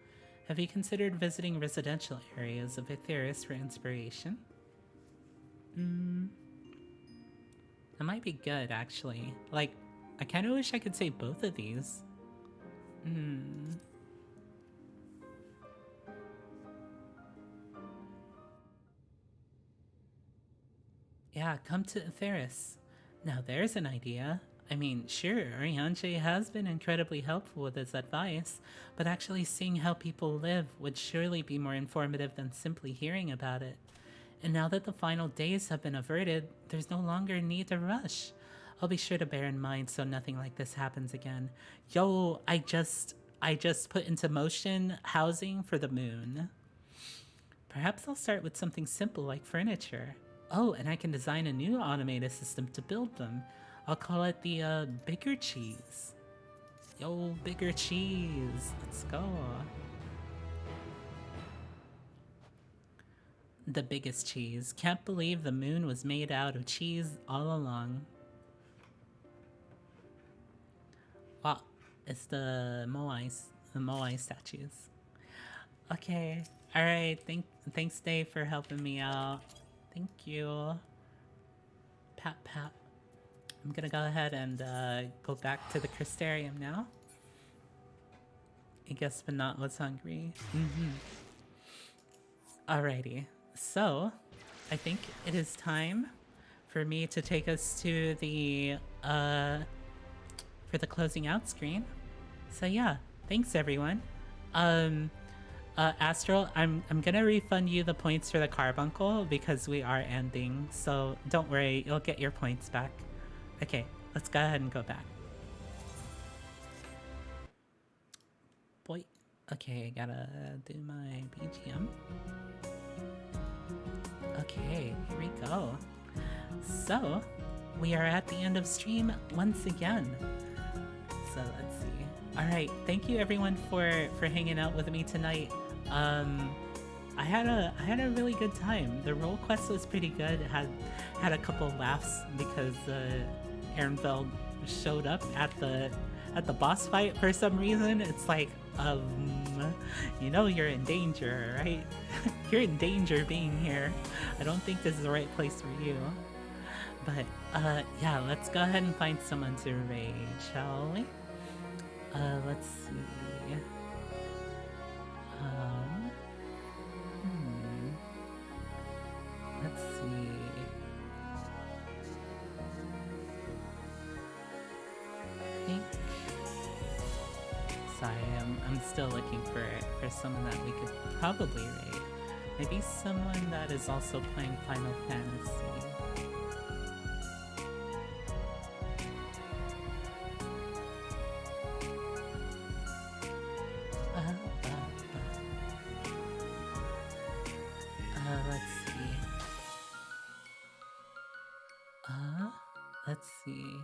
Have you considered visiting residential areas of Aetheris for inspiration? That might be good, actually. Like, I kind of wish I could say both of these. Yeah, come to Aetheris. Now there's an idea. I mean, sure, Arianche has been incredibly helpful with his advice, but actually seeing how people live would surely be more informative than simply hearing about it. And now that the final days have been averted, there's no longer need to rush. I'll be sure to bear in mind so nothing like this happens again. Yo, I just put into motion housing for the moon. Perhaps I'll start with something simple like furniture. Oh, and I can design a new automated system to build them. I'll call it the Bigger Cheese. Yo, Bigger Cheese. Let's go. The biggest cheese. Can't believe the moon was made out of cheese all along. Wow, it's the Moai statues. Okay, all right. Thanks, Dave, for helping me out. Thank you. Pat, pat. I'm gonna go ahead and go back to the Crystarium now. I guess Banat was hungry. Alrighty, so I think it is time for me to take us to the for the closing out screen. So yeah, thanks everyone. Astral, I'm gonna refund you the points for the carbuncle because we are ending, so don't worry, you'll get your points back. Okay, let's go ahead and go back. Boy, okay, I gotta do my BGM. Okay, here we go. So, we are at the end of stream once again. So let's see. All right, thank you everyone for hanging out with me tonight. I had a really good time. The role quest was pretty good. Had a couple laughs because Ehrenfeld showed up at the boss fight for some reason. It's like, you know you're in danger, right? You're in danger being here. I don't think this is the right place for you. But yeah, let's go ahead and find someone to raid, shall we? Let's see. Let's see. I think. Sorry, I'm still looking for someone that we could probably raid. Maybe someone that is also playing Final Fantasy. Let's see.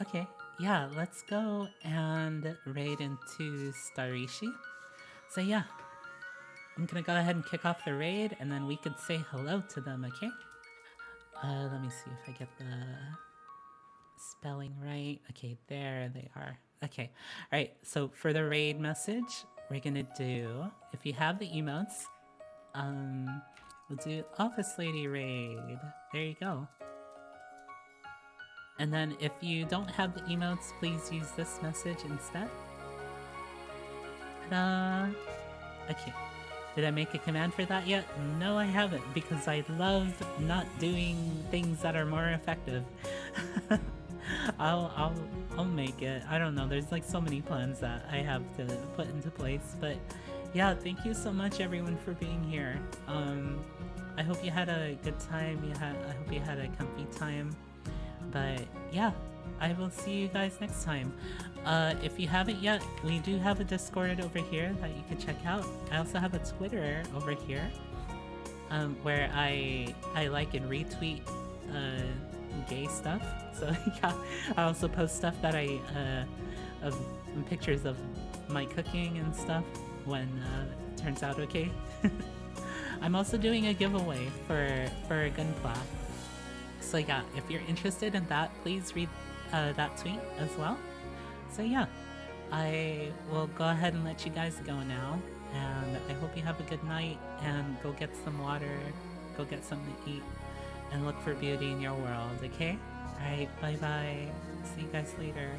Okay, yeah, let's go and raid into Starishi. So yeah, I'm gonna go ahead and kick off the raid and then we could say hello to them, okay? Let me see if I get the spelling right. Okay, there they are. Okay, alright, so for the raid message, we're gonna do, if you have the emotes, we'll do Office Lady Raid. There you go. And then if you don't have the emotes, please use this message instead. Ta-da! Okay. Did I make a command for that yet? No, I haven't, because I love not doing things that are more effective. I'll make it. I don't know, there's like so many plans that I have to put into place, but yeah, thank you so much everyone for being here. I hope you had a good time. I hope you had a comfy time. But yeah, I will see you guys next time. If you haven't yet, we do have a Discord over here that you can check out. I also have a Twitter over here, where I like and retweet gay stuff. So yeah, I also post stuff that of pictures of my cooking and stuff when it turns out okay. I'm also doing a giveaway for Gunpla. So yeah, if you're interested in that, please read that tweet as well. So yeah, I will go ahead and let you guys go now, and I hope you have a good night, and go get some water, go get something to eat, and look for beauty in your world, okay? Alright, bye bye. See you guys later.